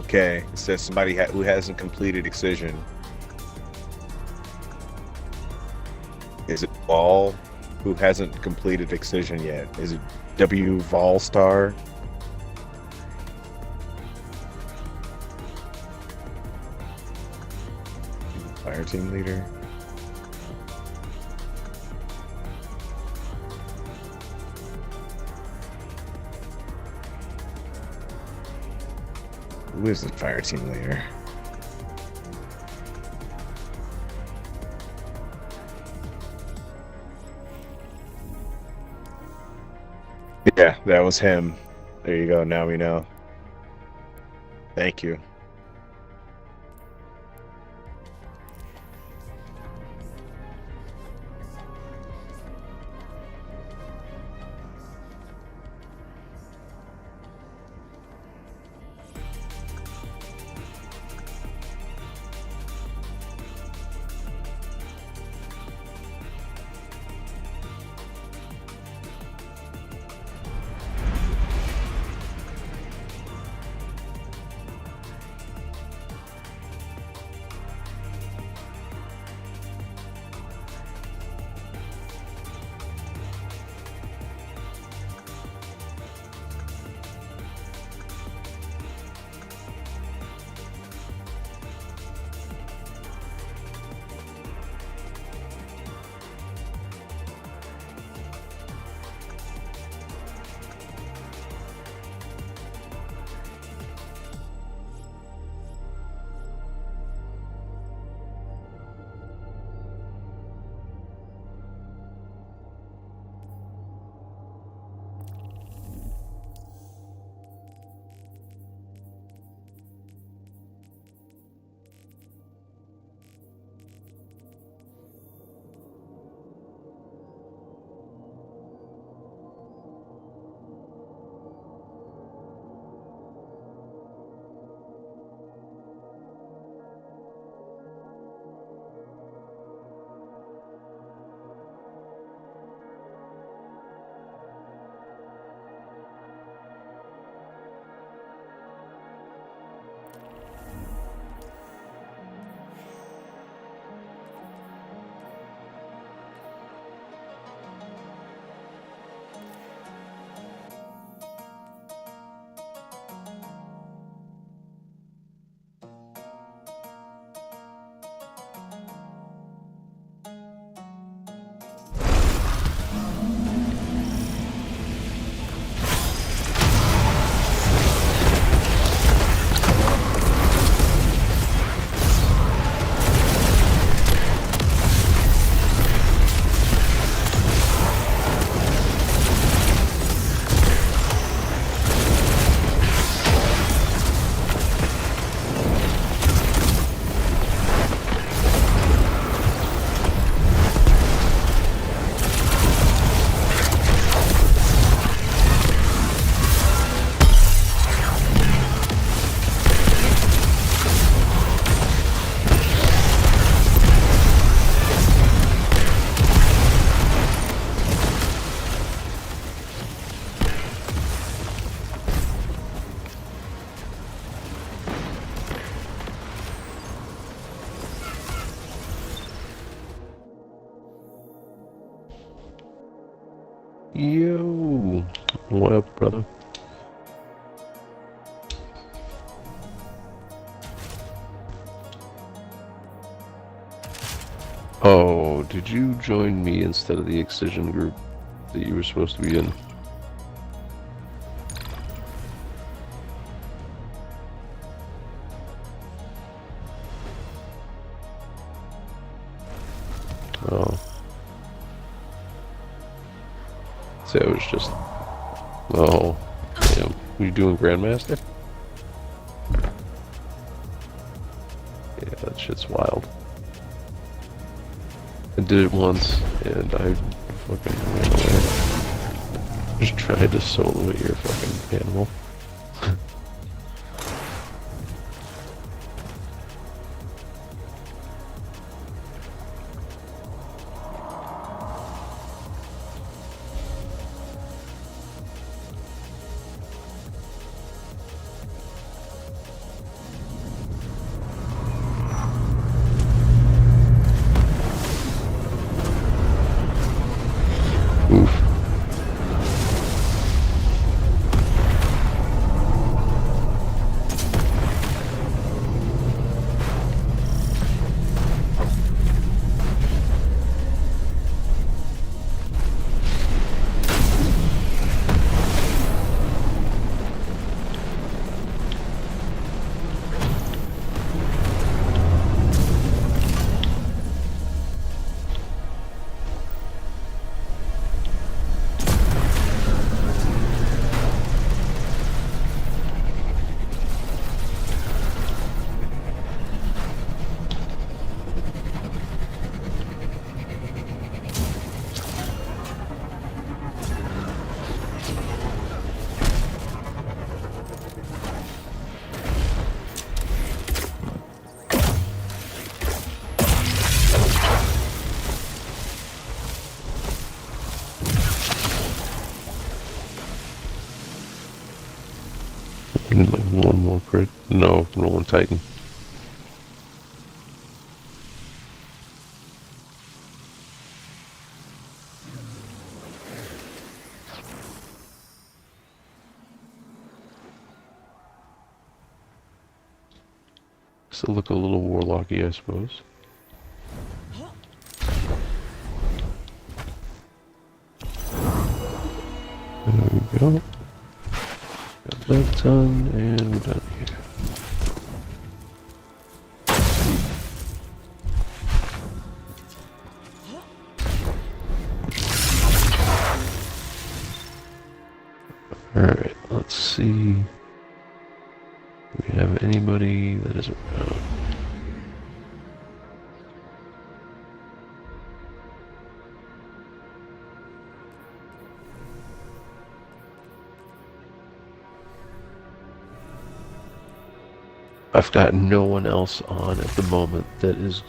Okay, it says somebody who hasn't completed excision. Is it Vol who hasn't completed excision yet? Is it W Volstar? Fire team leader. Who is the fire team leader? Yeah, that was him. There you go. Now we know. Thank you. Yo, what up, brother? Oh, did you join me instead of the Excision group that you were supposed to be in? Oh. So it was just... Oh, damn. Were you doing Grandmaster? Yeah, that shit's wild. I did it once, and I fucking ran away. Just tried to solo your fucking animal. One more crit. No, rolling Titan. Still look a little warlocky, I suppose. There we go. Got that done, and we're done here. Alright, let's see. Do we have anybody that is around? I've got no one else on at the moment that is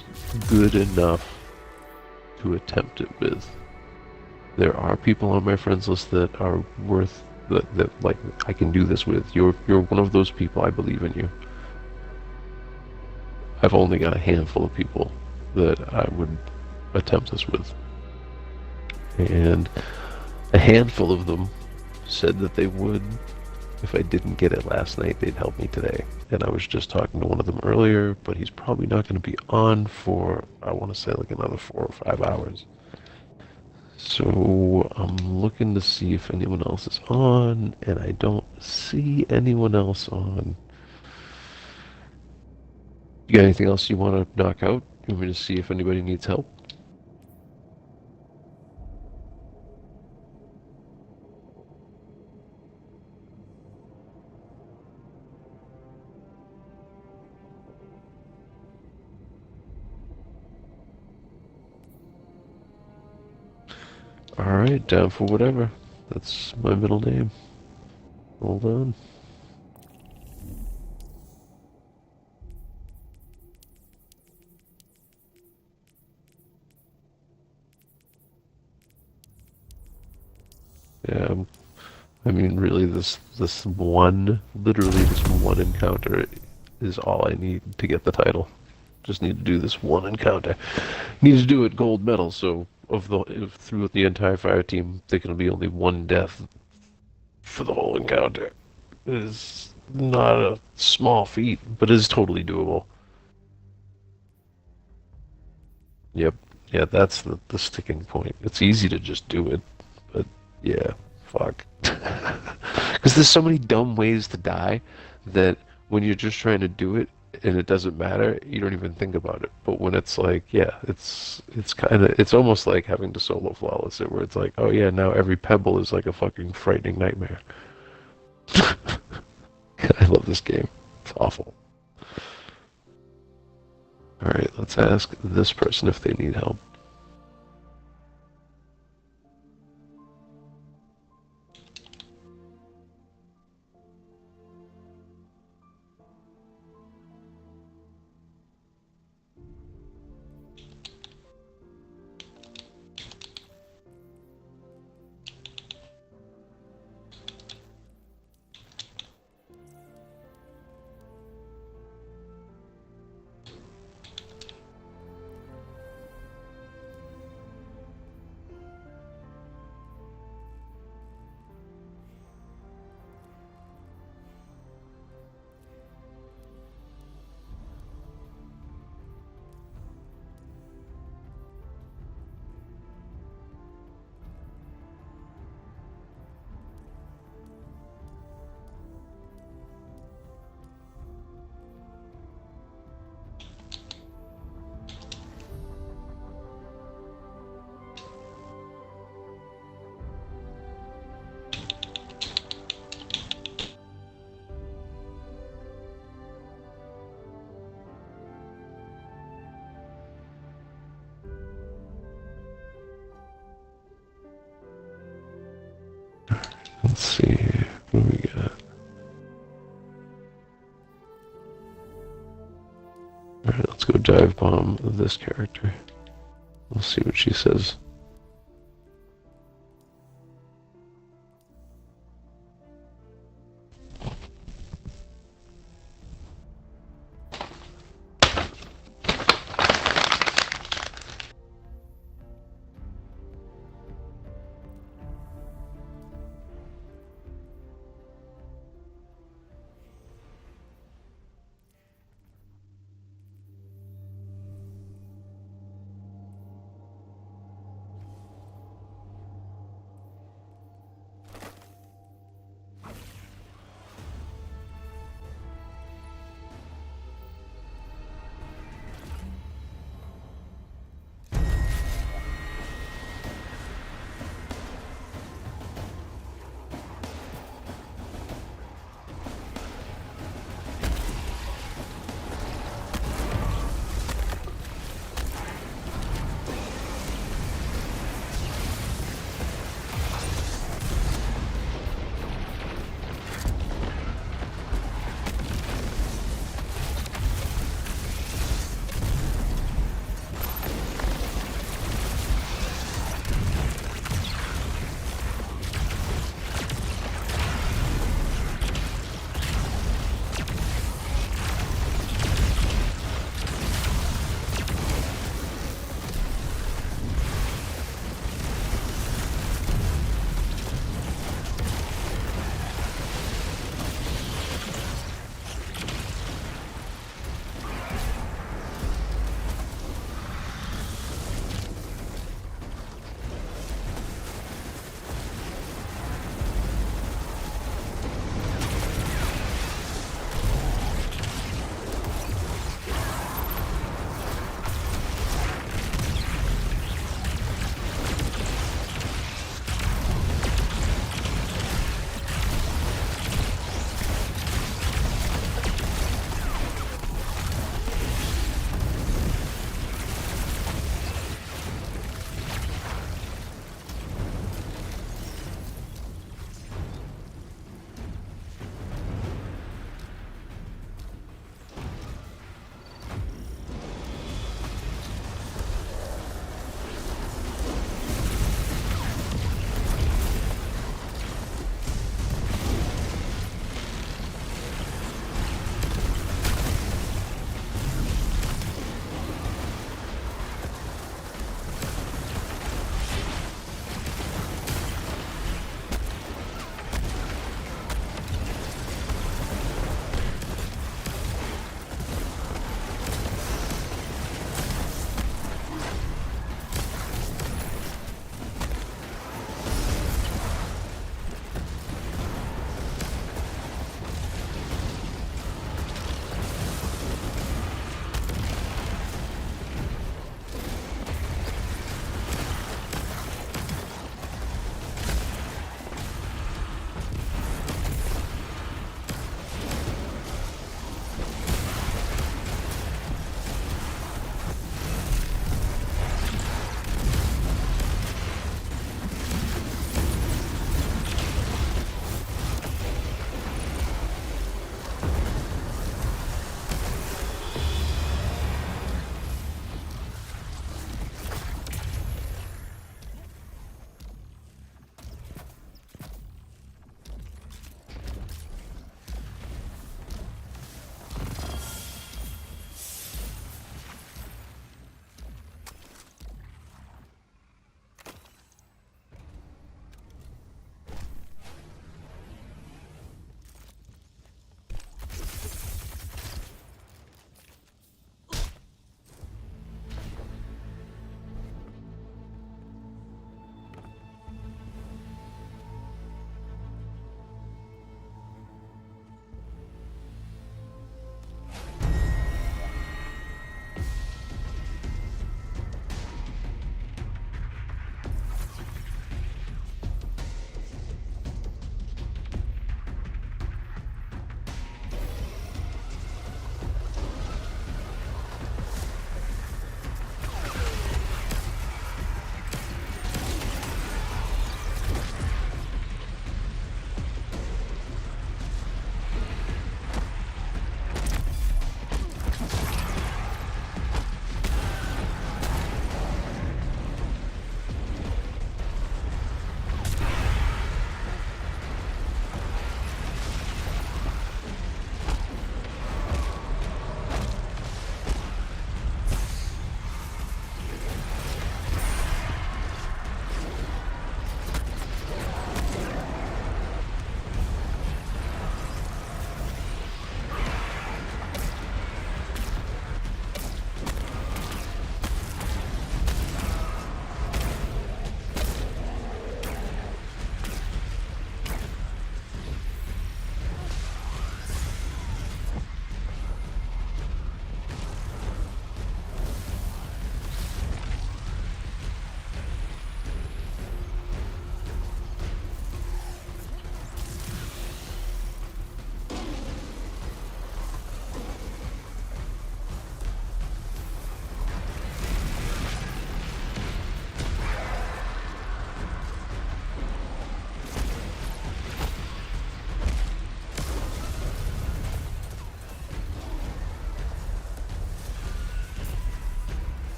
good enough to attempt it with. There are people on my friends list that are worth that like I can do this with. You're one of those people. I believe in you. I've only got a handful of people that I would attempt this with, and a handful of them said that they would. If I didn't get it last night, they'd help me today. And I was just talking to one of them earlier, but he's probably not going to be on for, I want to say, like another 4 or 5 hours. So I'm looking to see if anyone else is on, and I don't see anyone else on. You got anything else you want to knock out? You want me to see if anybody needs help? Alright, down for whatever. That's my middle name. Hold on. Yeah, I mean, really, literally this one encounter is all I need to get the title. Just need to do this one encounter. Need to do it gold medal, so through the entire fire team, there can be only one death for the whole encounter. It is not a small feat, but it is totally doable. Yep. Yeah, that's the sticking point. It's easy to just do it, but yeah, fuck. Because there's so many dumb ways to die that when you're just trying to do it and it doesn't matter, you don't even think about it. But when it's like, yeah, it's almost like having to solo flawless it, where it's like, oh yeah, now every pebble is like a fucking frightening nightmare. I love this game. It's awful. Alright, let's ask this person if they need help. Let's see, what do we got? Alright, let's go dive bomb this character. We'll see what she says.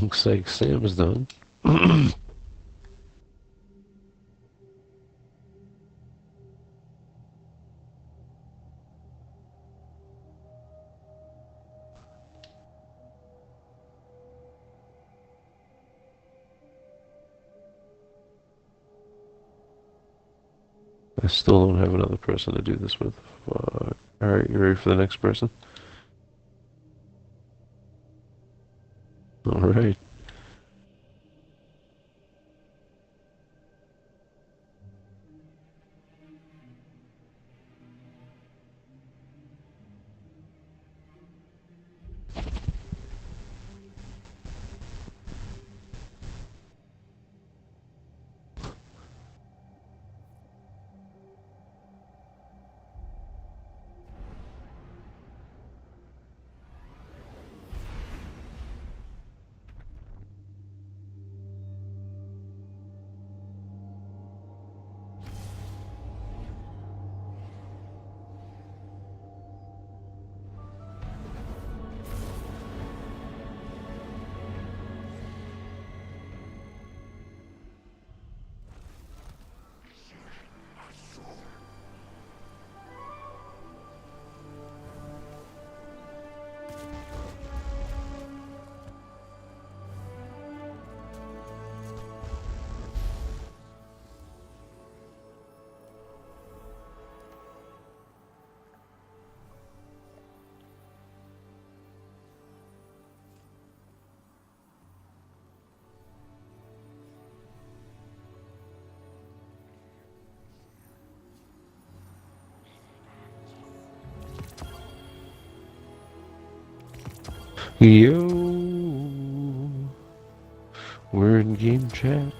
Looks like Sam is done. I still don't have another person to do this with. Alright, you ready for the next person? Alright. Yo, we're in game chat.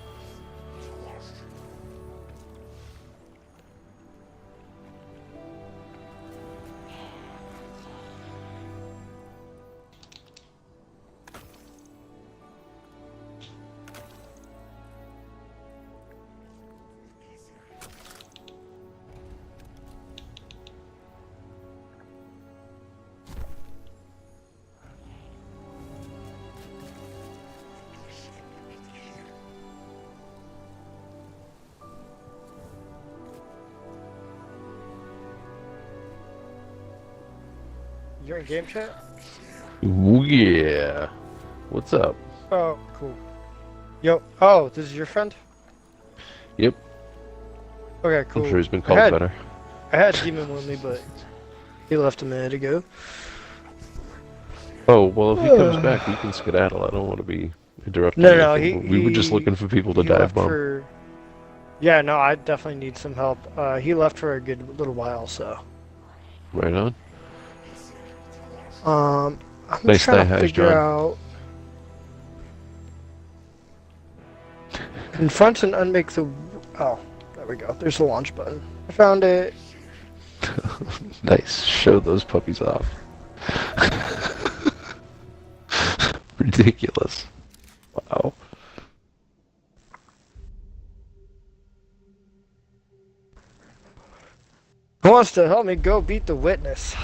You're in game chat? Ooh, yeah. What's up? Oh, cool. Yo, oh, this is your friend? Yep, Okay, cool. I'm sure he's been called better. I had Demon with me, but he left a minute ago. Oh, well, if he comes back, we can skedaddle. I don't want to be interrupting. No, anything. We were just looking for people to he dive left bomb. for... Yeah, no, I definitely need some help. He left for a good little while, so... Right on. I'm Nice trying day, to hi, figure John. out... Confront and unmake the... Oh, there we go. There's the launch button. I found it. Nice. Show those puppies off. Ridiculous. Wow. Who wants to help me go beat the witness?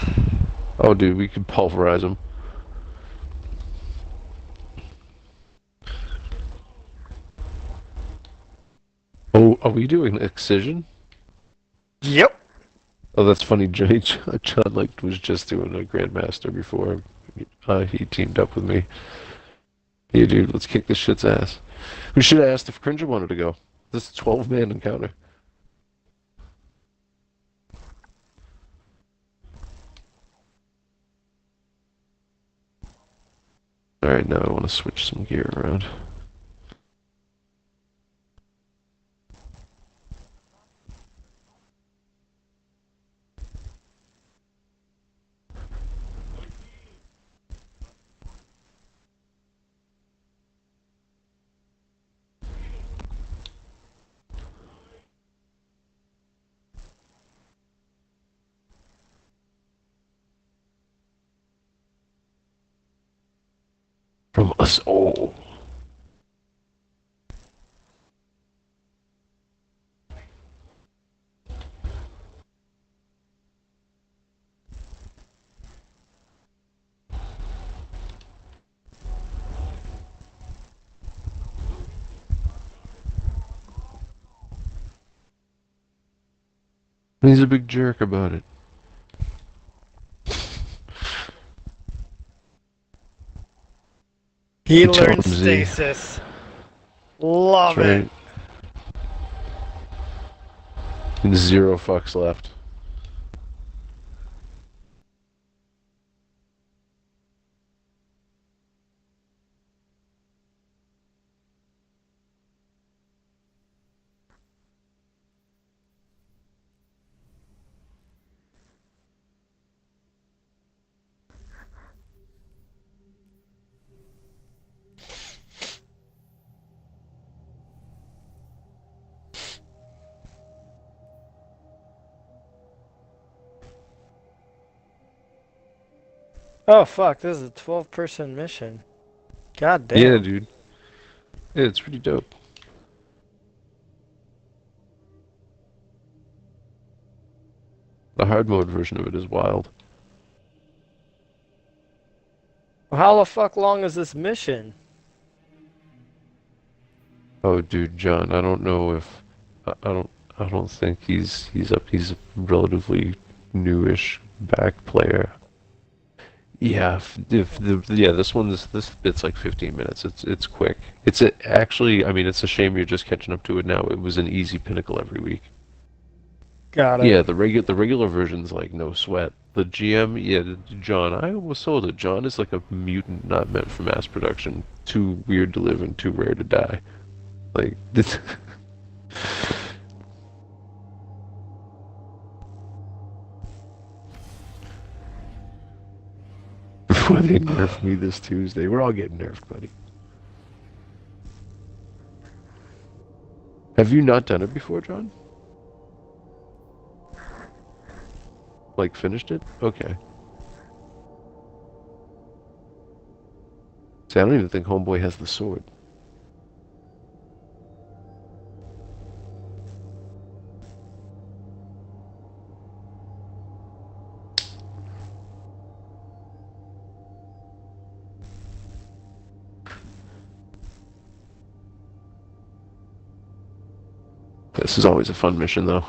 Oh, dude, we could pulverize them. Oh, are we doing Excision? Yep. Oh, that's funny. John like was just doing a Grandmaster before he teamed up with me. Yeah, dude, let's kick this shit's ass. We should have asked if Cringer wanted to go. This is a 12-man encounter. Alright, now I want to switch some gear around. From us all. He's a big jerk about it. He You tell learned him, Z. stasis. Love That's it. right. And 0 fucks left. Oh fuck, this is a 12-person mission. God damn. Yeah, dude. Yeah, it's pretty dope. The hard mode version of it is wild. How the fuck long is this mission? Oh, dude, John, I don't know if I don't think he's up. He's a relatively newish back player. Yeah, this bit's like 15 minutes. It's quick. Actually, I mean, it's a shame you're just catching up to it now. It was an easy pinnacle every week. Got it. Yeah, the regular version's like no sweat. The GM, yeah, John, I almost sold it. John is like a mutant not meant for mass production. Too weird to live and too rare to die. Like this. Before they nerf me this Tuesday, we're all getting nerfed, buddy. Have you not done it before, John? Like finished it? Okay. See, I don't even think Homeboy has the sword. This is always a fun mission, though.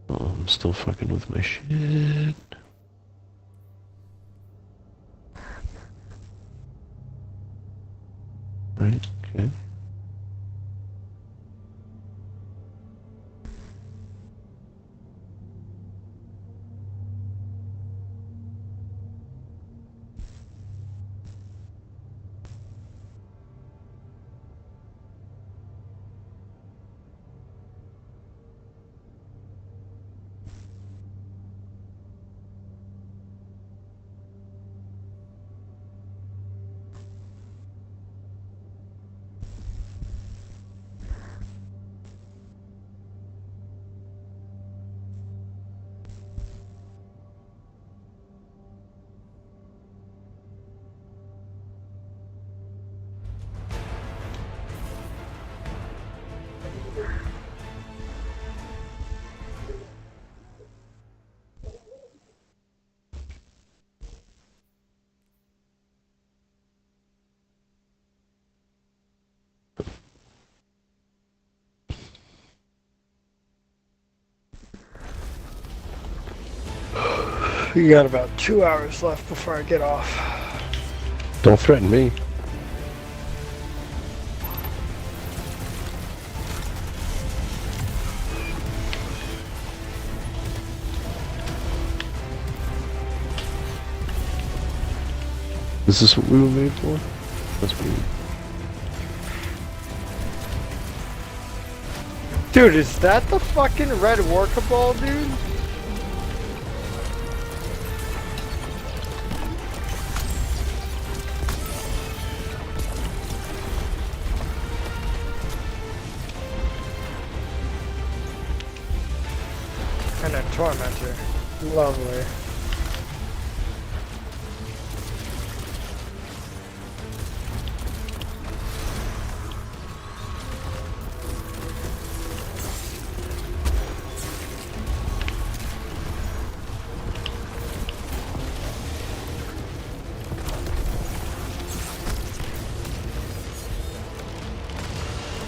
Oh, I'm still fucking with my shit. Right, okay. We got about 2 hours left before I get off. Don't threaten me. Is this what we were made for? That's weird. Dude, is that the fucking red worker ball, dude? And a tormentor. Lovely.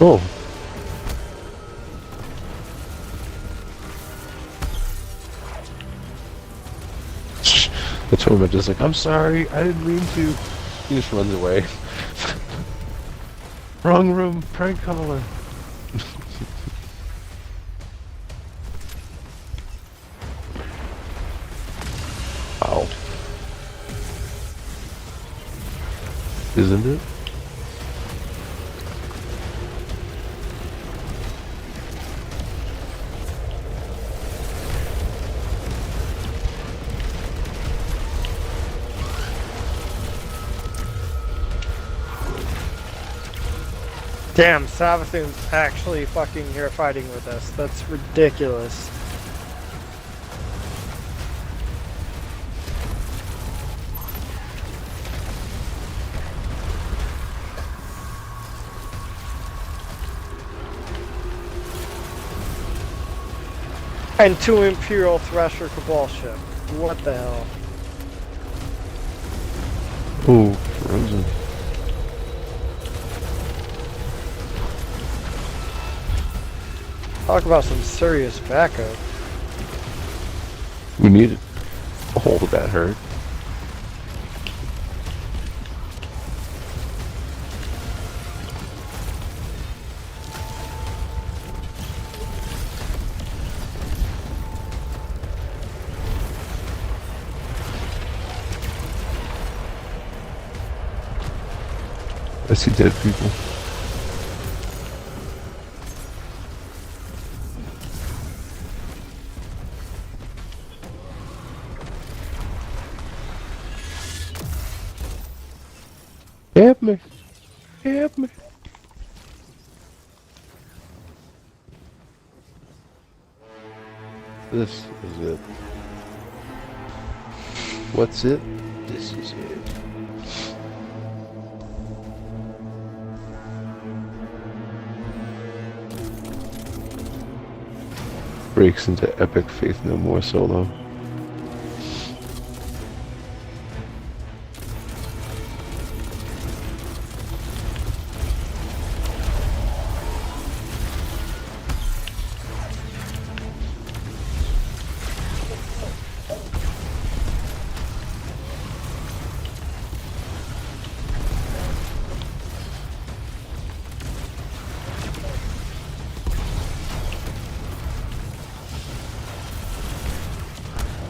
Oh. The torment just like, I'm sorry, I didn't mean to. He just runs away. Wrong room, prank caller. Wow. Isn't it? Damn, Savathun's actually fucking here fighting with us. That's ridiculous. And 2 Imperial Thresher Cabal ship. What the hell? Oh, frozen. Talk about some serious backup. We need it. Oh, that hurt. I see dead people. Help me. Help me. This is it. What's it? This is it. Breaks into epic Faith No More solo.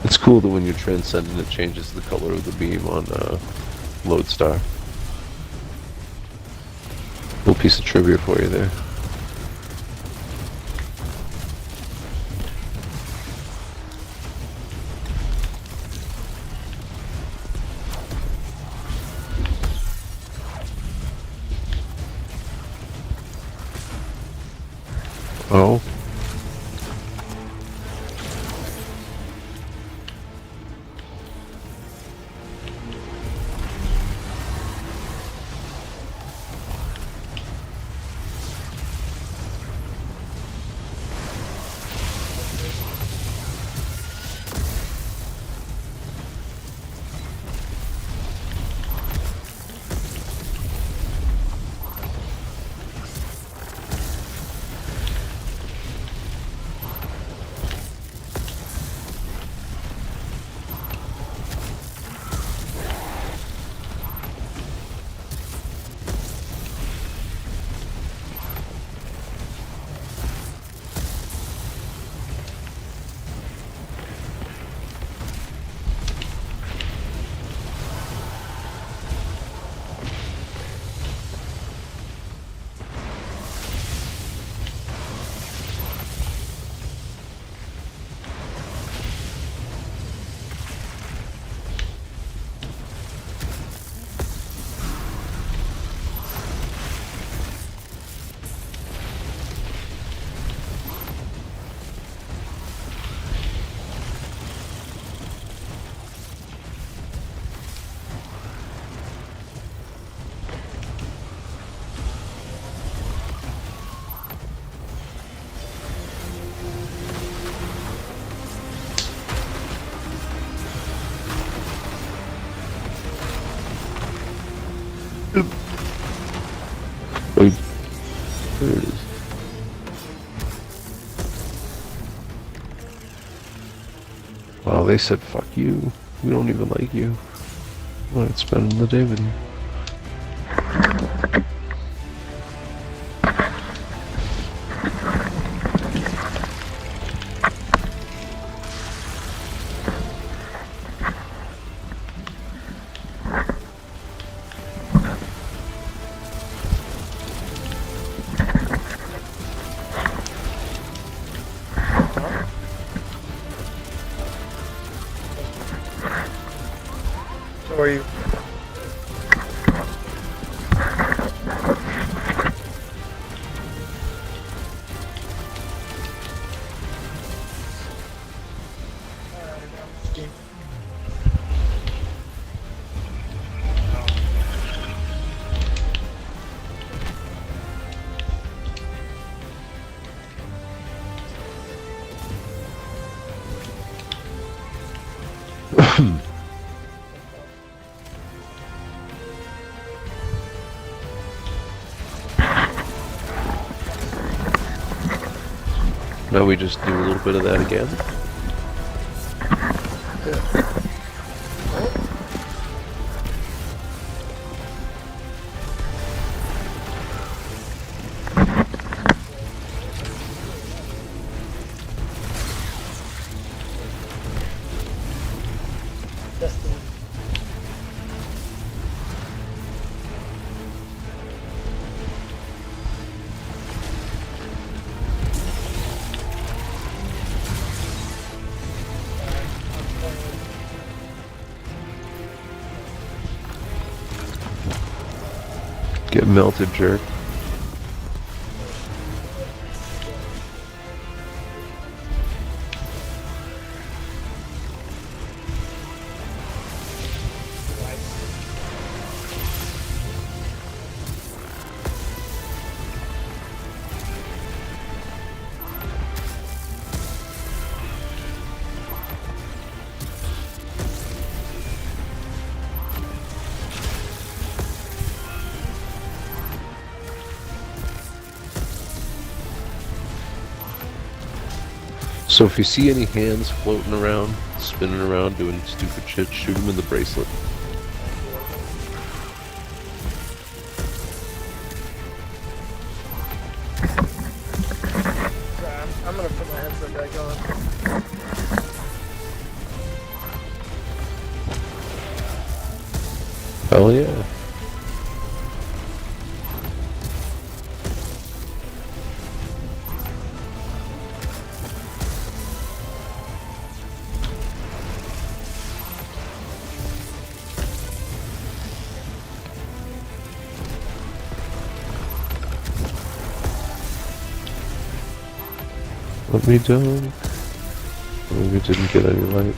It's cool that when you're transcendent, it changes the color of the beam on Lodestar. Little piece of trivia for you there. Oh. Well, they said, fuck you. We don't even like you. We're not spending the day with you. So are you? Now we just do a little bit of that again. Get melted, jerk. So if you see any hands floating around, spinning around, doing stupid shit, shoot them in the bracelet. I'm gonna put my headset back on. Hell yeah. Let me down. Maybe it didn't get any light.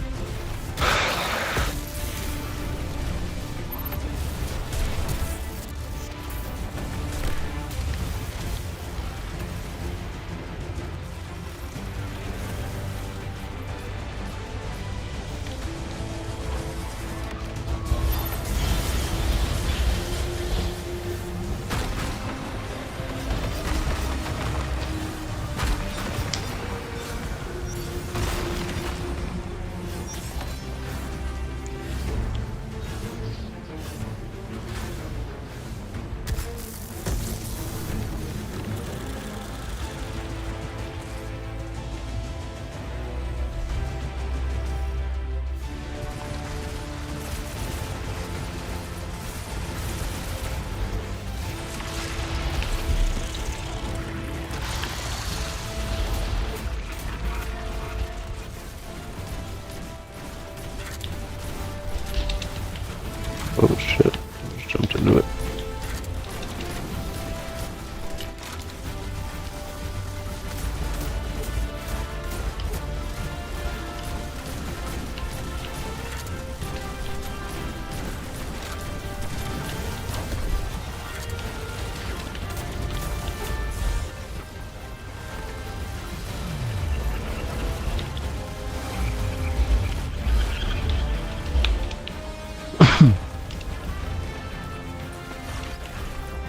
Oh shit, just jumped into it.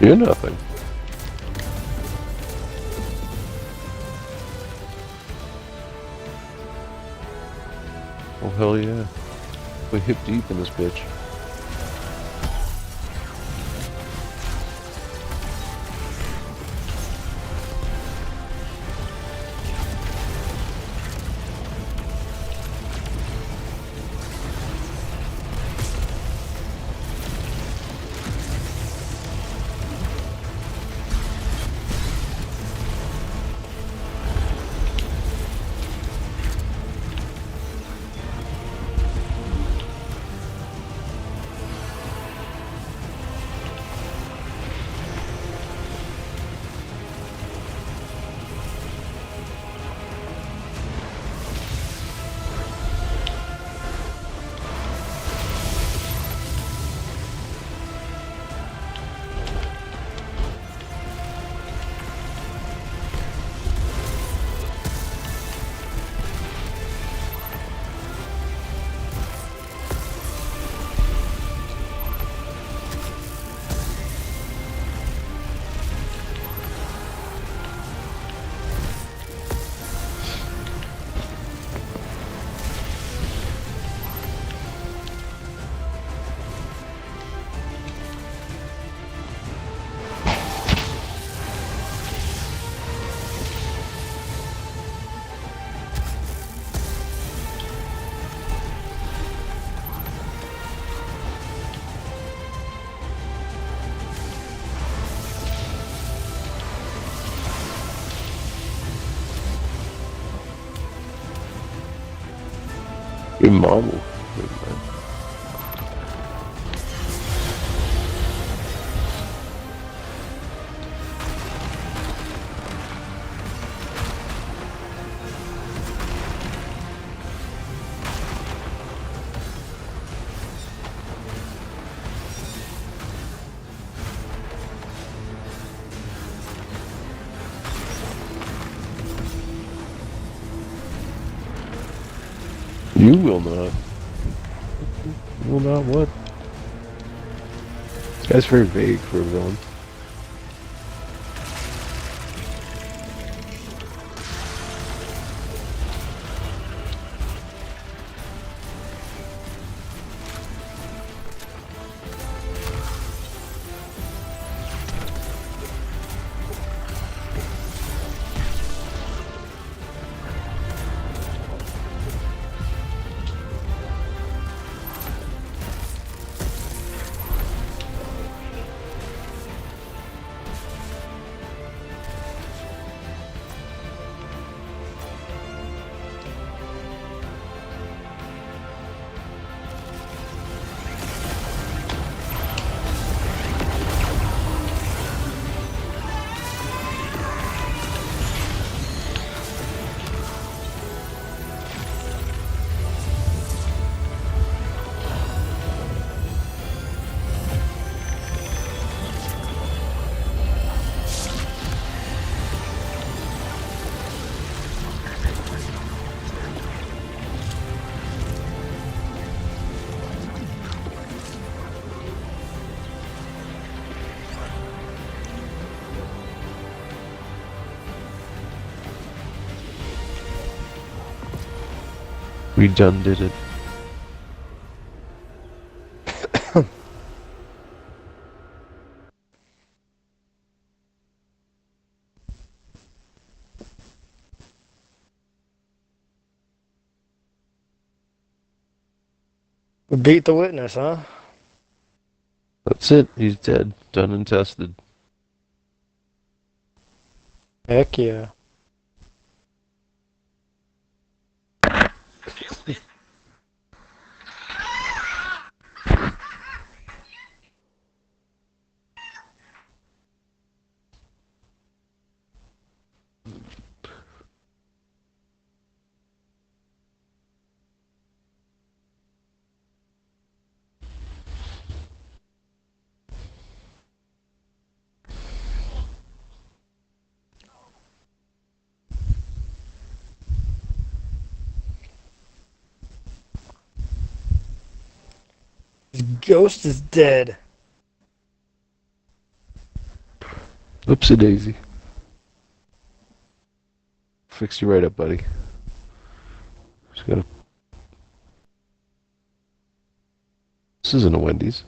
You're nothing. Oh, hell yeah. We're hip deep in this bitch. Good marble. Good man. You will not. You will not what? This guy's very vague for a villain. We done did it. We beat the witness, huh? That's it. He's dead. Done and tested. Heck yeah. His ghost is dead. Oopsie daisy. Fix you right up, buddy. Just gotta This isn't a Wendy's.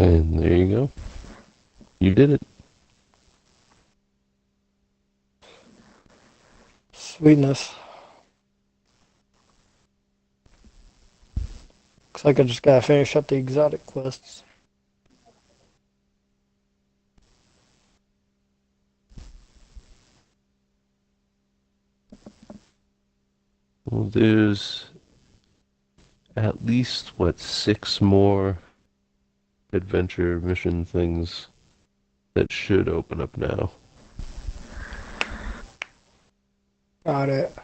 And there you go. You did it. Sweetness. Looks like I just gotta finish up the exotic quests. Well, there's at least, what, 6 more adventure mission things that should open up now. Got it.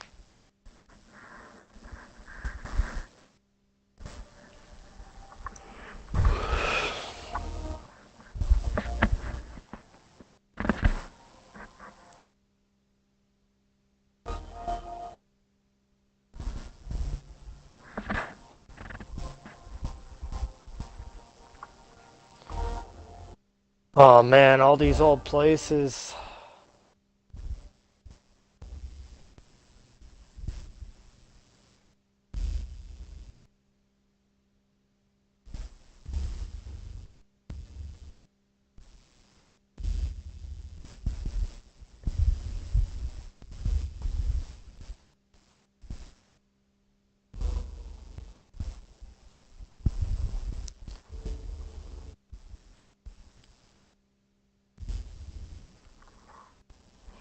Oh man, all these old places.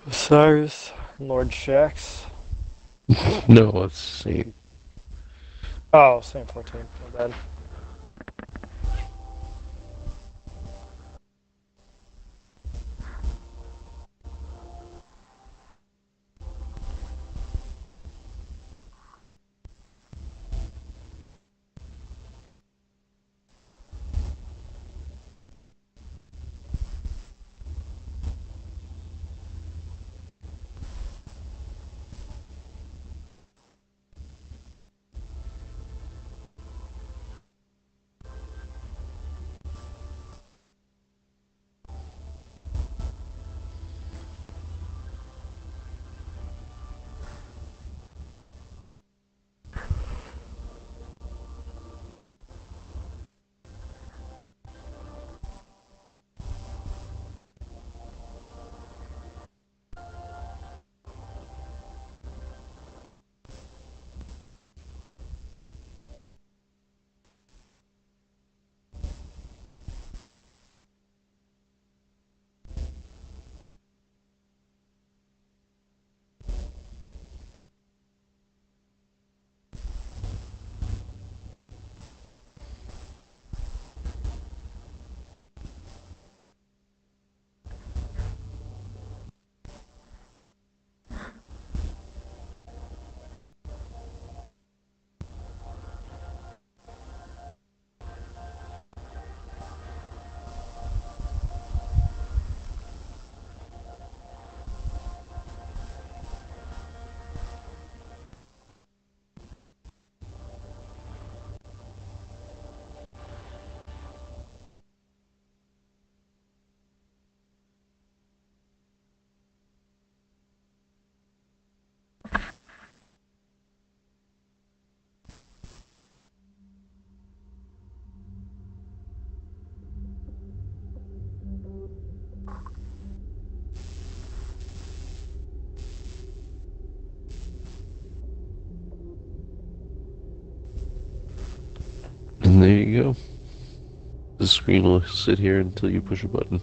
Osiris, Lord Shax. No, let's see. Oh, Saint 14. My bad. And there you go. The screen will sit here until you push a button.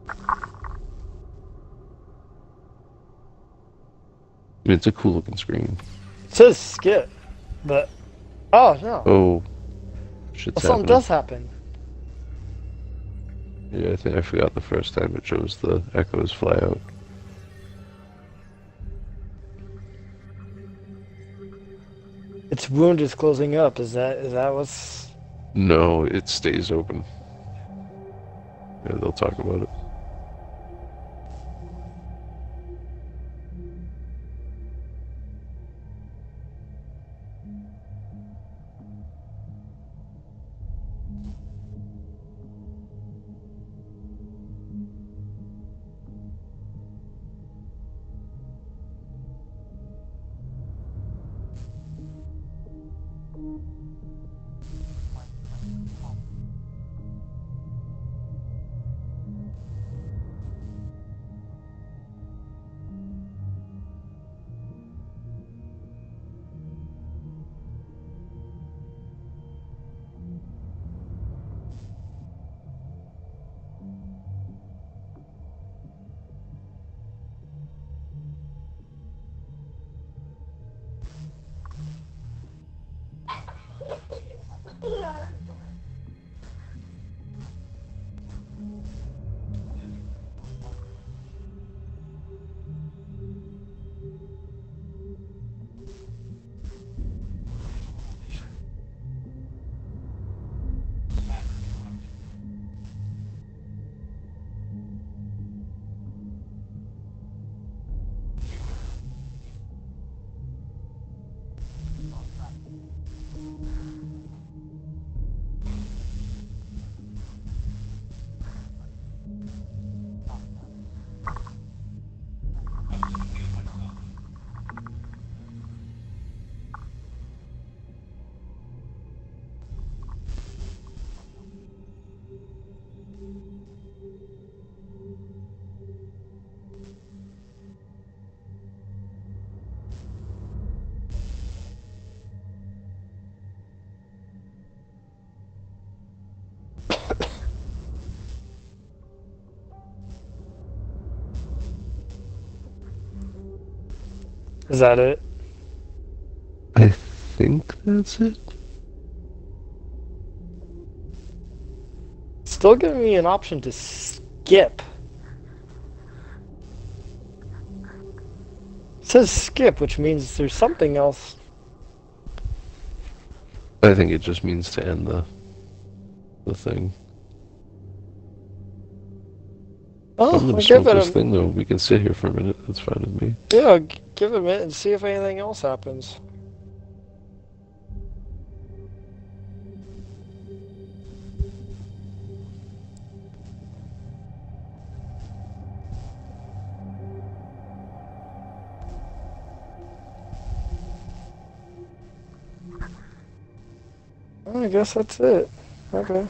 I mean, it's a cool looking screen. It says skip, but oh no. Oh, shit's Something happening. does happen. Yeah, I think I forgot the first time it shows the echoes fly out. Its wound is closing up. Is that what's? No, it stays open. Yeah, they'll talk about it. Is that it? I think that's it. Still giving me an option to skip. It says skip, which means there's something else. I think it just means to end the thing. Oh, I'm gonna I'll smoke give it this a thing though. We can sit here for a minute. That's fine with me. yeah. Give it a minute and see if anything else happens. Well, I guess that's it. Okay.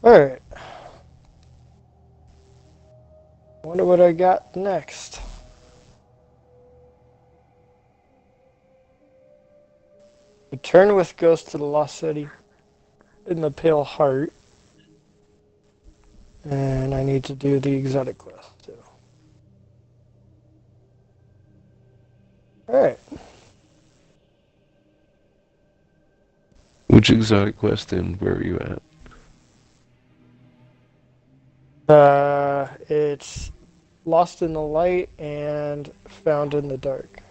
Alright. Wonder what I got next. Return with Ghost to the Lost City in the Pale Heart. And I need to do the exotic quest too. Alright. Which exotic quest and where are you at? It's Lost in the Light and Found in the Dark.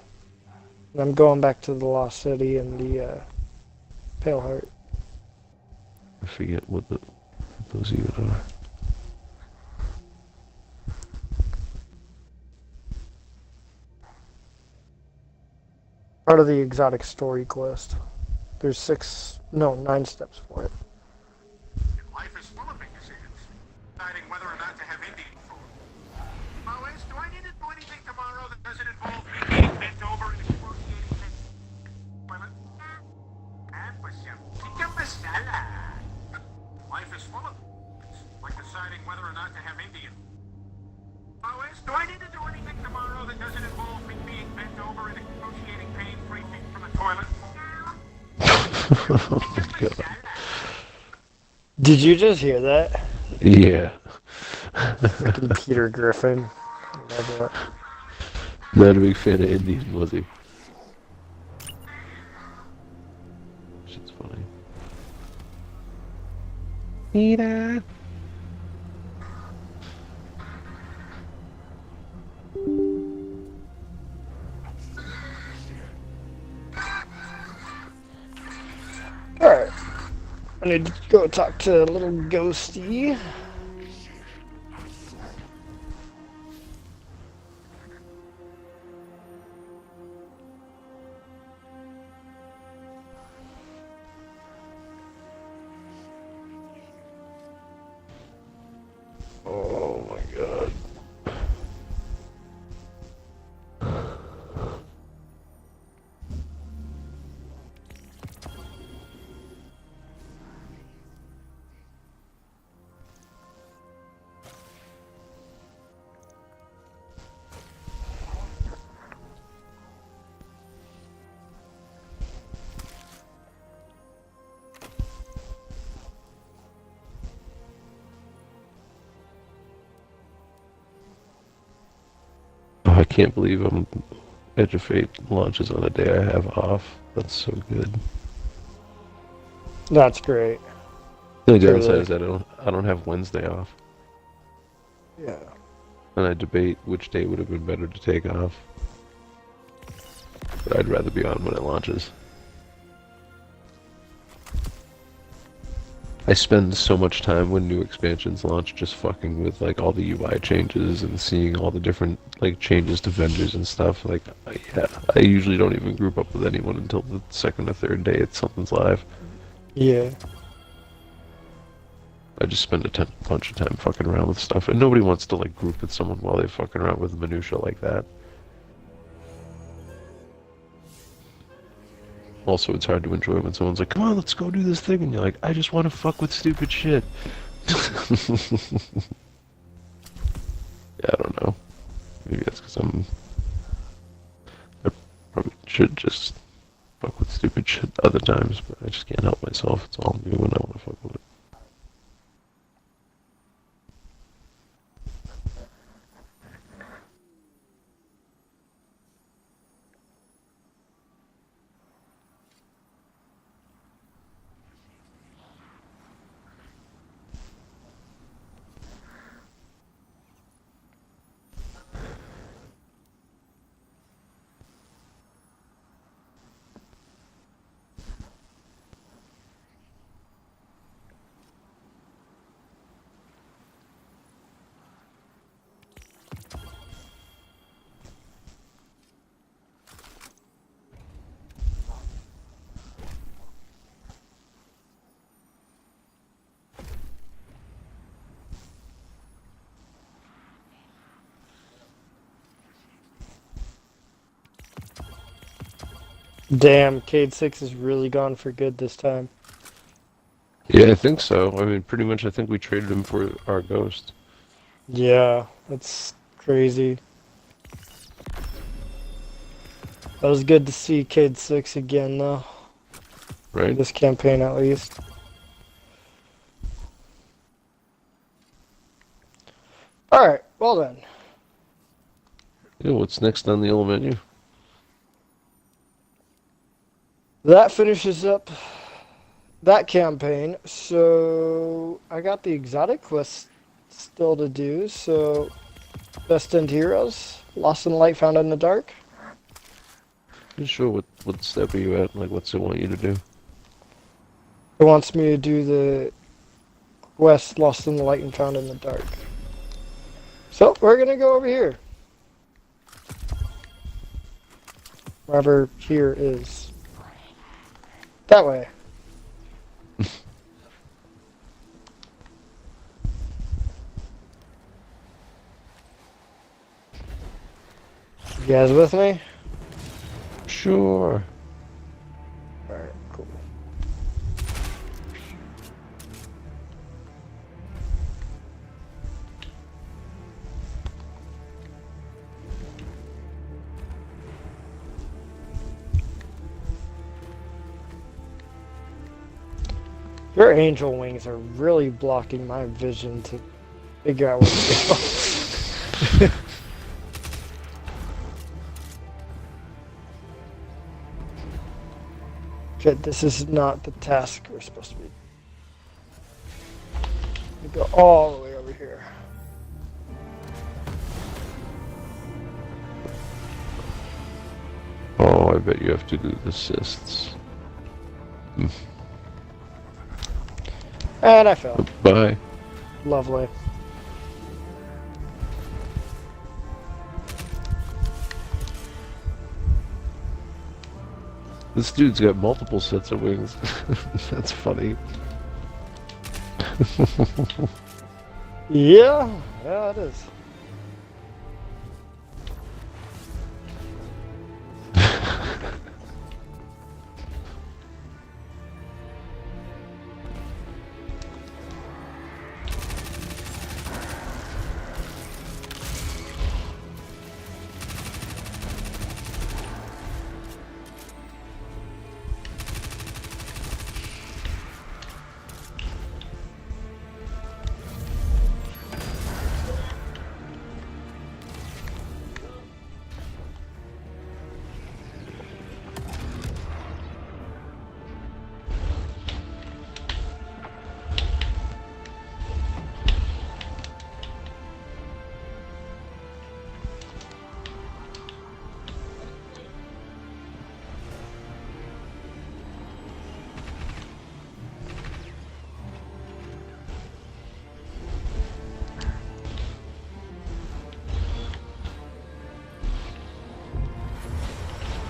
And I'm going back to the Lost City and the Pale Heart. I forget what those even are. Part of the exotic story quest. There's 9 steps for it. Life is full of big decisions. Deciding whether or not to have Indian food. Always, do I need to do anything tomorrow that doesn't involve me being bent over and excruciating women? And for some chicken masala. Life is full of like deciding whether or not to have Indian. Always, do I need to do anything tomorrow that doesn't involve me being bent over and excruciating pain breathing from the toilet? Oh my god. Did you just hear that? Yeah. Fucking Peter Griffin. Love that. Not a big fan of Indian, was he? Shit's funny. Peter. Alright. I need to go talk to little Ghosty. Oh my god. I can't believe Edge of Fate launches on a day I have off. That's so good. That's great. The only Truly. downside is that I don't have Wednesday off. Yeah. And I debate which day would have been better to take off. But I'd rather be on when it launches. I spend so much time when new expansions launch just fucking with like all the UI changes and seeing all the different like changes to vendors and stuff. Like, I usually don't even group up with anyone until the second or third day something's live. Yeah. I just spend a bunch of time fucking around with stuff, and nobody wants to like group with someone while they fucking around with minutia like that. Also, it's hard to enjoy when someone's like, "Come on, let's go do this thing," and you're like, "I just want to fuck with stupid shit." Yeah, I don't know. Maybe that's because I probably should just fuck with stupid shit other times, but I just can't help myself. It's all new, and I want to fuck with it. Damn, Cade 6 is really gone for good this time. Yeah, I think so. I mean, pretty much I think we traded him for our ghost. Yeah, that's crazy. That was good to see Cade 6 again, though. Right? This campaign, at least. Alright, well then. Yeah, what's next on the old menu? That finishes up that campaign. So I got the exotic quest still to do. So Best End Heroes, Lost in the Light, Found in the Dark. You sure what step are you at? Like, what's it want you to do? It wants me to do the quest Lost in the Light and Found in the Dark. So we're gonna go over here. Wherever here is. That way. You guys with me? Sure. Alright, cool. Your angel wings are really blocking my vision to figure out where to go. Good, this is not the task we're supposed to be. We go all the way over here. Oh, I bet you have to do the assists. And I fell. Bye. Lovely. This dude's got multiple sets of wings. That's funny. Yeah, it is.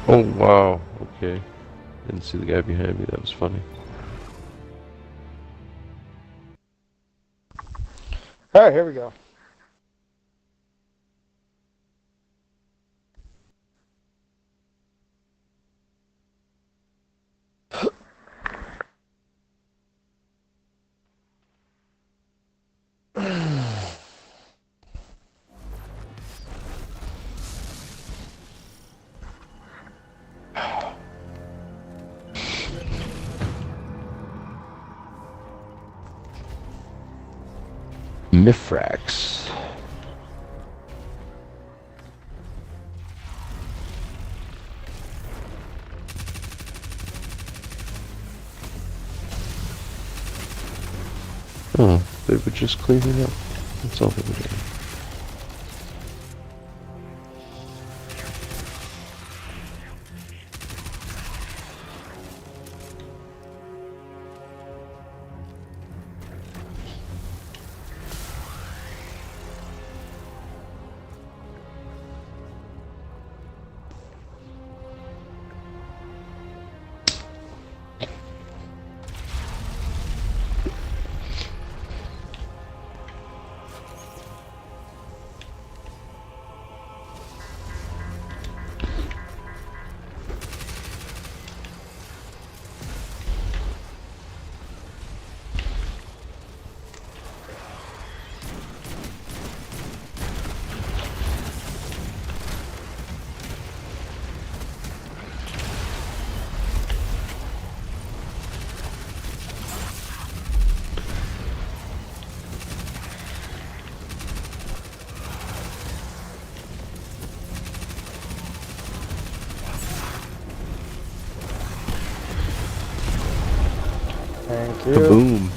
Oh wow. Okay. Didn't see the guy behind me. That was funny. All right, here we go. Mifrax. Oh, they were just cleaning up. That's all they were doing. Thank you. Kaboom.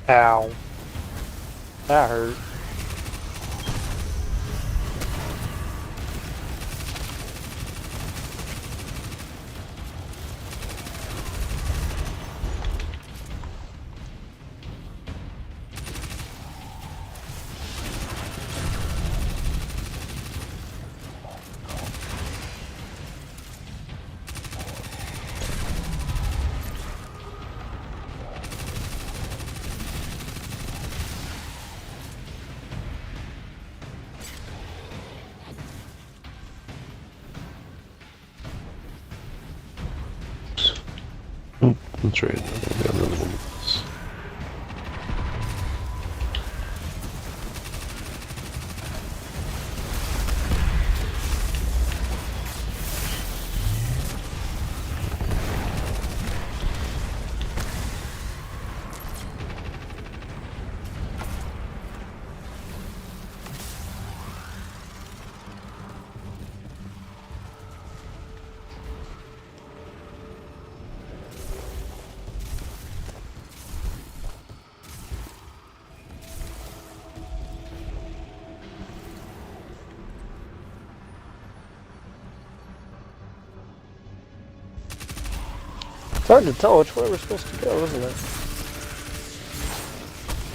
Ow. That hurt. Oh, that's right. I got another one of those. It's hard to tell which way we're supposed to go, isn't it?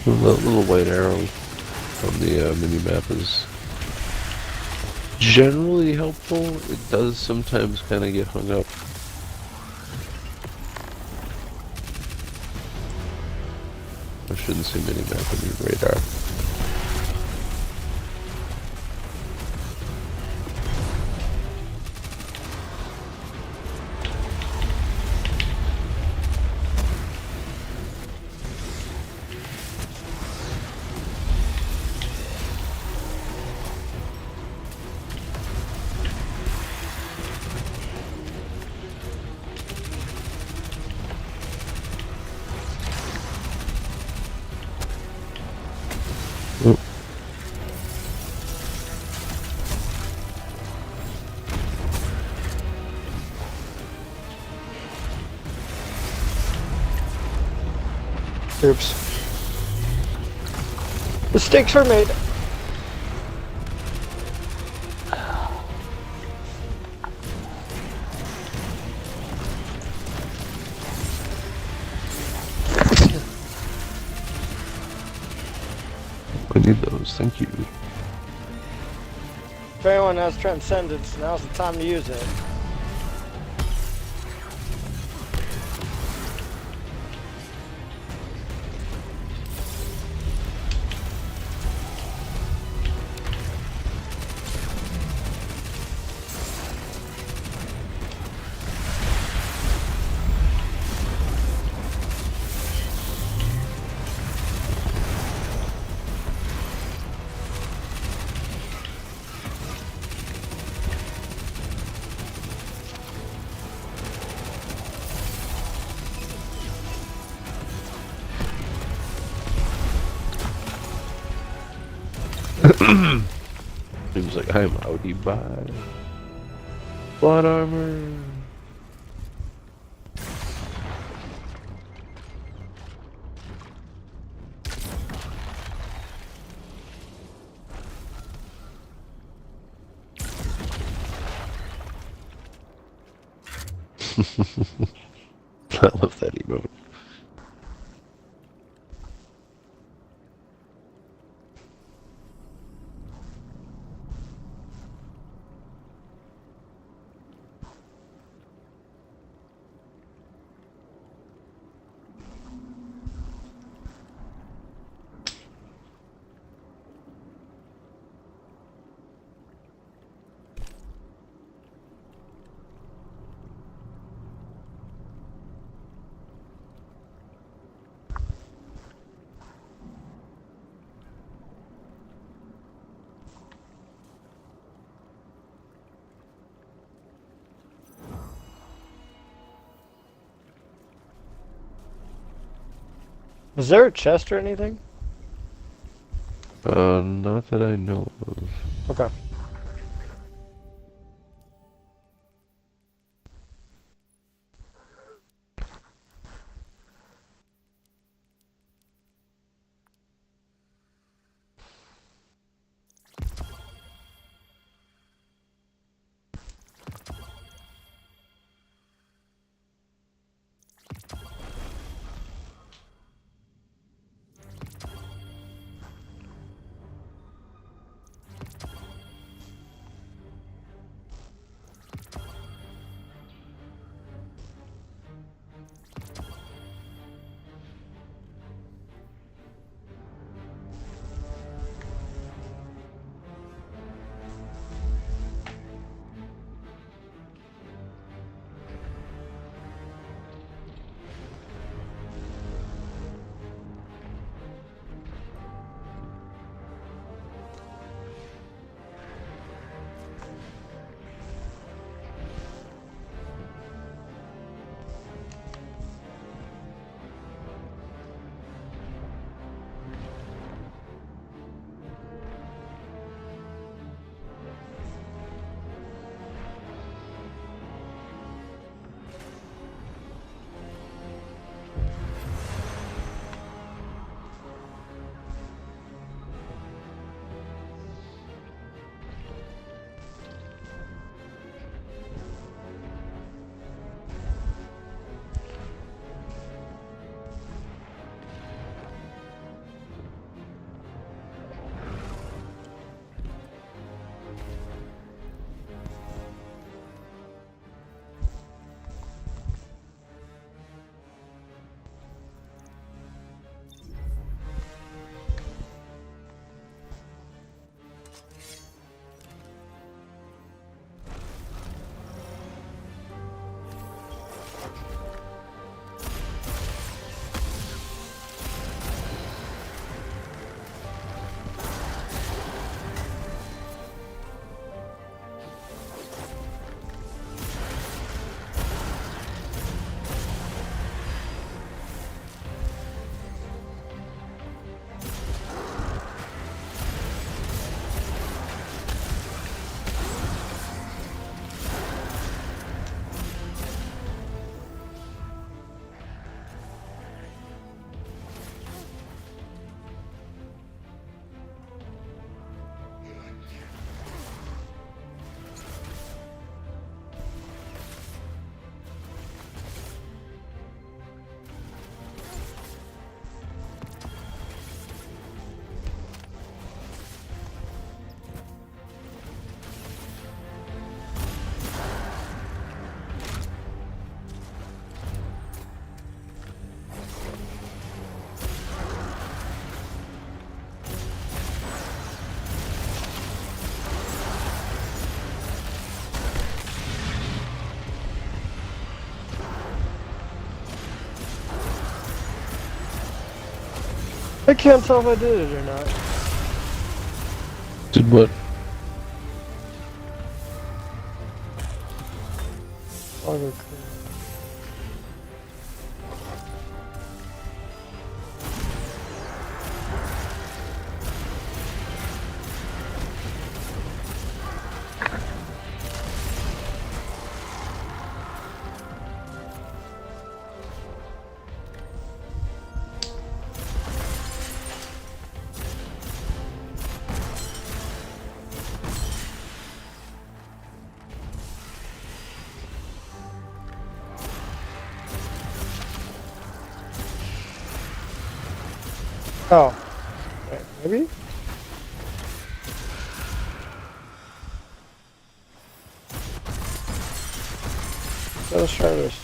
The little white arrow on the mini-map is generally helpful. It does sometimes kind of get hung up. I shouldn't say mini-map, I mean radar. Oh. Oops. Mistakes are made. I need those, thank you. If anyone has Transcendence, now's the time to use it. Seems like I'm outie by plot armor. I love that emote. Is there a chest or anything? Not that I know of. Okay. I can't tell if I did it or not. Did what? Auto Oh. Wait, maybe? Let's try this.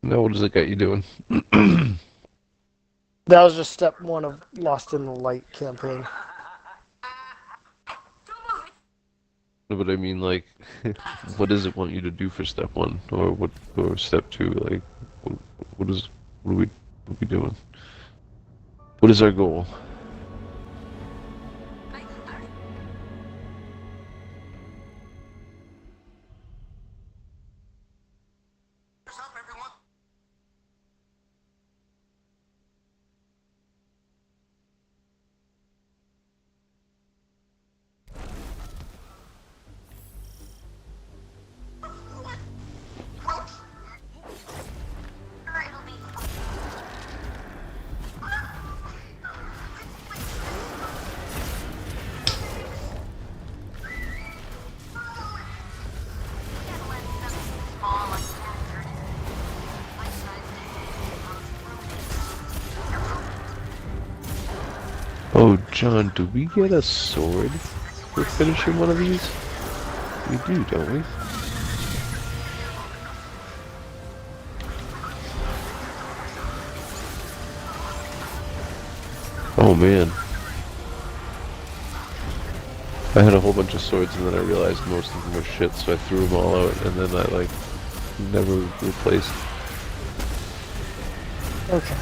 Now what does it got you doing? That was just step one of Lost in the Light campaign. No, but I mean, like, what does it want you to do for step one, or what, or step two? Like, what are we doing? What is our goal? What's up, everyone? Oh, John, do we get a sword for finishing one of these? We do, don't we? Oh man. I had a whole bunch of swords and then I realized most of them were shit, so I threw them all out and then I, like, never replaced. Okay.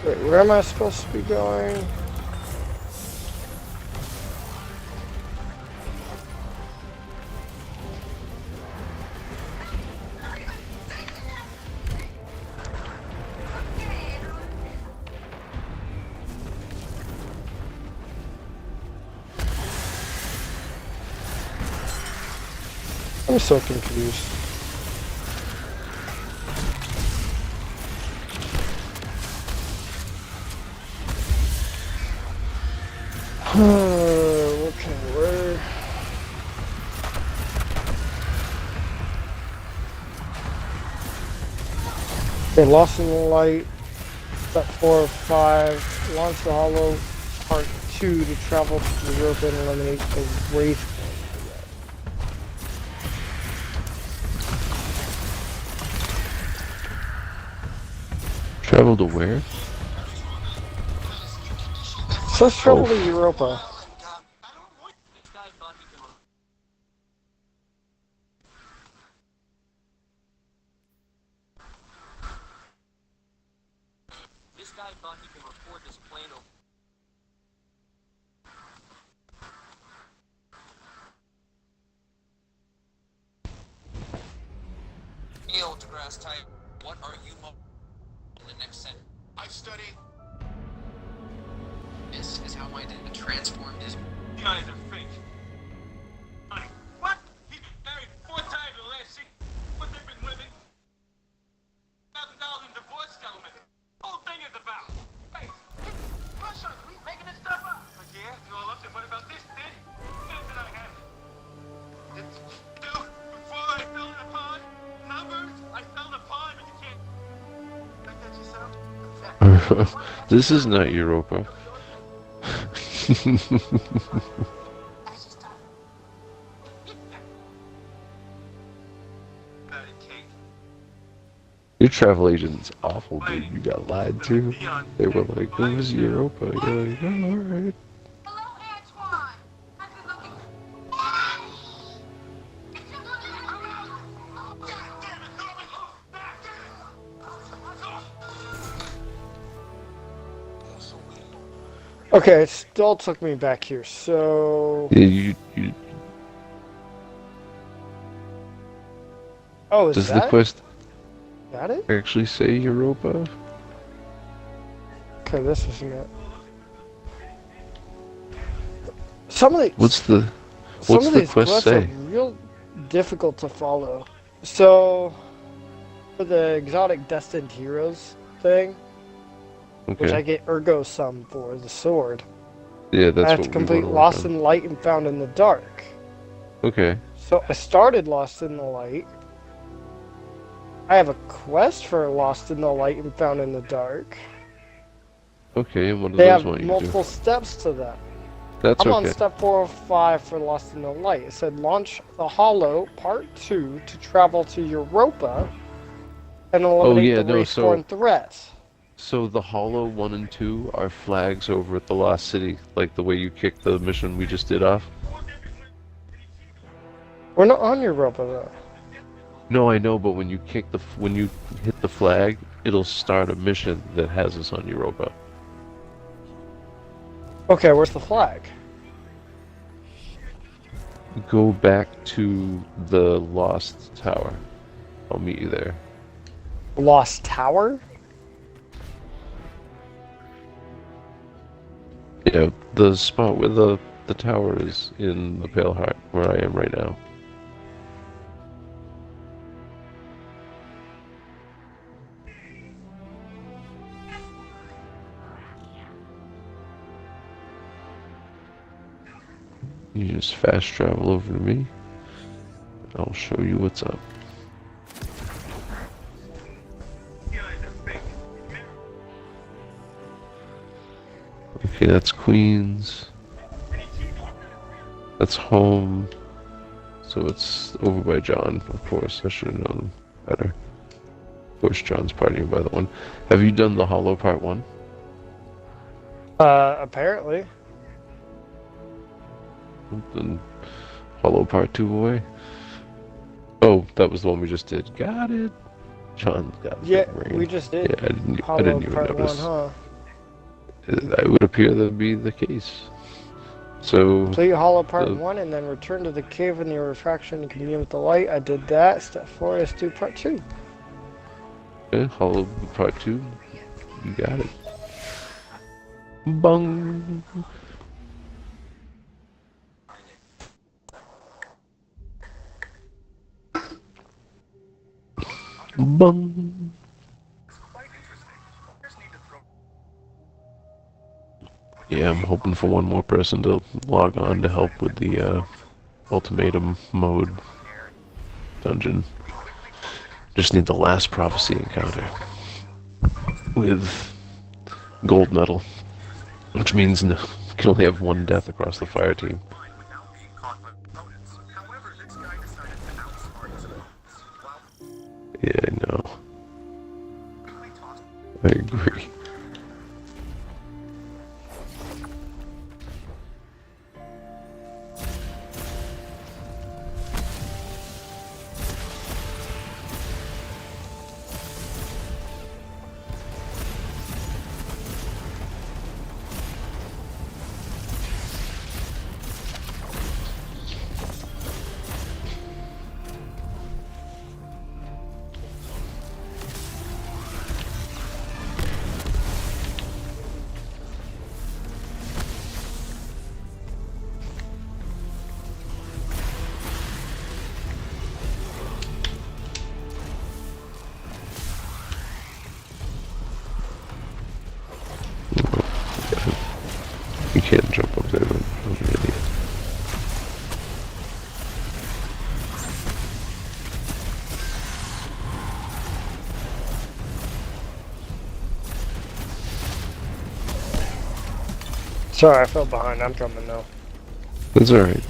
Wait, where am I supposed to be going? I'm so confused. Okay, where? Okay, Lost in the Light, step 4 of 5, launch the Hollow, part 2 to travel to Europa and eliminate the Wraith. Travel to where? So let's travel to Europa. This guy thought he could record this plane over. Neil deGrasse Tyson, what are you in the next sentence? I study. This is how my dad transformed his. You guys are fake. Honey, what? He's married 4 times in the last 6. What they've been living? $1,000 in divorce settlement. The whole thing is about. Hey, Russia, we making this stuff up. But yeah, you all up there. What about this, Did? Did I have? It's still before I fell in the pond. Numbers, I fell in the pond, but you can't. Like that yourself? This is not Europa. Your travel agent's awful, dude. You got lied to. They were like, "It was Europa." You're like, "Oh, all right." Hello, Antoine. I've been looking. Okay, it still took me back here. So, Yeah, you. oh, is Does that the quest that it? actually say Europa? Okay, this isn't it. Some of these, What's the some what's of the these quest quests say? are real difficult to follow. So, for the exotic destined heroes thing, which I Okay. get Ergo Sum for, the sword, Yeah, I that's have what to we complete want to Lost work in Light and Found in the Dark. on. Okay. So I started Lost in the Light. I have a quest for Lost in the Light and Found in the Dark. Okay, and what do They those have want you to do? multiple steps to that. That's I'm on okay. step 4 of 5 for Lost in the Light. It said launch the Hollow Part 2 to travel to Europa and eliminate yeah, the no, Wraithborn threat. So the Hollow 1 and 2 are flags over at the Lost City, like the way you kicked the mission we just did off. We're not on Europa though. No, I know, but when you when you hit the flag, it'll start a mission that has us on Europa. Okay, where's the flag? Go back to the Lost Tower. I'll meet you there. Lost Tower? Yeah, the spot where the tower is in the Pale Heart, where I am right now. You just fast travel over to me. I'll show you what's up. Okay, that's Queens. That's home. So it's over by John, of course. I should have known better. Of course, John's partying by the one. Have you done the Hollow Part 1? Apparently. Then Hollow Part 2 away. Oh, that was the one we just did. Got it. John's got a Yeah, big brain. we just did Yeah, I didn't Hollow even Part 1, notice. huh? It would appear that be the case. So, Complete Hollow Part the- 1 and then return to the cave in your refraction and commune with the light. I did that. Step 4 is do Part 2. okay, Hollow Part 2. You got it. Bung. Bung. Yeah, I'm hoping for one more person to log on to help with the ultimatum mode dungeon. Just need the last prophecy encounter with gold medal, which means no, you can only have one death across the fire team. without being caught by opponents. However, this guy decided to outsmart his opponents. While Yeah, I know. quickly tossed I agree. You can't jump up there, but I'm an idiot. Sorry, I fell behind. I'm coming now. That's alright.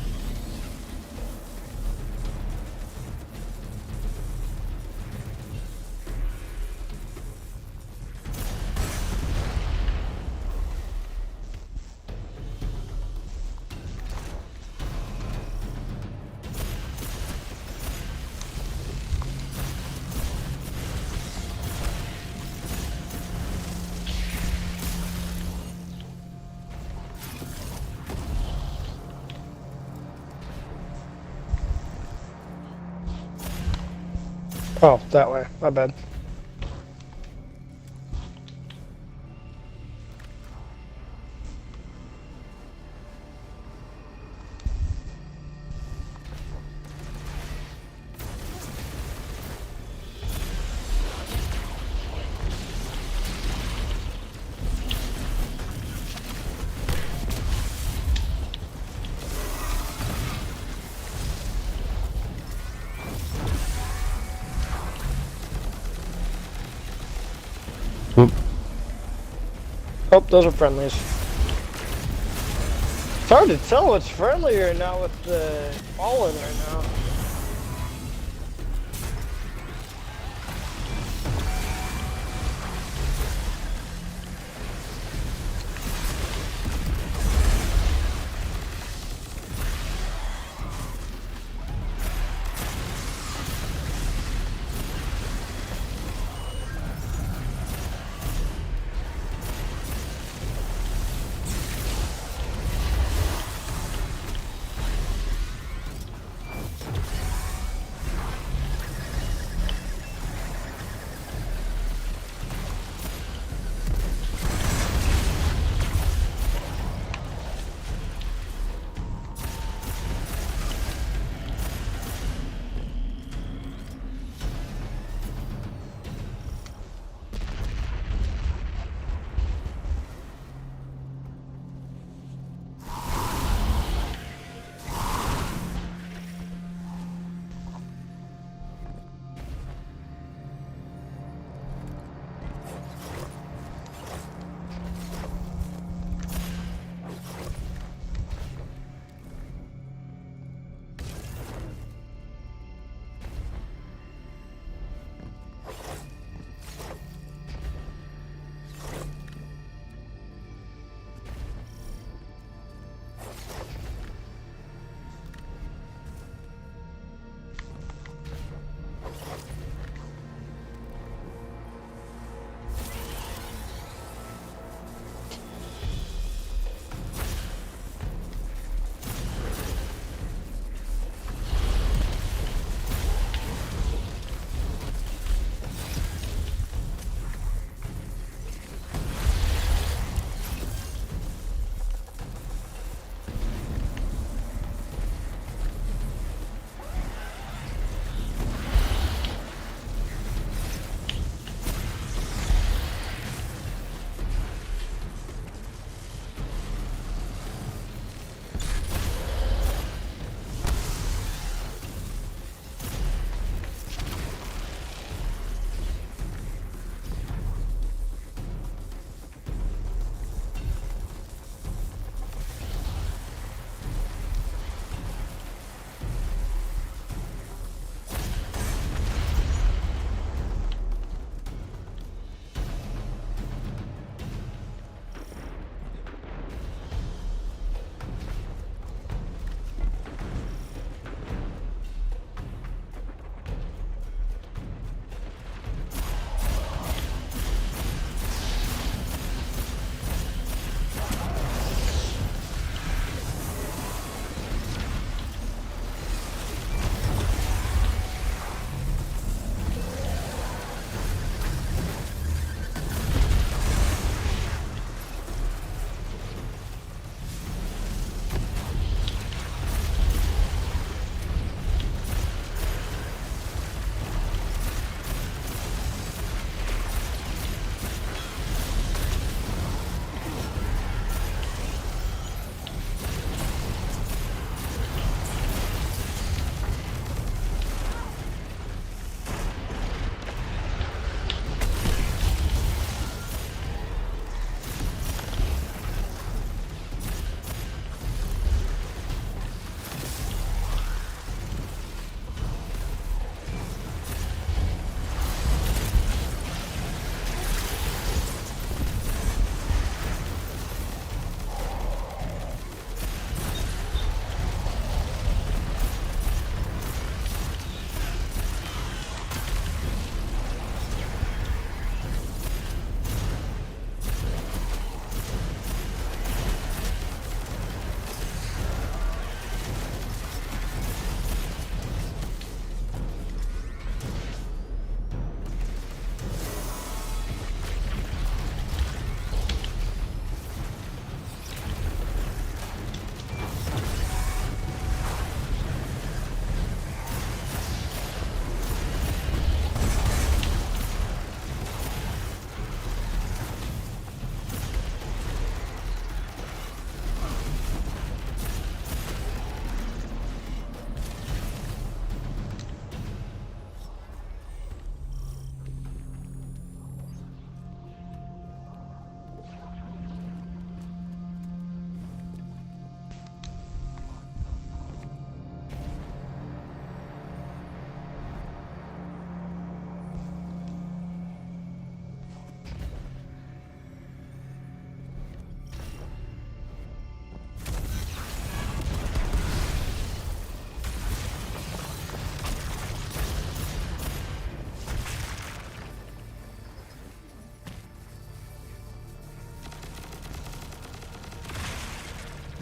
Oh, that way. My bad. Oop. Oh, those are friendlies. It's hard to tell what's friendlier now with the all in there now.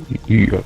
Yes.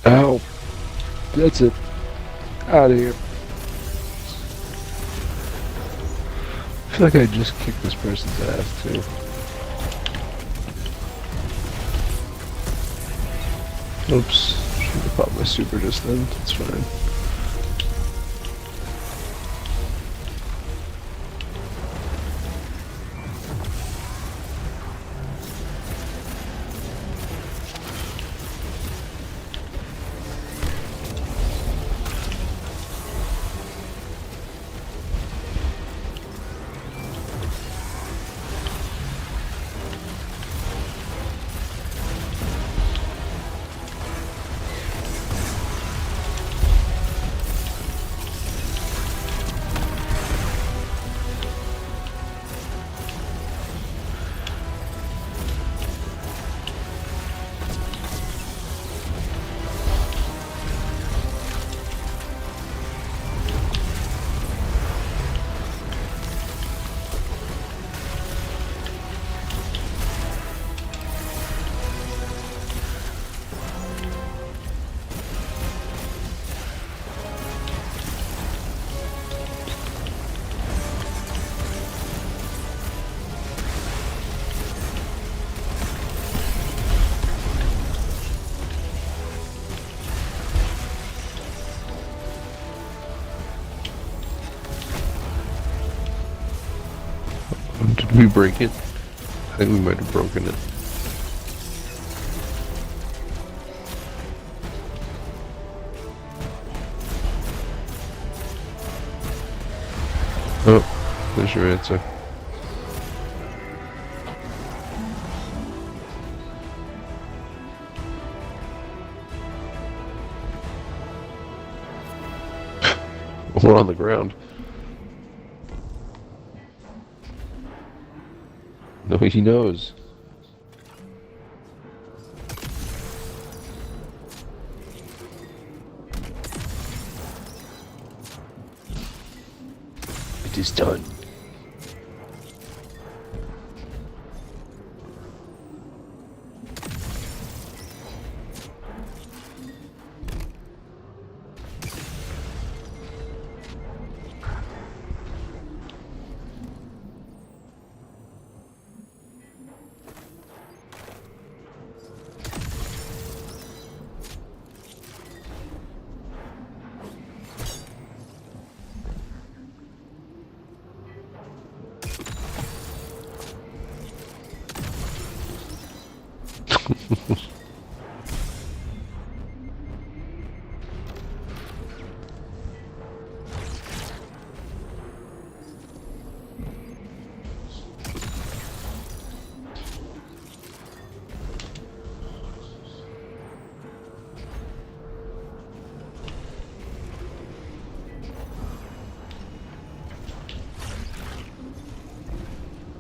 Ow. That's it. Out of here. I feel like I just kicked this person's ass, too. Oops. Should have popped my super just then. It's fine. Did we break it? I think we might have broken it. Oh, there's your answer. We're on the ground. No, he knows. It is done.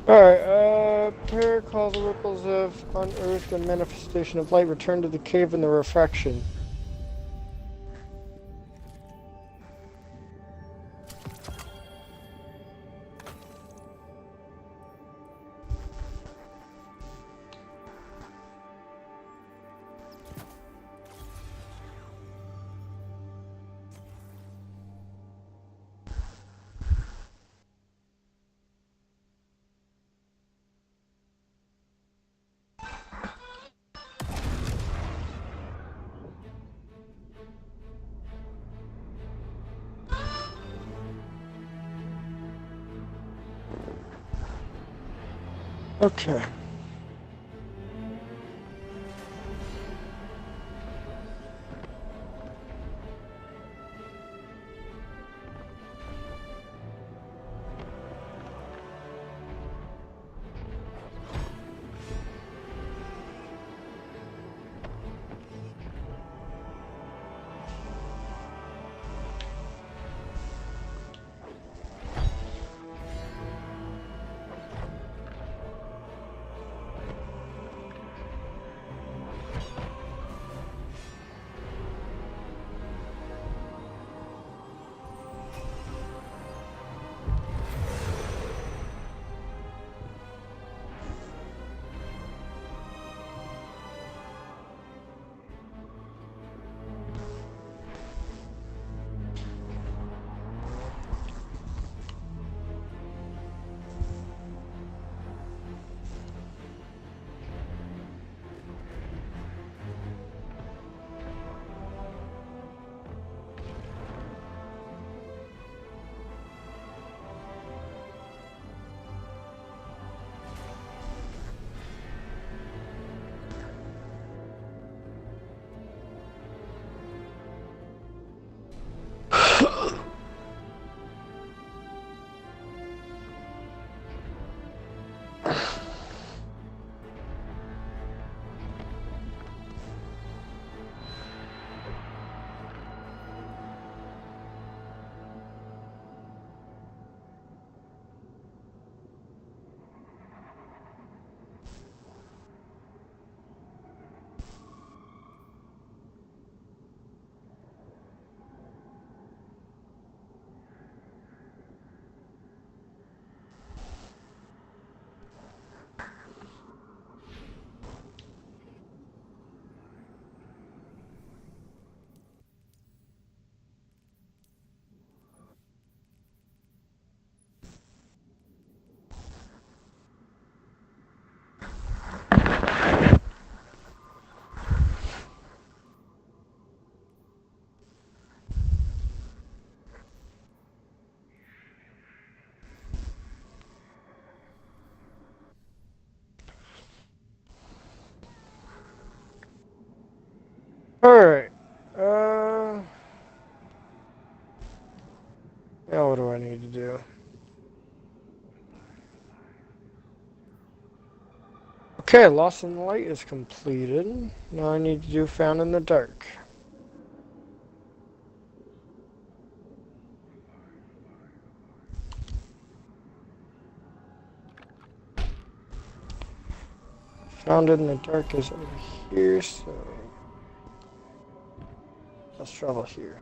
Alright, Paracall, the ripples have unearthed a manifestation of light. Return to the cave in the refraction. Okay. Alright. Now what do I need to do? Okay, Lost in the Light is completed. Now I need to do Found in the Dark. Found in the Dark is over here, so let's travel here.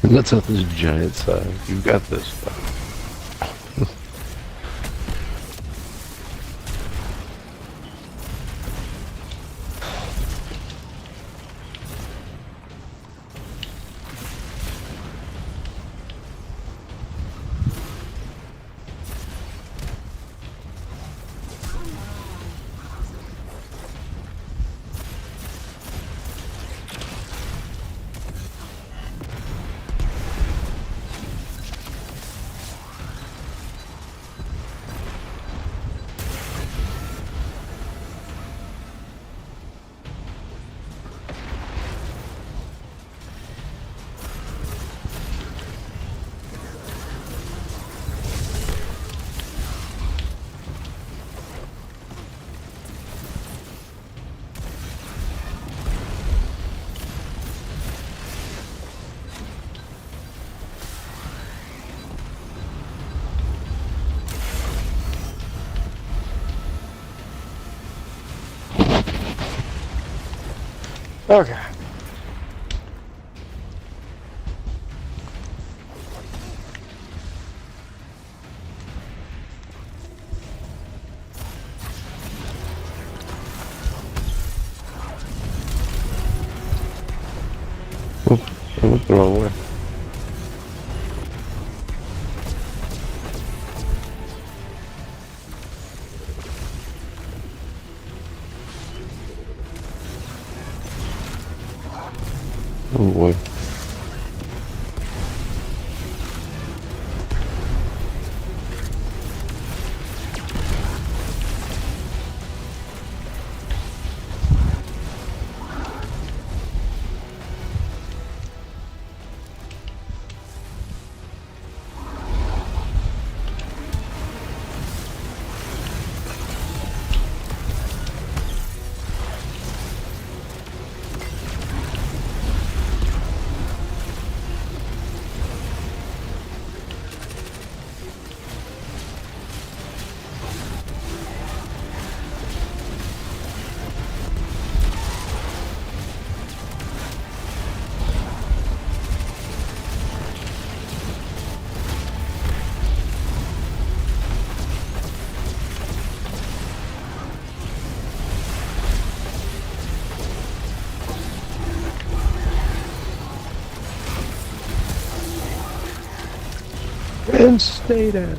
Let's out this giant side. You got this. Okay. I went the wrong way. Oh boy. And stay down.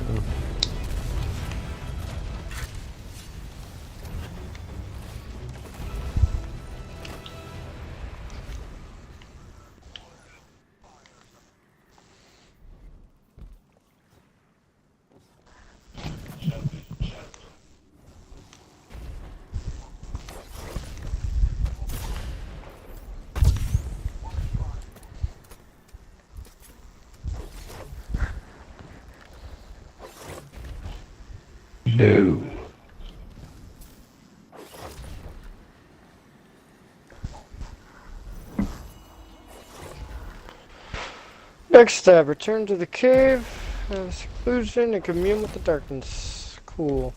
No. Next step, return to the cave, have seclusion, and commune with the darkness. Cool.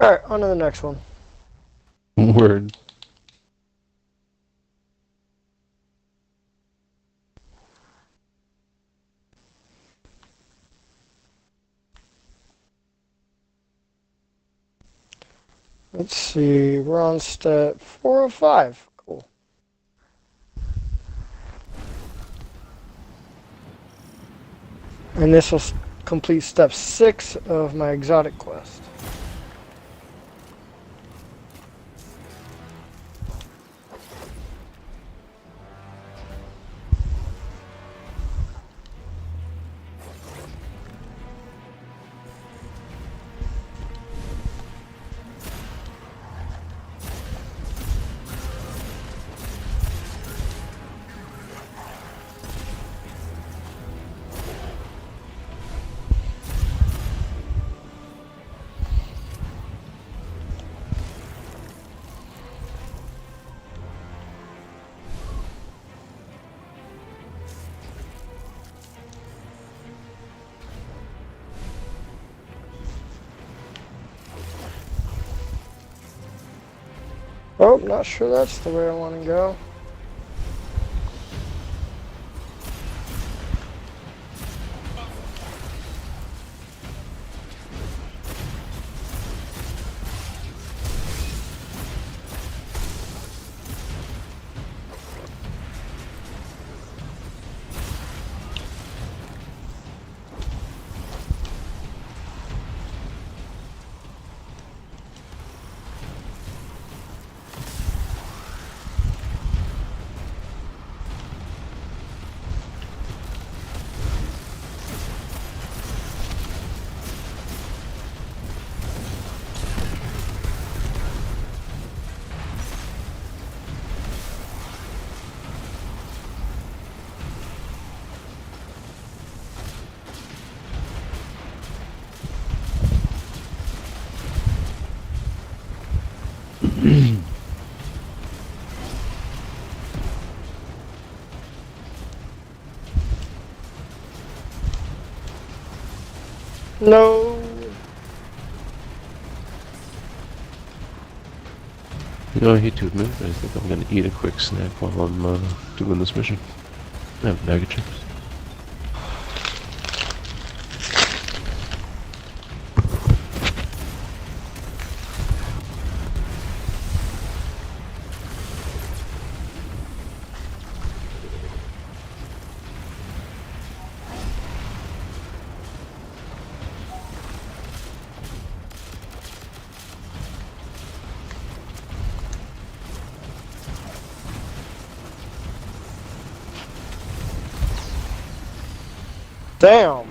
Alright, on to the next one. Word. Let's see, we're on step 405. Cool. And this will complete step 6 of my exotic quest. Oh, not sure that's the way I want to go. No. You know, I hate to admit, but I think I'm gonna eat a quick snack while I'm doing this mission. I have a bag of chips. Damn.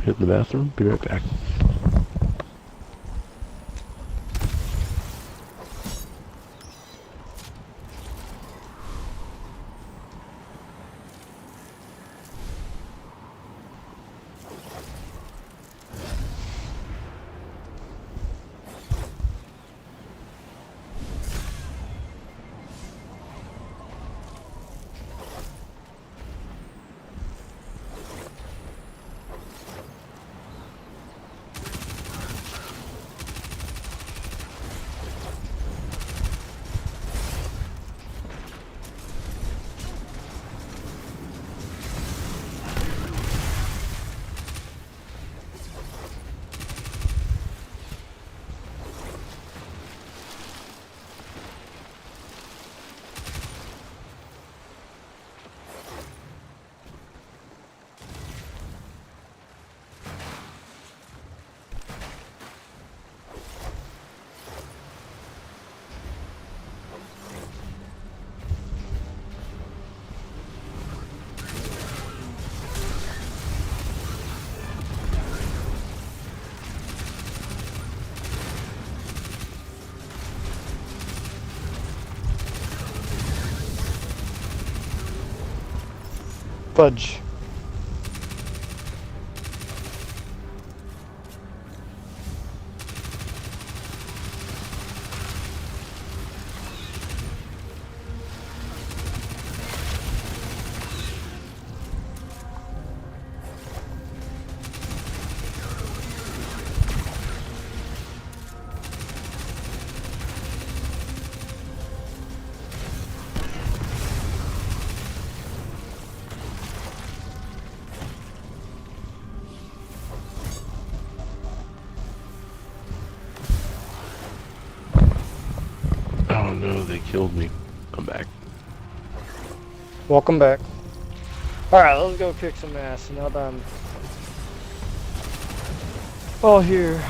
hitting the bathroom. Be right back. Fudge. Oh no, they killed me. I'm back. Welcome back. Alright, let's go kick some ass now that I'm all here.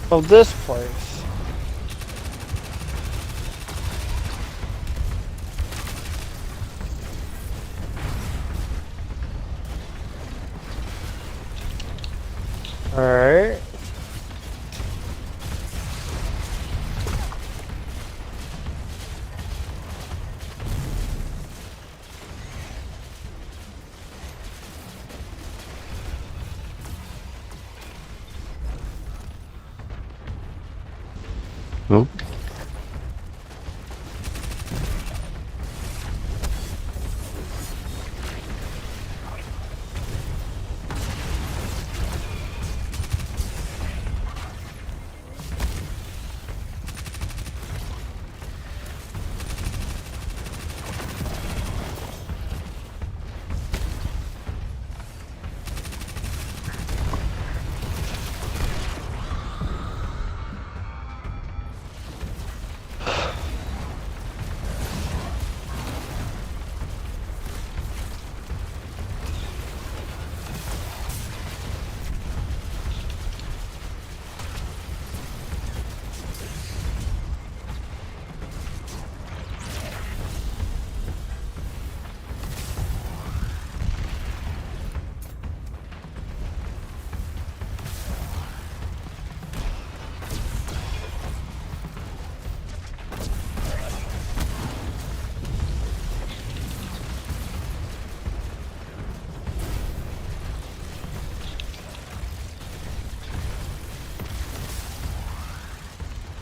Of this place. Alright. Nope.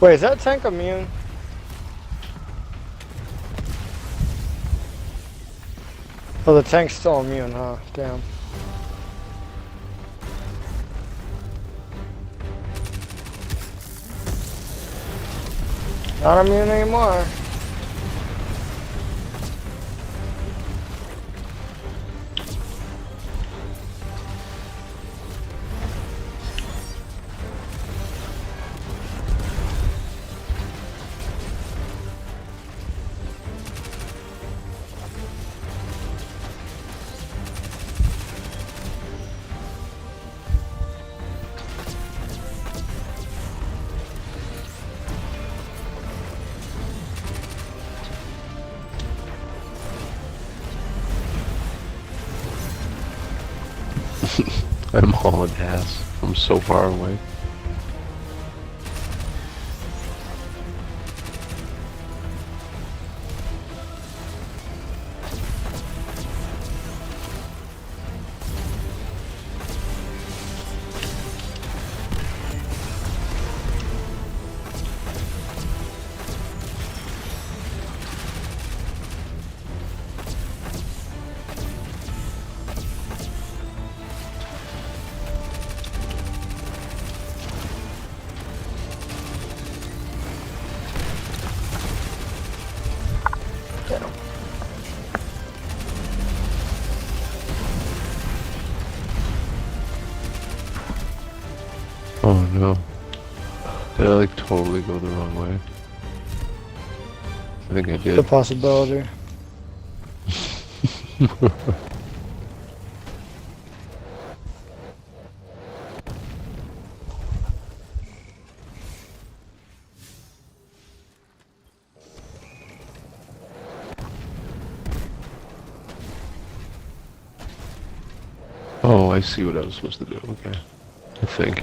Wait, is that tank immune? Oh, the tank's still immune, huh? Damn. Not immune anymore. I'm hauling ass from so far away. Oh no. Did I like totally go the wrong way? I think I The did. possibility. Oh, I see what I was supposed to do. Okay. I think.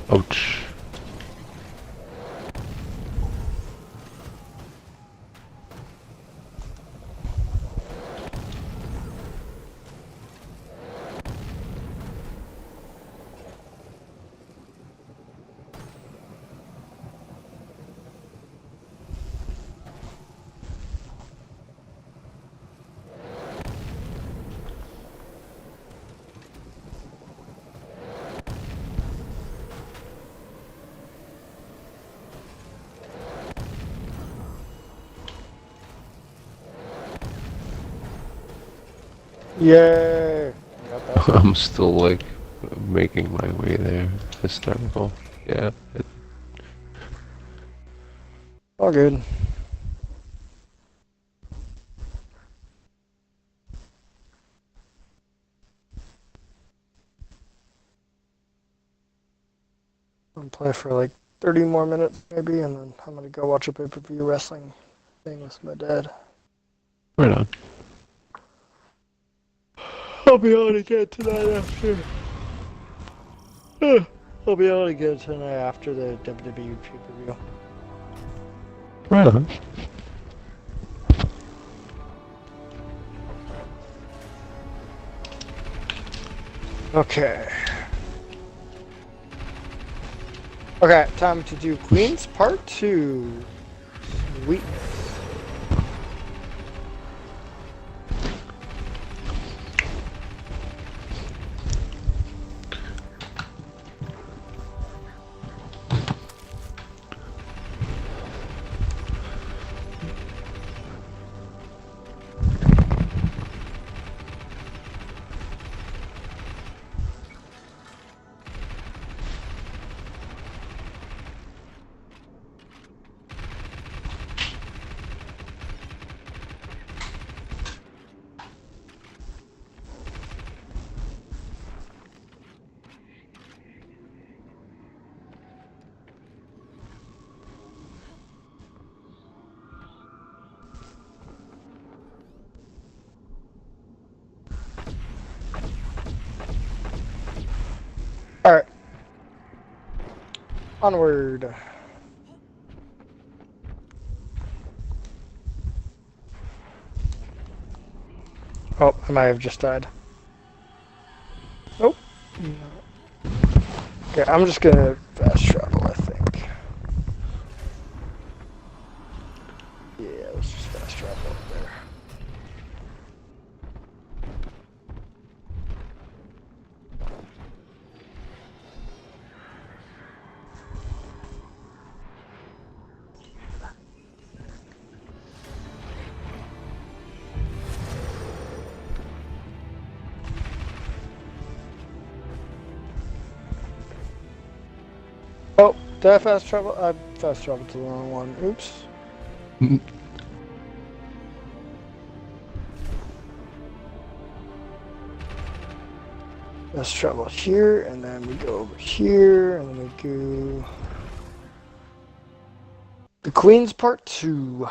Ouch. Yay! Got that. I'm still like making my way there. Hysterical. Yeah. All good. I'm gonna play for like 30 more minutes maybe, and then I'm gonna go watch a pay-per-view wrestling thing with my dad. Right on. I'll be on again tonight after. I'll be on again tonight after the WWE pay-per-view. Right on. Okay. Okay, time to do Queens Part 2. Sweet. Alright. Onward. Oh, I might have just died. Nope. Okay, I'm just gonna fast travel, I think. Yeah, let's just fast travel up there. Oh, did I fast travel? I fast traveled to the wrong one. Oops. Let's travel here, and then we go over here, and then we go The Queen's Part 2.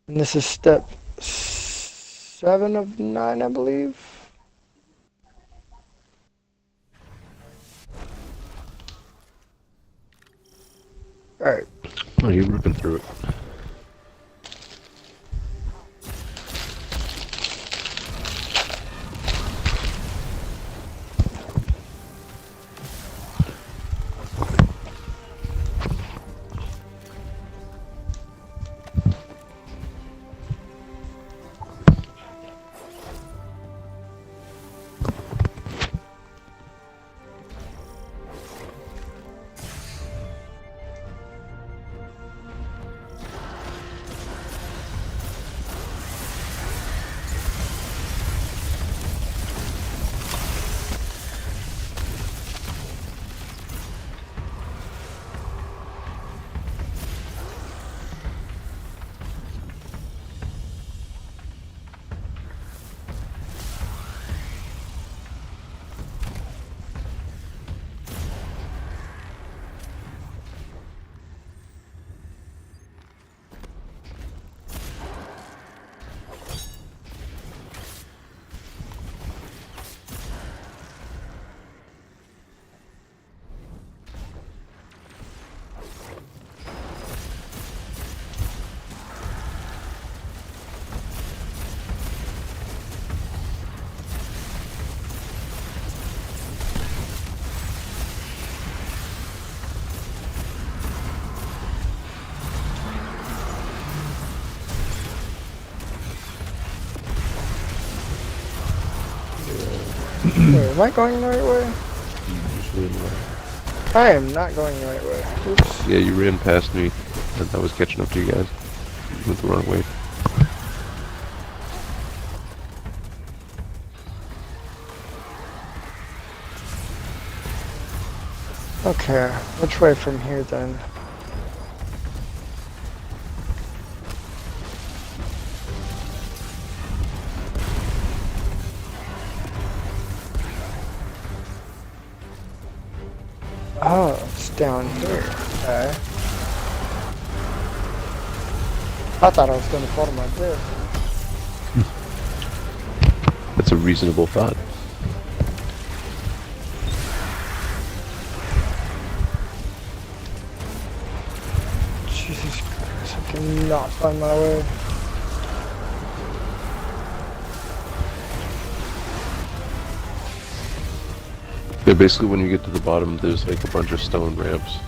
And this is step 7 of 9, I believe. Alright. Oh, you're ripping through it. Wait, am I going the right way? You just ran right. I am not going the right way. Oops. Yeah, you ran past me, and I was catching up to you guys. You went the wrong way. Okay, which way from here then? Oh, it's down here. Okay. I thought I was going to fall to my death. That's a reasonable thought. Jesus Christ, I cannot find my way. Yeah, basically when you get to the bottom, there's like a bunch of stone ramps.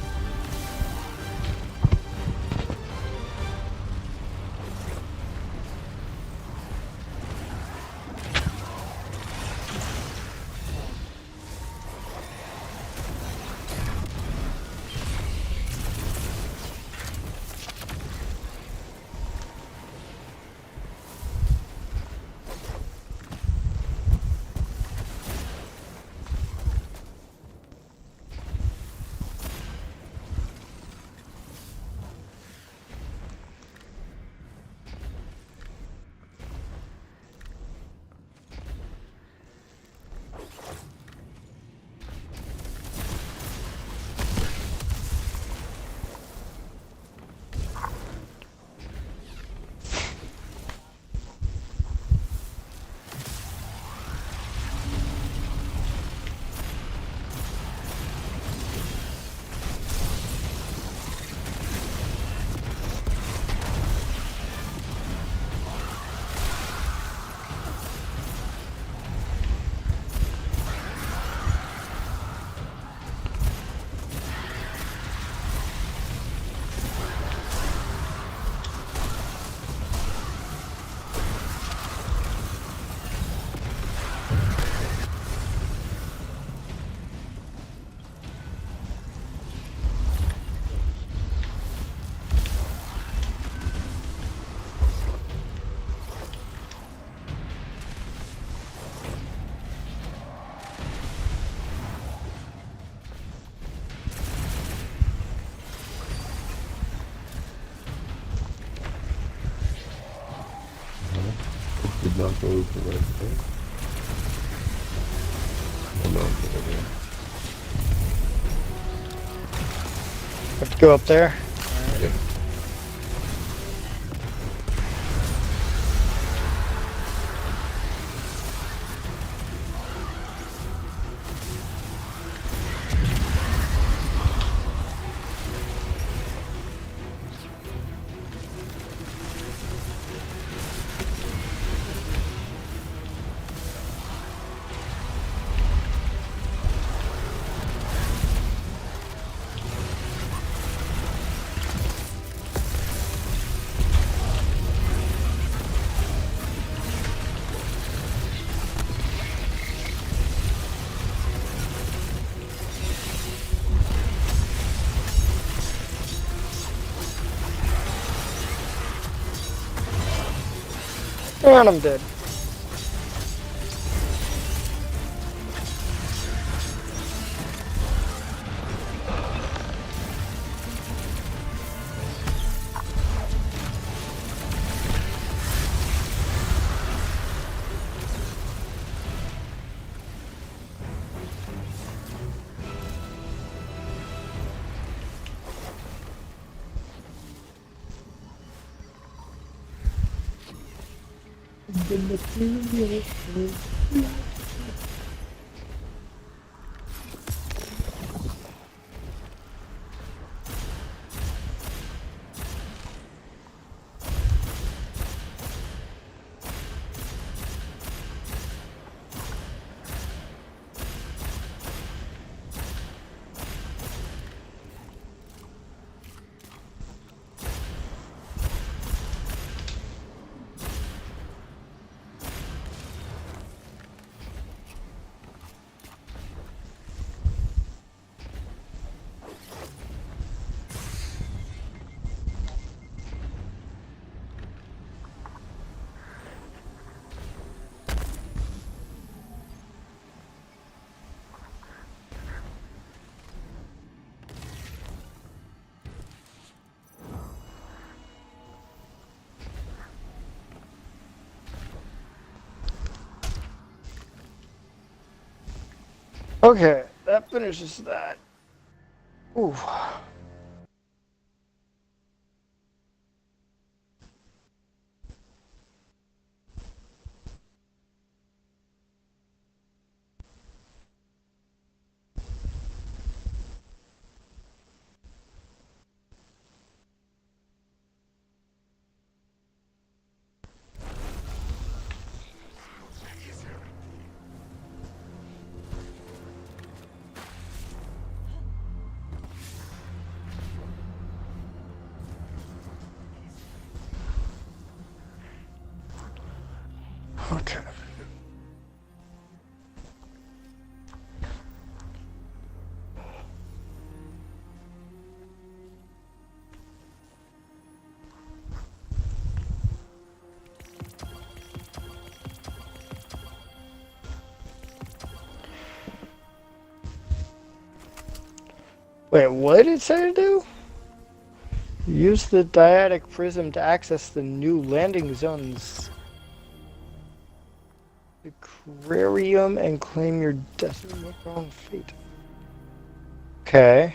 Did not go the right way. Have to go up there. Yep. And I'm dead. Okay, that finishes that. Ooh. Okay. Wait, what did it say to do? Use the dyadic prism to access the new landing zones. Aquarium and claim your destiny wrong fate. Okay.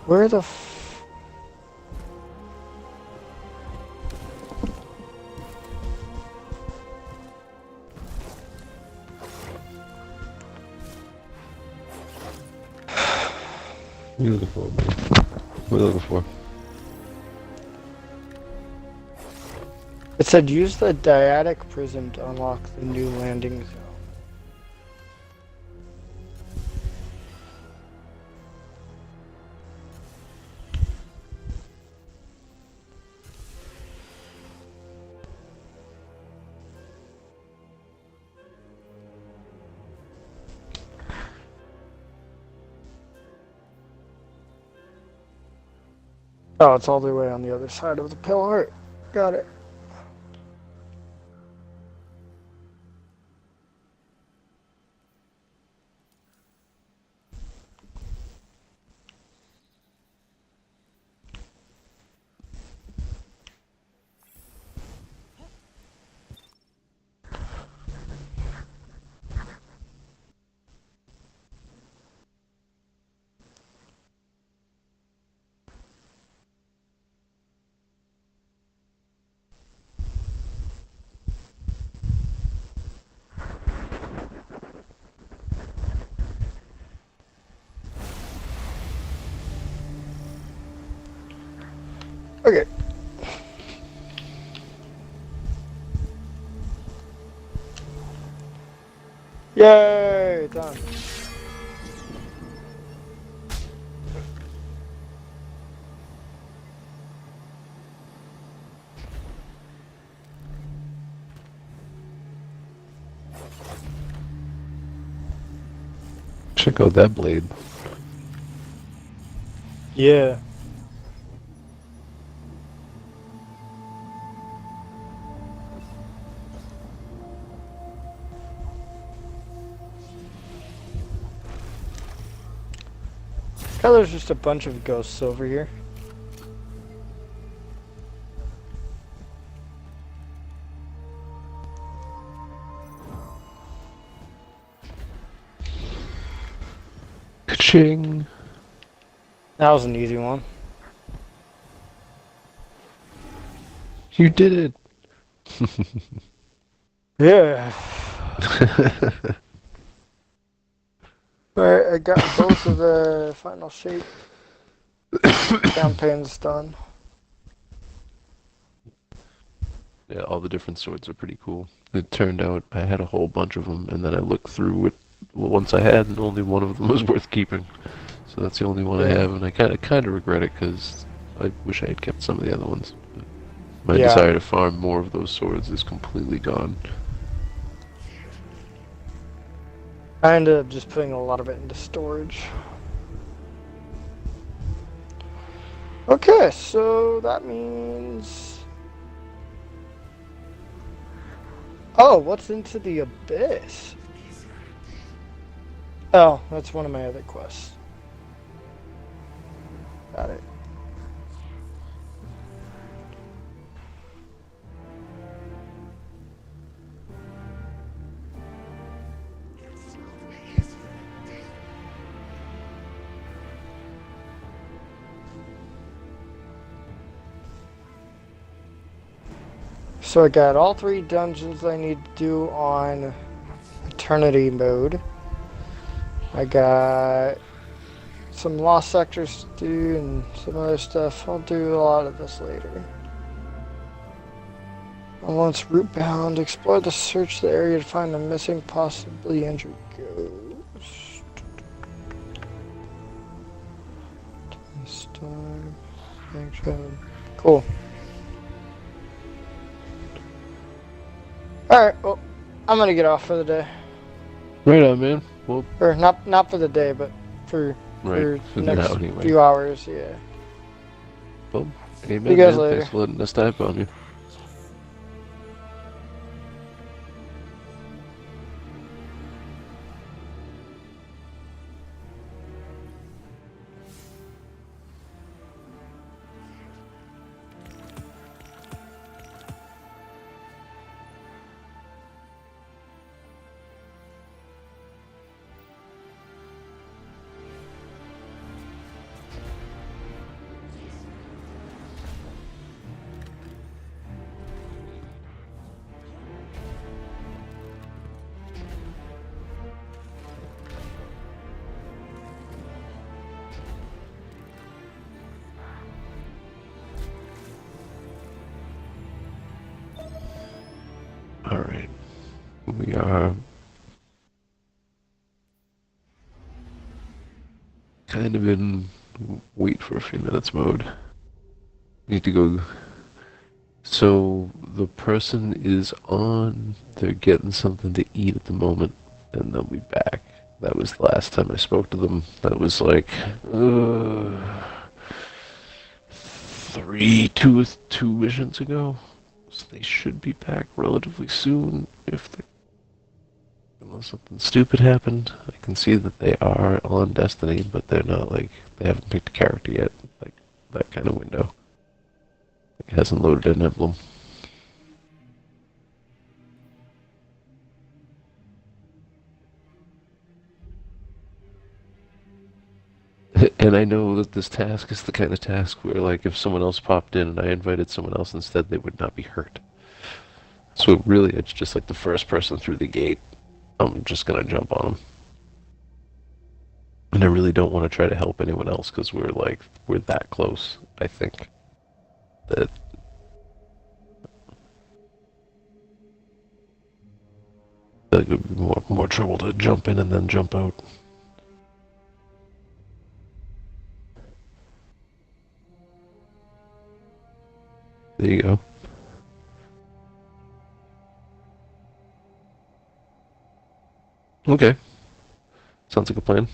Where the f... What are you looking for, man? What are you looking for? It said use the dyadic prism to unlock the new landing zone. Oh, it's all the way on the other side of the pillar. Got it. Okay. Yay! Done. Check out that blade. Yeah. Oh, there's just a bunch of ghosts over here. Ka-ching! That was an easy one. You did it! Yeah. Alright, I got both of the final shape campaigns done. Yeah, all the different swords are pretty cool. It turned out I had a whole bunch of them, and then I looked through it once I had, and only one of them was worth keeping. So that's the only one I Yeah. have, and I kind of regret it because I wish I had kept some of the other ones. But my Yeah. desire to farm more of those swords is completely gone. I ended up just putting a lot of it into storage. Okay, so that means... Oh, what's Into the Abyss? Oh, that's one of my other quests. Got it. So I got all 3 dungeons I need to do on Eternity mode. I got some lost sectors to do and some other stuff. I'll do a lot of this later. And once route bound, explore the search the area to find a missing, possibly injured ghost. Cool. Alright, well, I'm gonna get off for the day. Right on, man. Well, Or not for the day, but for right. the now, next anyway. few hours, yeah. Well, amen, See you guys man. later. Thanks for letting us type on you. Alright. We are kind of in wait for a few minutes mode. Need to go. So the person is on, they're getting something to eat at the moment, and they'll be back. That was the last time I spoke to them. That was like two missions ago. So they should be back relatively soon if they, unless something stupid happened. I can see that they are on Destiny, but they're not like they haven't picked a character yet. Like that kind of window. It hasn't loaded an emblem. And I know that this task is the kind of task where, like, if someone else popped in and I invited someone else instead, they would not be hurt. So really, it's just like the first person through the gate. I'm just gonna jump on them. And I really don't want to try to help anyone else because we're that close. I think that it would be more trouble to jump in and then jump out. There you go. Okay. Sounds like a plan.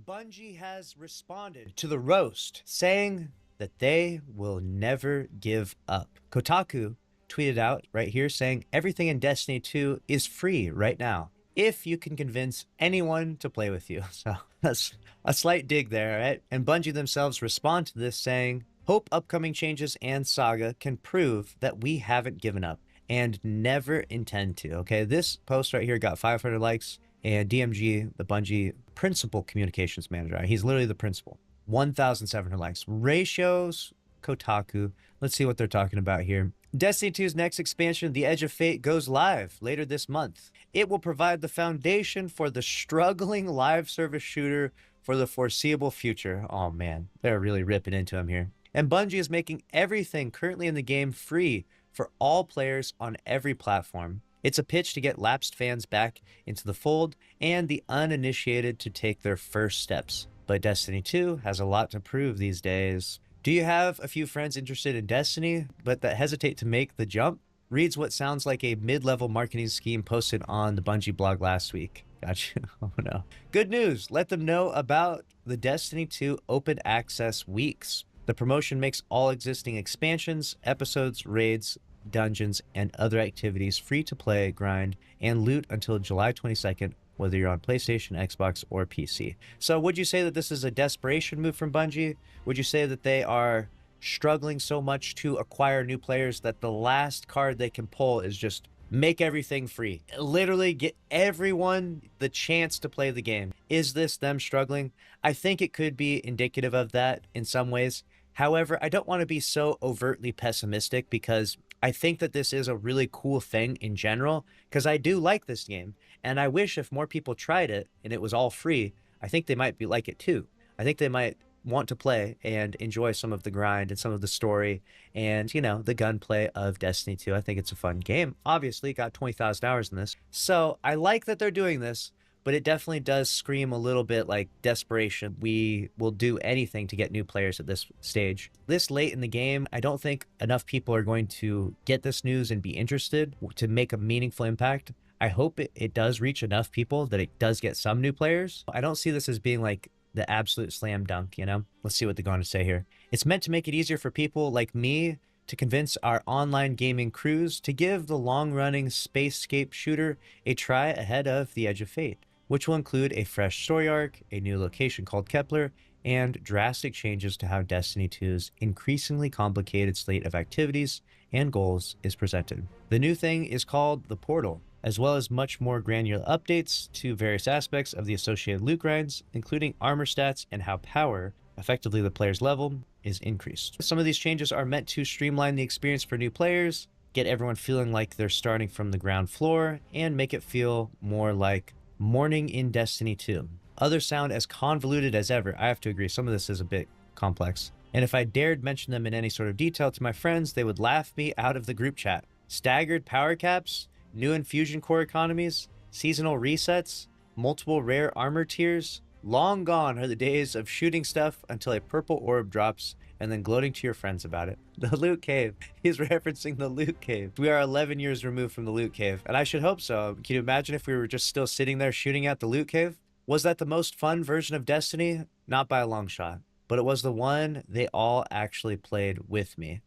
Bungie has responded to the roast, saying that they will never give up. Kotaku tweeted out right here saying everything in Destiny 2 is free right now, if you can convince anyone to play with you. So that's a slight dig there, right? And Bungie themselves respond to this saying, hope upcoming changes and Saga can prove that we haven't given up and never intend to. Okay, this post right here got 500 likes. And DMG, the Bungie principal communications manager, he's literally the principal, 1,700 likes. Ratios, Kotaku. Let's see what they're talking about here. Destiny 2's next expansion, The Edge of Fate, goes live later this month. It will provide the foundation for the struggling live service shooter for the foreseeable future. Oh man, they're really ripping into him here. And Bungie is making everything currently in the game free for all players on every platform. It's a pitch to get lapsed fans back into the fold and the uninitiated to take their first steps. But Destiny 2 has a lot to prove these days. Do you have a few friends interested in Destiny, but that hesitate to make the jump? Reads what sounds like a mid-level marketing scheme posted on the Bungie blog last week. Gotcha. Oh no. Good news. Let them know about the Destiny 2 Open Access Weeks. The promotion makes all existing expansions, episodes, raids, dungeons, and other activities free to play, grind, and loot until July 22nd, whether you're on PlayStation, Xbox, or PC. So would you say that this is a desperation move from Bungie? Would you say that they are struggling so much to acquire new players that the last card they can pull is just make everything free? Literally get everyone the chance to play the game. Is this them struggling? I think it could be indicative of that in some ways. However, I don't want to be so overtly pessimistic because I think that this is a really cool thing in general, because I do like this game, and I wish if more people tried it and it was all free, I think they might be like it too. I think they might want to play and enjoy some of the grind and some of the story and, you know, the gunplay of Destiny 2. I think it's a fun game. Obviously, got 20,000 hours in this. So I like that they're doing this, but it definitely does scream a little bit like desperation. We will do anything to get new players at this stage. This late in the game, I don't think enough people are going to get this news and be interested to make a meaningful impact. I hope it does reach enough people that it does get some new players. I don't see this as being like the absolute slam dunk, you know? Let's see what they're going to say here. It's meant to make it easier for people like me to convince our online gaming crews to give the long-running Spacescape shooter a try ahead of The Edge of Fate, which will include a fresh story arc, a new location called Kepler, and drastic changes to how Destiny 2's increasingly complicated slate of activities and goals is presented. The new thing is called the Portal, as well as much more granular updates to various aspects of the associated loot grinds, including armor stats and how power, effectively the player's level, is increased. Some of these changes are meant to streamline the experience for new players, get everyone feeling like they're starting from the ground floor, and make it feel more like morning in Destiny 2. Others sound as convoluted as ever. I have to agree, some of this is a bit complex. And if I dared mention them in any sort of detail to my friends, they would laugh me out of the group chat. Staggered power caps, new infusion core economies, seasonal resets, multiple rare armor tiers. Long gone are the days of shooting stuff until a purple orb drops and then gloating to your friends about it. The Loot Cave. He's referencing the Loot Cave. We are 11 years removed from the Loot Cave, and I should hope so. Can you imagine if we were just still sitting there shooting at the Loot Cave? Was that the most fun version of Destiny? Not by a long shot, but it was the one they all actually played with me.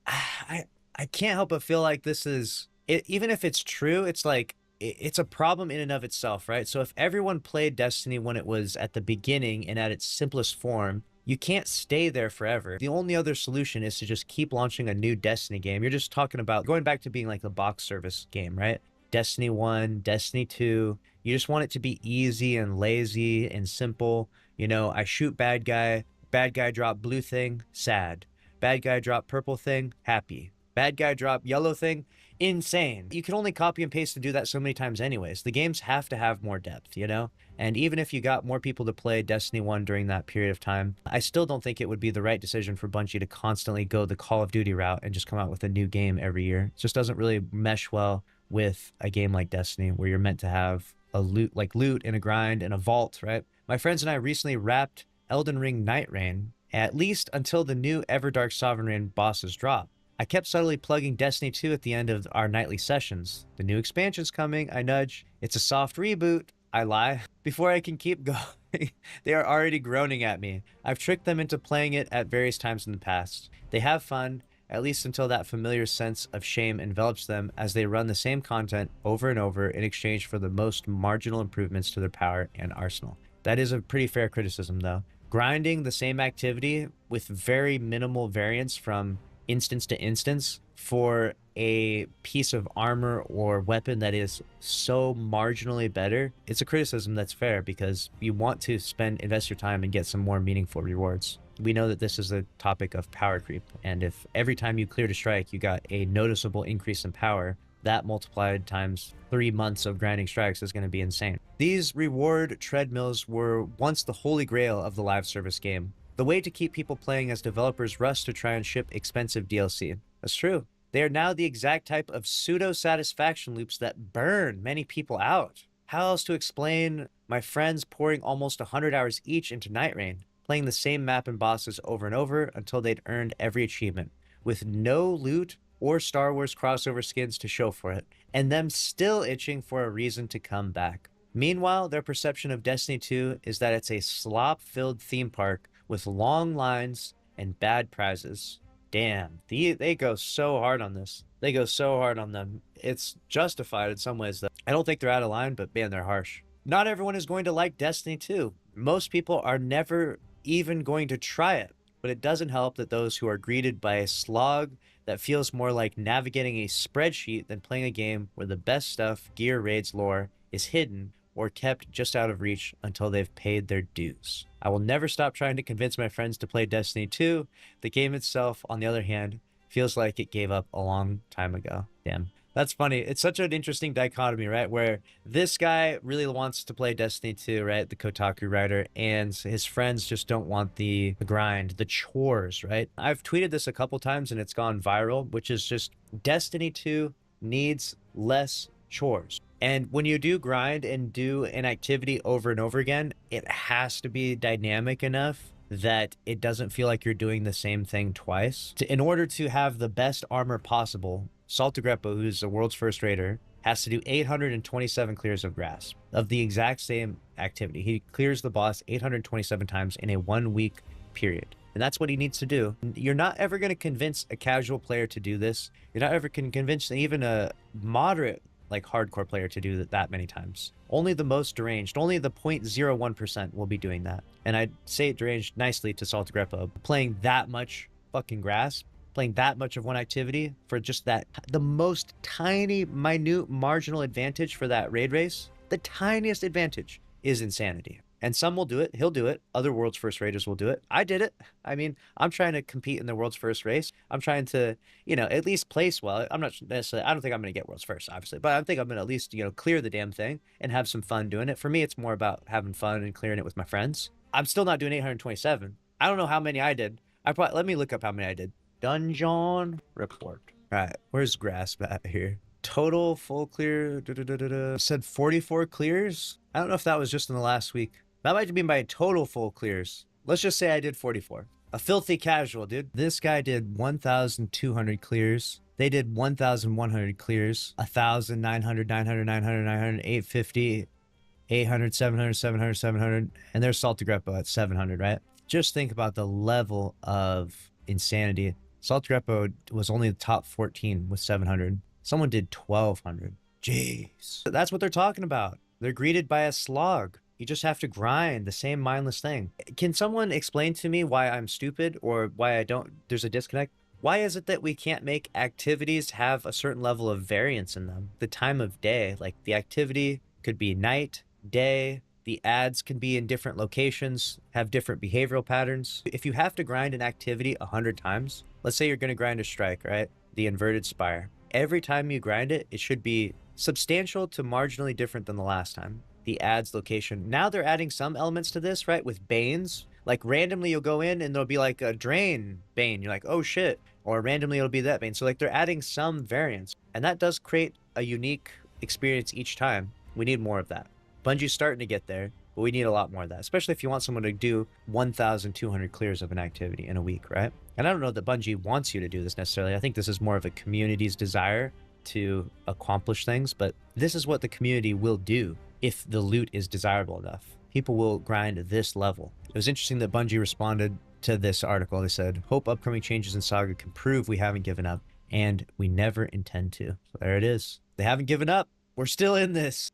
I can't help but feel like this is, even if it's true, it's like, it's a problem in and of itself, right? So if everyone played Destiny when it was at the beginning and at its simplest form, you can't stay there forever. The only other solution is to just keep launching a new Destiny game. You're just talking about going back to being like the box service game, right? Destiny 1, Destiny 2. You just want it to be easy and lazy and simple. You know, I shoot bad guy drop blue thing, sad. Bad guy drop purple thing, happy. Bad guy drop yellow thing, insane. You can only copy and paste and do that so many times anyways. The games have to have more depth, you know? And even if you got more people to play Destiny 1 during that period of time, I still don't think it would be the right decision for Bungie to constantly go the Call of Duty route and just come out with a new game every year. It just doesn't really mesh well with a game like Destiny, where you're meant to have a loot and a grind and a vault, right? My friends and I recently wrapped Elden Ring Night Reign, at least until the new Everdark Sovereign Reign bosses drop. I kept subtly plugging Destiny 2 at the end of our nightly sessions. The new expansion's coming, I nudge. It's a soft reboot, I lie. Before I can keep going, they are already groaning at me. I've tricked them into playing it at various times in the past. They have fun, at least until that familiar sense of shame envelops them as they run the same content over and over in exchange for the most marginal improvements to their power and arsenal. That is a pretty fair criticism, though. Grinding the same activity with very minimal variance from instance to instance for a piece of armor or weapon that is so marginally better, it's a criticism that's fair, because you want to invest your time and get some more meaningful rewards. We know that this is a topic of power creep, and if every time you cleared a strike you got a noticeable increase in power, that multiplied times 3 months of grinding strikes is going to be insane. These reward treadmills were once the holy grail of the live service game. The way to keep people playing as developers rush to try and ship expensive DLC. That's true. They are now the exact type of pseudo-satisfaction loops that burn many people out. How else to explain my friends pouring almost 100 hours each into Night Reign, playing the same map and bosses over and over until they'd earned every achievement, with no loot or Star Wars crossover skins to show for it, and them still itching for a reason to come back. Meanwhile, their perception of Destiny 2 is that it's a slop-filled theme park with long lines and bad prizes. Damn, they go so hard on this. They go so hard on them. It's justified in some ways, though. I don't think they're out of line, but man, they're harsh. Not everyone is going to like Destiny 2. Most people are never even going to try it, but it doesn't help that those who are greeted by a slog that feels more like navigating a spreadsheet than playing a game where the best stuff, gear, raids, lore, is hidden or kept just out of reach until they've paid their dues. I will never stop trying to convince my friends to play Destiny 2. The game itself, on the other hand, feels like it gave up a long time ago. Damn. That's funny. It's such an interesting dichotomy, right? Where this guy really wants to play Destiny 2, right? The Kotaku writer, and his friends just don't want the grind, the chores, right? I've tweeted this a couple times and it's gone viral, which is just Destiny 2 needs less chores. And when you do grind and do an activity over and over again, it has to be dynamic enough that it doesn't feel like you're doing the same thing twice. In order to have the best armor possible, Salt Agrippa, who's the world's first raider, has to do 827 clears of grass of the exact same activity. He clears the boss 827 times in a 1 week period. And that's what he needs to do. You're not ever going to convince a casual player to do this. You're not ever going to convince even a moderate, like hardcore player to do that many times. Only the most deranged, only the 0.01% will be doing that. And I'd say it deranged nicely to Salt Agrippa. Playing that much fucking grass, playing that much of one activity for just that, the most tiny, minute, marginal advantage for that raid race, the tiniest advantage is insanity. And some will do it. He'll do it. Other world's first raiders will do it. I did it. I mean, I'm trying to compete in the world's first race. I'm trying to, at least place well. I'm not necessarily, I don't think I'm going to get world's first, obviously, but I think I'm going to at least, clear the damn thing and have some fun doing it. For me, it's more about having fun and clearing it with my friends. I'm still not doing 827. I don't know how many I did. Let me look up how many I did. Dungeon report. All right, where's Grasp at here? total full clear. Said 44 clears. I don't know if that was just in the last week. That might be by total full clears. Let's just say I did 44. A filthy casual, dude. This guy did 1,200 clears. They did 1,100 clears. 1,000, 900, 900, 900, 900, 850, 800, 700, 700, 700. And there's Salty Greppo at 700, right? Just think about the level of insanity. Salty Greppo was only the top 14 with 700. Someone did 1,200. Jeez. That's what they're talking about. They're greeted by a slog. You just have to grind the same mindless thing. Can someone explain to me why I'm stupid or why I don't? There's a disconnect. Why is it that we can't make activities have a certain level of variance in them? The time of day, like the activity could be night, day, the ads can be in different locations, have different behavioral patterns. If you have to grind an activity 100 times, let's say you're going to grind a strike, right? The inverted spire. Every time you grind it, it should be substantial to marginally different than the last time. The ads location. Now they're adding some elements to this, right? With banes. Like randomly you'll go in and there'll be like a drain bane. You're like, oh shit. Or randomly it'll be that bane. So like they're adding some variance. And that does create a unique experience each time. We need more of that. Bungie's starting to get there, but we need a lot more of that. Especially if you want someone to do 1,200 clears of an activity in a week, right? And I don't know that Bungie wants you to do this necessarily. I think this is more of a community's desire to accomplish things, but this is what the community will do if the loot is desirable enough. People will grind this level. It was interesting that Bungie responded to this article. They said, hope upcoming changes in Saga can prove we haven't given up, and we never intend to. So there it is. They haven't given up. We're still in this.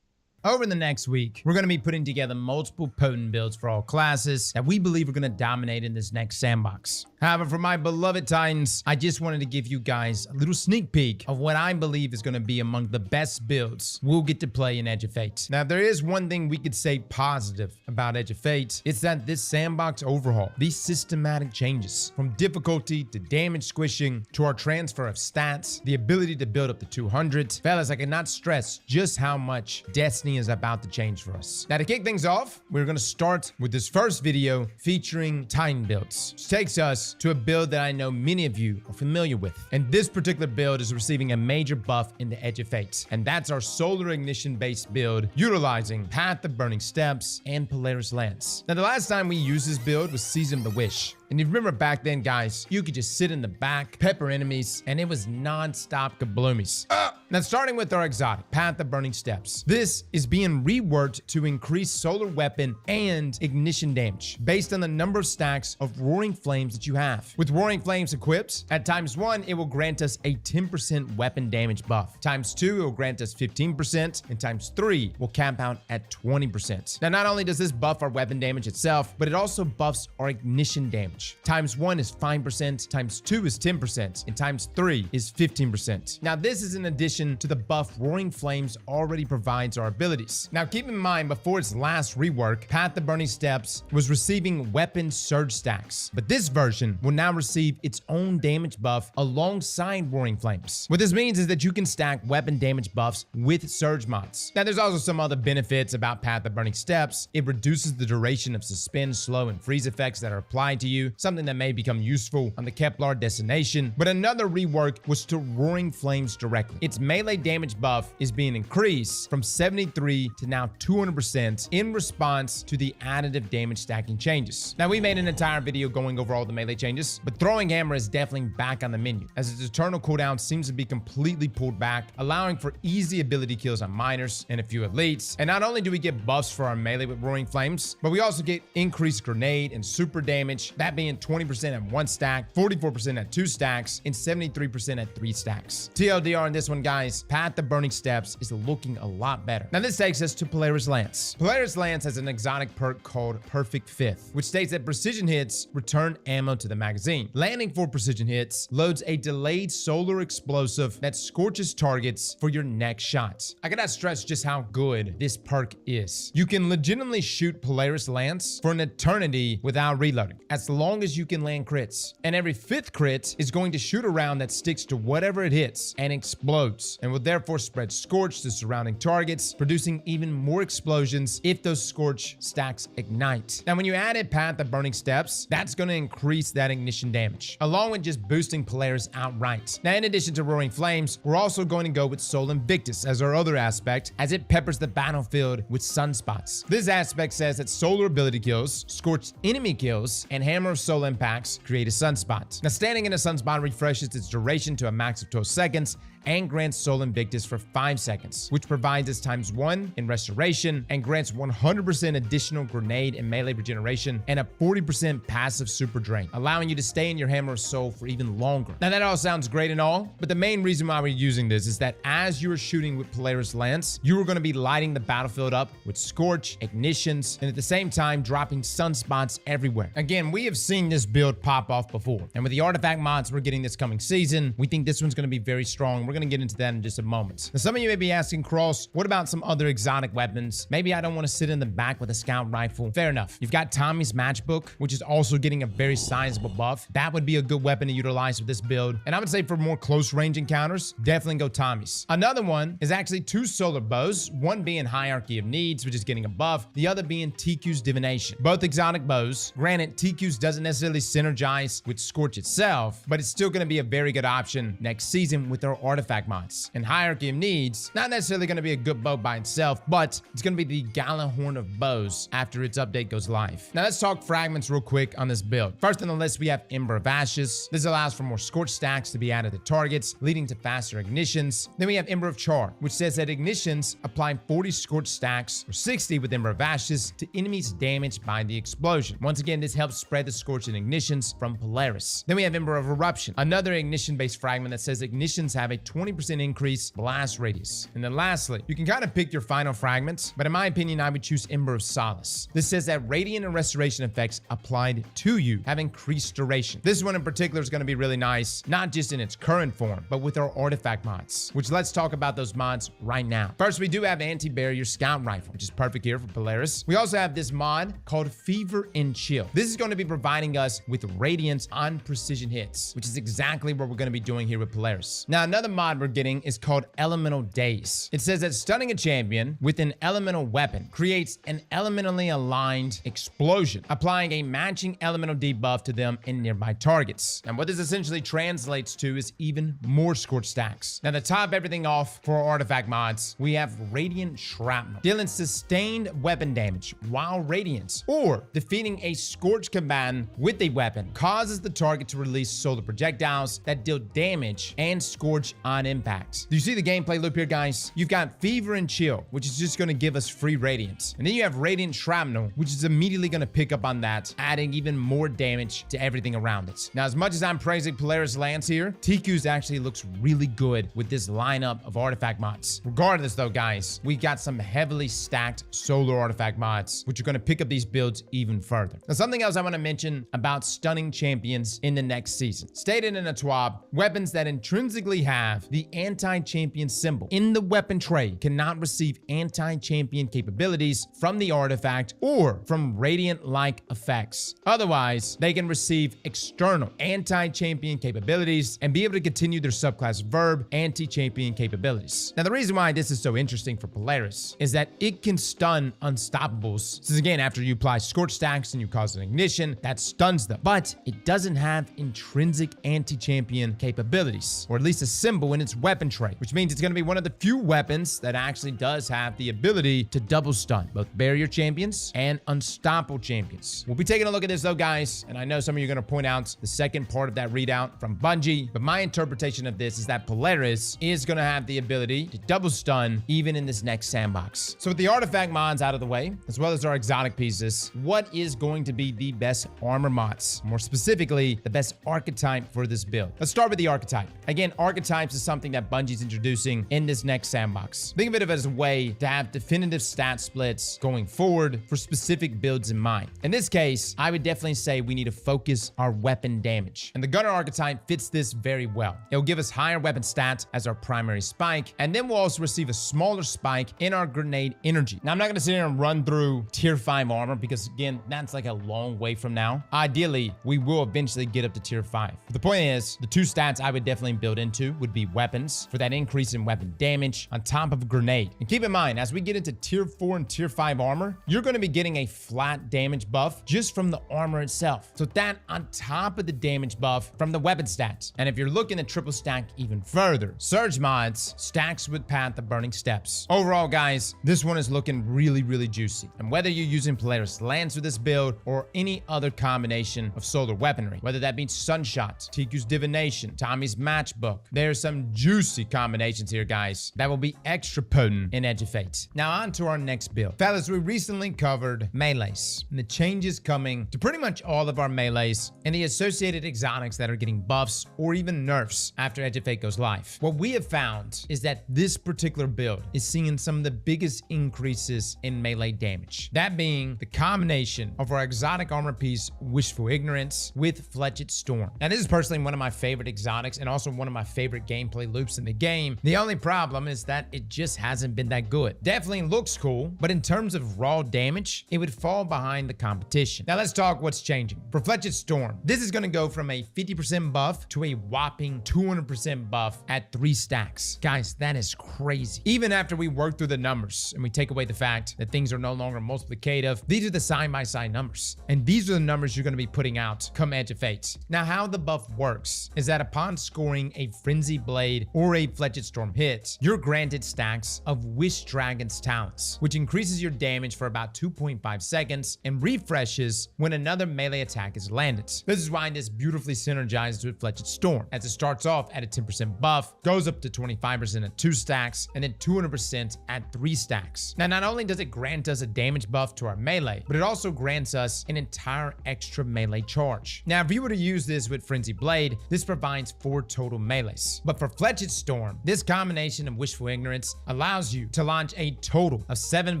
Over the next week, we're going to be putting together multiple potent builds for all classes that we believe are going to dominate in this next sandbox. However, for my beloved Titans, I just wanted to give you guys a little sneak peek of what I believe is going to be among the best builds we'll get to play in Edge of Fate. Now, if there is one thing we could say positive about Edge of Fate, it's that this sandbox overhaul, these systematic changes, from difficulty to damage squishing to our transfer of stats, the ability to build up to 200, fellas, I cannot stress just how much Destiny is about to change for us. Now, to kick things off, we're going to start with this first video featuring Titan builds, which takes us to a build that I know many of you are familiar with. And this particular build is receiving a major buff in the Edge of Fate, and that's our Solar Ignition based build utilizing Path of Burning Steps and Polaris Lance. Now, the last time we used this build was Season of the Wish. And you remember back then, guys, you could just sit in the back, pepper enemies, and it was non-stop kabloomies. Now, starting with our exotic, Path of Burning Steps. This is being reworked to increase solar weapon and ignition damage based on the number of stacks of Roaring Flames that you have. With Roaring Flames equipped, at ×1, it will grant us a 10% weapon damage buff. ×2, it will grant us 15%, and ×3 will cap out at 20%. Now, not only does this buff our weapon damage itself, but it also buffs our ignition damage. ×1 is 5%, ×2 is 10%, and ×3 is 15%. Now, this is in addition to the buff Roaring Flames already provides our abilities. Now, keep in mind, before its last rework, Path of Burning Steps was receiving weapon surge stacks, but this version will now receive its own damage buff alongside Roaring Flames. What this means is that you can stack weapon damage buffs with surge mods. Now, there's also some other benefits about Path of Burning Steps. It reduces the duration of suspend, slow, and freeze effects that are applied to you, something that may become useful on the Kepler destination. But another rework was to Roaring Flames directly. Its melee damage buff is being increased from 73 to now 200% in response to the additive damage stacking changes. Now, we made an entire video going over all the melee changes, but Throwing Hammer is definitely back on the menu, as its eternal cooldown seems to be completely pulled back, allowing for easy ability kills on minors and a few elites. And not only do we get buffs for our melee with Roaring Flames, but we also get increased grenade and super damage, that being 20% at 1 stack, 44% at 2 stacks, and 73% at 3 stacks. TLDR on this one, guys, Path of Burning Steps is looking a lot better. Now, this takes us to Polaris Lance. Polaris Lance has an exotic perk called Perfect Fifth, which states that precision hits return ammo to the magazine. Landing for precision hits loads a delayed solar explosive that scorches targets for your next shot. I cannot stress just how good this perk is. You can legitimately shoot Polaris Lance for an eternity without reloading, as long long as you can land crits. And every 5th crit is going to shoot a round that sticks to whatever it hits and explodes, and will therefore spread Scorch to surrounding targets, producing even more explosions if those Scorch stacks ignite. Now, when you add a Path of Burning Steps, that's going to increase that ignition damage, along with just boosting Polaris outright. Now, in addition to Roaring Flames, we're also going to go with Sol Invictus as our other aspect, as it peppers the battlefield with sunspots. This aspect says that solar ability kills, scorched enemy kills, and Hammer of Soul impacts create a sunspot. Now, standing in a sunspot refreshes its duration to a max of 12 seconds and grants Sol Invictus for 5 seconds, which provides us ×1 in restoration and grants 100% additional grenade and melee regeneration and a 40% passive super drain, allowing you to stay in your Hammer of Soul for even longer. Now, that all sounds great and all, but the main reason why we're using this is that as you are shooting with Polaris Lance, you are going to be lighting the battlefield up with Scorch, Ignitions, and at the same time dropping sunspots everywhere. Again, we have seen this build pop off before, and with the artifact mods we're getting this coming season, we think this one's going to be very strong. We're going to get into that in just a moment. Now, some of you may be asking, Cross, what about some other exotic weapons? Maybe I don't want to sit in the back with a scout rifle. Fair enough. You've got Tommy's Matchbook, which is also getting a very sizable buff. That would be a good weapon to utilize with this build. And I would say for more close range encounters, definitely go Tommy's. Another one is actually 2 solar bows, one being Hierarchy of Needs, which is getting a buff, the other being TQ's Divination. Both exotic bows. Granted, TQ's doesn't necessarily synergize with Scorch itself, but it's still going to be a very good option next season with our artifact mods. And Hierarchy of Needs, not necessarily going to be a good bow by itself, but it's going to be the Gjallarhorn of Bows after its update goes live. Now, let's talk fragments real quick on this build. First on the list, we have Ember of Ashes. This allows for more Scorch stacks to be added to targets, leading to faster ignitions. Then we have Ember of Char, which says that ignitions apply 40 Scorch stacks or 60 with Ember of Ashes to enemies damaged by the explosion. Once again, this helps spread the Scorch and ignitions from Polaris. Then we have Ember of Eruption, another ignition-based fragment that says ignitions have a 20% increase blast radius. And then lastly, you can kind of pick your final fragments, but in my opinion, I would choose Ember of Solace. This says that radiant and restoration effects applied to you have increased duration. This one in particular is going to be really nice, not just in its current form, but with our artifact mods, which let's talk about those mods right now. First, we do have Anti-Barrier Scout Rifle, which is perfect here for Polaris. We also have this mod called Fever and Chill. This is going to be providing us with radiance on precision hits, which is exactly what we're going to be doing here with Polaris. Now, another mod we're getting is called Elemental Daze. It says that stunning a champion with an elemental weapon creates an elementally aligned explosion, applying a matching elemental debuff to them in nearby targets. And what this essentially translates to is even more Scorch stacks. Now, to top everything off for our artifact mods, we have Radiant Shrapnel, dealing sustained weapon damage while radiant, or defeating a Scorch combatant with a weapon causes the target to release solar projectiles that deal damage and Scorch on impact. Do you see the gameplay loop here, guys? You've got Fever and Chill, which is just going to give us free radiance. And then you have Radiant Shrapnel, which is immediately going to pick up on that, adding even more damage to everything around it. Now, as much as I'm praising Polaris Lance here, TQ's actually looks really good with this lineup of artifact mods. Regardless though, guys, we got some heavily stacked solar artifact mods, which are going to pick up these builds even further. Now, something else I want to mention about stunning champions in the next season. Stated in a TWAB, weapons that intrinsically have the anti-champion symbol in the weapon tray cannot receive anti-champion capabilities from the artifact or from radiant-like effects. Otherwise, they can receive external anti-champion capabilities and be able to continue their subclass verb anti-champion capabilities. Now, the reason why this is so interesting for Polaris is that it can stun unstoppables. Since again, after you apply Scorch stacks and you cause an ignition, that stuns them. But it doesn't have intrinsic anti-champion capabilities, or at least a symbol in its weapon tray, which means it's going to be one of the few weapons that actually does have the ability to double stun both barrier champions and unstoppable champions. We'll be taking a look at this though, guys, and I know some of you are going to point out the second part of that readout from Bungie, but my interpretation of this is that Polaris is going to have the ability to double stun even in this next sandbox. So with the artifact mods out of the way, as well as our exotic pieces, what is going to be the best armor mods? More specifically, the best archetype for this build. Let's start with the archetype. Again, archetypes is something that Bungie's introducing in this next sandbox. Think of it as a way to have definitive stat splits going forward for specific builds in mind. In this case, I would definitely say we need to focus our weapon damage. And the gunner archetype fits this very well. It'll give us higher weapon stats as our primary spike, and then we'll also receive a smaller spike in our grenade energy. Now, I'm not going to sit here and run through tier 5 armor because again, that's like a long way from now. now. Ideally, we will eventually get up to tier 5. But the point is, the two stats I would definitely build into would be weapons for that increase in weapon damage on top of a grenade. And keep in mind, as we get into tier 4 and tier 5 armor, you're going to be getting a flat damage buff just from the armor itself. So that on top of the damage buff from the weapon stats. And if you're looking to triple stack even further, Surge Mods stacks with Path of Burning Steps. Overall, guys, this one is looking really, really juicy. And whether you're using Polaris Lance with this build or any other combination of solar weaponry, whether that means Sunshot, Tiku's Divination, Tommy's Matchbook, there's some juicy combinations here, guys, that will be extra potent in Edge of Fate. Now on to our next build. Fellas, we recently covered melees and the changes coming to pretty much all of our melees and the associated exotics that are getting buffs or even nerfs after Edge of Fate goes live. What we have found is that this particular build is seeing some of the biggest increases in melee damage. That being the combination of our exotic armor piece, Wishful Ignorance, with Fletched Storm. Now, this is personally one of my favorite exotics and also one of my favorite gameplay loops in the game. The only problem is that it just hasn't been that good. Definitely looks cool, but in terms of raw damage, it would fall behind the competition. Now, let's talk what's changing. For Fletched Storm, this is going to go from a 50% buff to a whopping 200% buff at 3 stacks. Guys, that is crazy. Even after we work through the numbers and we take away the fact that things are no longer multiplicative, these are the side-by-side numbers. And these are the numbers you're going to be putting out come Edge of Fate. Now, how the buff works is that upon scoring a Frenzy Blade or a Fletched Storm hit, you're granted stacks of Wish Dragon's Talents, which increases your damage for about 2.5 seconds and refreshes when another melee attack is landed. This is why this beautifully synergizes with Fletched Storm, as it starts off at a 10% buff, goes up to 25% at 2 stacks, and then 200% at 3 stacks. Now, not only does it grant us a damage buff to our melee, but it also grants us an entire extra melee charge. Now, if you were to use this with Frenzy Blade, this provides 4 total melees. But for Fletched Storm, this combination of Wishful Ignorance allows you to launch a total of 7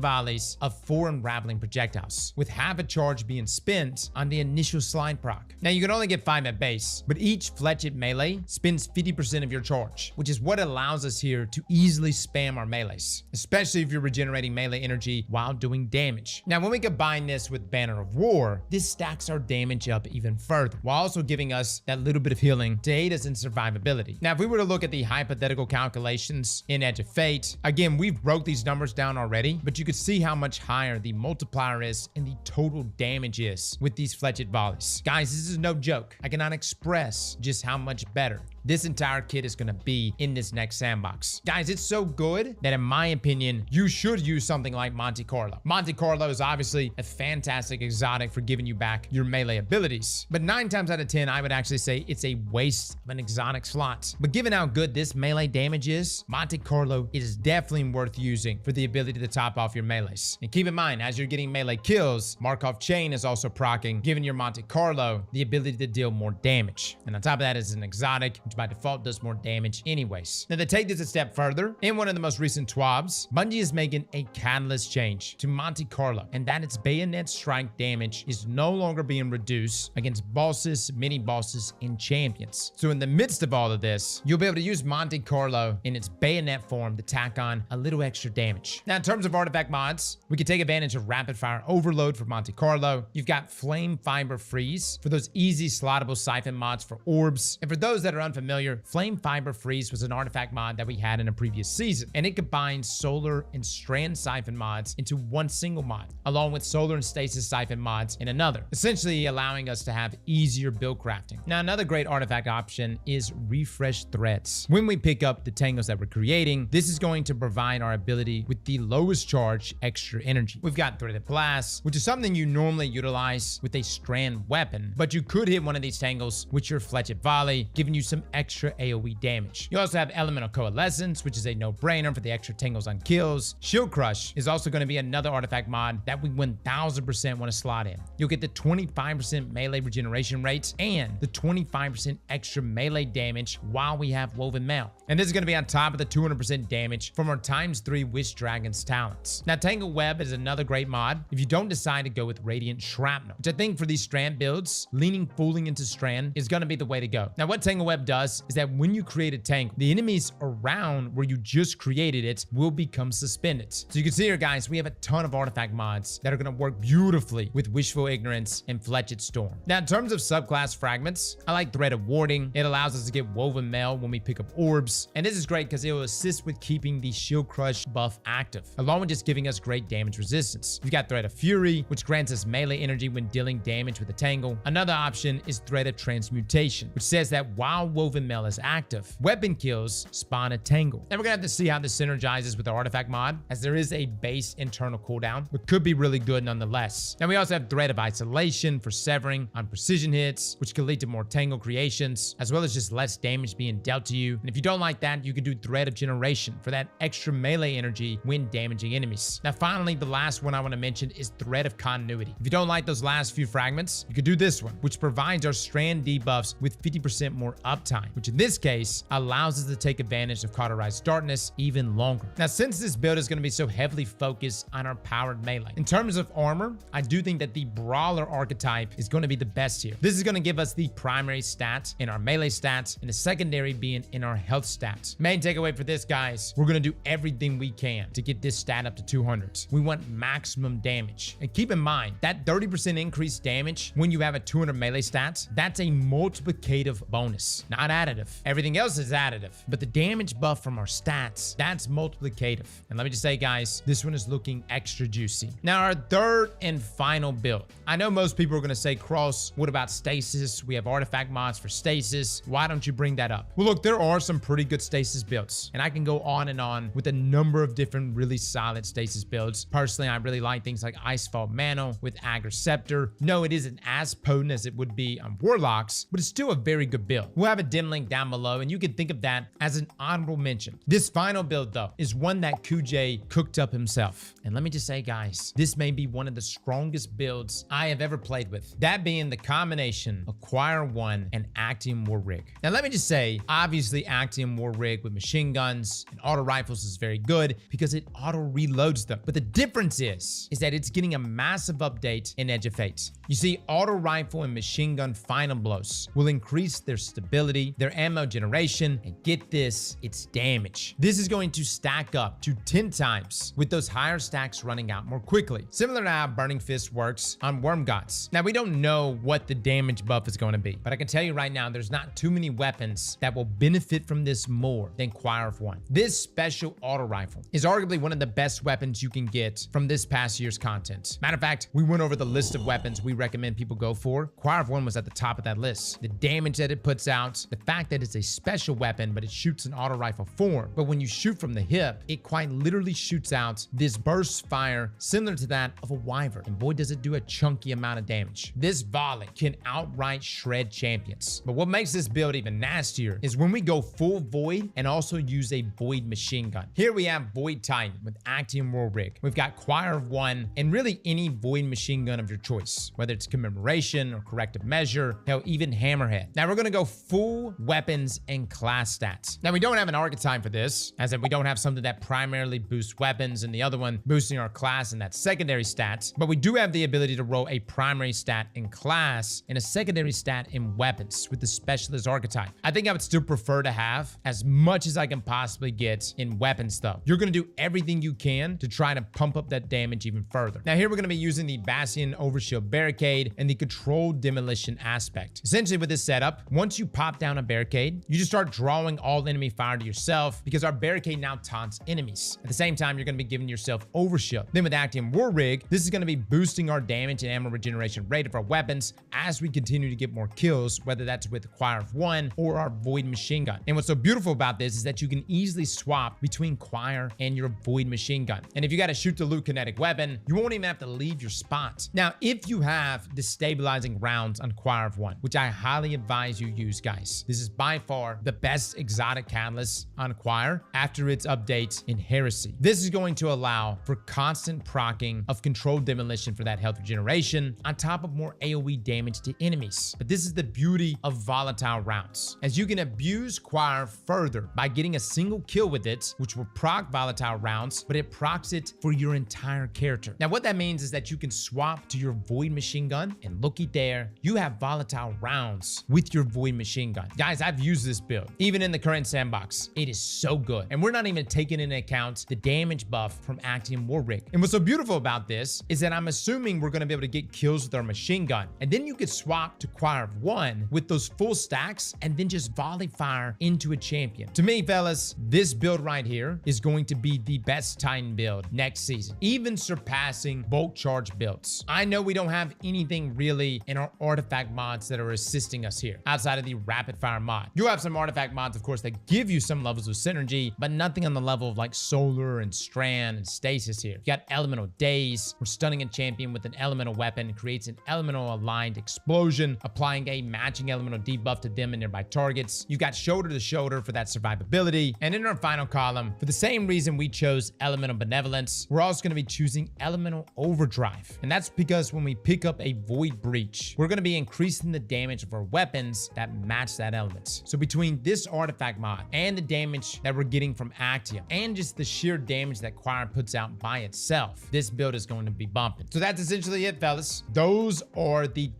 volleys of 4 unraveling projectiles, with half a charge being spent on the initial slide proc. Now, you can only get 5 at base, but each Fletched melee spends 50% of your charge, which is what allows us here to easily spam our melees, especially if you're regenerating melee energy while doing damage. Now, when we combine this with Banner of War, this stacks our damage up even further, while also giving us that little bit of healing to aid us in survivability. Now, if we were to look at the hypothetical calculations in Edge of Fate, again, we've broke these numbers down already, but you could see how much higher the multiplier is and the total damage is with these Fletched volleys. Guys, this is no joke. I cannot express just how much better this entire kit is going to be in this next sandbox. Guys, it's so good that in my opinion, you should use something like Monte Carlo. Monte Carlo is obviously a fantastic exotic for giving you back your melee abilities, but 9 times out of 10, I would actually say it's a waste of an exotic slot. But given how good this melee damage is, Monte Carlo is definitely worth using for the ability to top off your melees. And keep in mind, as you're getting melee kills, Markov Chain is also proccing, giving your Monte Carlo the ability to deal more damage. And on top of that is an exotic, which by default does more damage anyways. Now, to take this a step further, in one of the most recent TWABs, Bungie is making a catalyst change to Monte Carlo, and that its bayonet strike damage is no longer being reduced against bosses, mini bosses, and champions. So in the midst of all of this, you'll be able to use Monte Carlo in its bayonet form to tack on a little extra damage. Now, in terms of artifact mods, we can take advantage of Rapid Fire Overload for Monte Carlo. You've got Flame Fiber Freeze for those easy slottable siphon mods for orbs. And for those that are unfamiliar, Flame Fiber Freeze was an artifact mod that we had in a previous season, and it combines solar and strand siphon mods into one single mod, along with solar and stasis siphon mods in another, essentially allowing us to have easier build crafting. Now, another great artifact option is Refresh Threads. When we pick up the tangles that we're creating, this is going to provide our ability with the lowest charge extra energy. We've got Threaded Blast, which is something you normally utilize with a strand weapon, but you could hit one of these tangles with your Fletched Volley, giving you some extra AoE damage. You also have Elemental Coalescence, which is a no-brainer for the extra tangles on kills. Shield Crush is also going to be another artifact mod that we 1000% want to slot in. You'll get the 25% melee regeneration rates and the 25% extra melee damage while we have Woven Mail. And this is going to be on top of the 200% damage from our ×3 Wish Dragon's Talents. Now, Tangle Web is another great mod if you don't decide to go with Radiant Shrapnel, which I think for these strand builds, leaning fully into strand is going to be the way to go. Now, what Tangle Web does does is that when you create a tangle, the enemies around where you just created it will become suspended. So you can see here, guys, we have a ton of artifact mods that are going to work beautifully with Wishful Ignorance and Fletched Storm. Now, in terms of subclass fragments, I like Thread of Warding. It allows us to get Woven Mail when we pick up orbs. And this is great because it will assist with keeping the Shield Crush buff active, along with just giving us great damage resistance. We've got Thread of Fury, which grants us melee energy when dealing damage with a tangle. Another option is Thread of Transmutation, which says that while Woven Mail is active, weapon kills spawn a tangle. And we're gonna have to see how this synergizes with the artifact mod, as there is a base internal cooldown, but could be really good nonetheless. And we also have Thread of Isolation for severing on precision hits, which can lead to more tangle creations, as well as just less damage being dealt to you. And if you don't like that, you can do Thread of Generation for that extra melee energy when damaging enemies. Now, finally, the last one I want to mention is Thread of Continuity. If you don't like those last few fragments, you could do this one, which provides our strand debuffs with 50% more uptime, which in this case allows us to take advantage of Cauterized Darkness even longer. Now, since this build is going to be so heavily focused on our powered melee, in terms of armor, I do think that the Brawler archetype is going to be the best here. This is going to give us the primary stats in our melee stats, and the secondary being in our health stats. Main takeaway for this, guys, we're going to do everything we can to get this stat up to 200. We want maximum damage. And keep in mind, that 30% increased damage when you have a 200 melee stats, that's a multiplicative bonus, not additive. Everything else is additive, but the damage buff from our stats, that's multiplicative. And let me just say, guys, this one is looking extra juicy. Now, our third and final build. I know most people are going to say, Cross, what about stasis? We have artifact mods for stasis. Why don't you bring that up? Well, look, there are some pretty good stasis builds, and I can go on and on with a number of different really solid stasis builds. Personally, I really like things like Icefall Mantle with Agar Scepter. No, it isn't as potent as it would be on Warlocks, but it's still a very good build. We'll have a dim link down below, and you can think of that as an honorable mention. This final build, though, is one that Kuj cooked up himself. And let me just say, guys, this may be one of the strongest builds I have ever played with. That being the combination of Choir 1 and Actium War Rig. Now, let me just say, obviously, Actium War Rig with machine guns and auto rifles is very good because it auto reloads them. But the difference is that it's getting a massive update in Edge of Fate. You see, auto rifle and machine gun final blows will increase their stability, their ammo generation, and get this, its damage. This is going to stack up to 10 times with those higher stacks running out more quickly. Similar to how Burning Fist works on Worm Gods. Now, we don't know what the damage buff is going to be, but I can tell you right now, there's not too many weapons that will benefit from this more than Choir of One. This special auto rifle is arguably one of the best weapons you can get from this past year's content. Matter of fact, we went over the list of weapons we recommend people go for. Choir of One was at the top of that list. The damage that it puts out, the fact that it's a special weapon, but it shoots an auto rifle form. But when you shoot from the hip, it quite literally shoots out this burst fire similar to that of a Wyvern. And boy, does it do a chunky amount of damage. This volley can outright shred champions. But what makes this build even nastier is when we go full Void and also use a Void machine gun. Here we have Void Titan with Actium War Rig. We've got Choir of One and really any Void machine gun of your choice, whether it's Commemoration or Corrective Measure, hell, even Hammerhead. Now we're gonna go full weapons and class stats. Now we don't have an archetype for this, as in we don't have something that primarily boosts weapons and the other one boosting our class and that secondary stats, but we do have the ability to roll a primary stat in class and a secondary stat in weapons with the specialist archetype. I think I would still prefer to have as much as I can possibly get in weapons though. You're gonna do everything you can to try to pump up that damage even further. Now here we're gonna be using the Bastion Overshield Barricade and the Controlled Demolition aspect. Essentially with this setup, once you pop down a barricade, you just start drawing all enemy fire to yourself because our barricade now taunts enemies. At the same time, you're gonna be giving yourself Overshield. Then with Actium War Rig, this is gonna be boosting our damage and ammo regeneration rate of our weapons as we continue to get more kills, whether that's with Choir of One or our Void machine gun. And what's so beautiful about this is that you can easily swap between Choir and your Void machine gun. And if you got a shoot to loot kinetic weapon, you won't even have to leave your spot. Now, if you have destabilizing rounds on Choir of One, which I highly advise you use, guys, this is by far the best exotic catalyst on Choir after its update in Heresy. This is going to allow for constant proccing of Controlled Demolition for that health regeneration on top of more AoE damage to enemies. But this is the beauty of volatile rounds, as you can abuse Choir further by getting a single kill with it, which will proc volatile rounds, but it procs it for your entire character. Now what that means is that you can swap to your Void machine gun, and looky there, you have volatile rounds with your Void machine gun. gun. Guys, I've used this build. Even in the current sandbox, it is so good. And we're not even taking into account the damage buff from Actium War Rig. And what's so beautiful about this is that I'm assuming we're going to be able to get kills with our machine gun. And then you could swap to Choir of One with those full stacks and then just volley fire into a champion. To me, fellas, this build right here is going to be the best Titan build next season, even surpassing bulk charge builds. I know we don't have anything really in our artifact mods that are assisting us here outside of the rapid fire mod. You have some artifact mods, of course, that give you some levels of synergy, but nothing on the level of like Solar and Strand and Stasis here. You got Elemental Daze, where stunning a champion with an elemental weapon creates an elemental aligned explosion, applying a matching elemental debuff to them and nearby targets. You've got Shoulder to Shoulder for that survivability. And in our final column, for the same reason we chose Elemental Benevolence, we're also going to be choosing Elemental Overdrive. And that's because when we pick up a Void Breach, we're going to be increasing the damage of our weapons that match that element. So between this artifact mod and the damage that we're getting from Actium and just the sheer damage that Choir puts out by itself, this build is going to be bumping. So that's essentially it, fellas. Those are the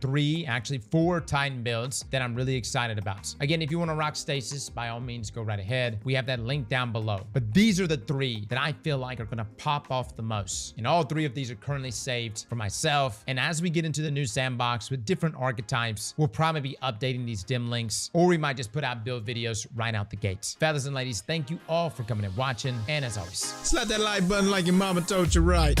four Titan builds that I'm really excited about. Again, if you want to rock Stasis, by all means, go right ahead. We have that link down below. But these are the three that I feel like are going to pop off the most. And all three of these are currently saved for myself. And as we get into the new sandbox with different archetypes, we'll probably be updating these dim links, or we might just put out build videos right out the gates. Fellas and ladies, thank you all for coming and watching. And as always, slap that like button like your mama told you right.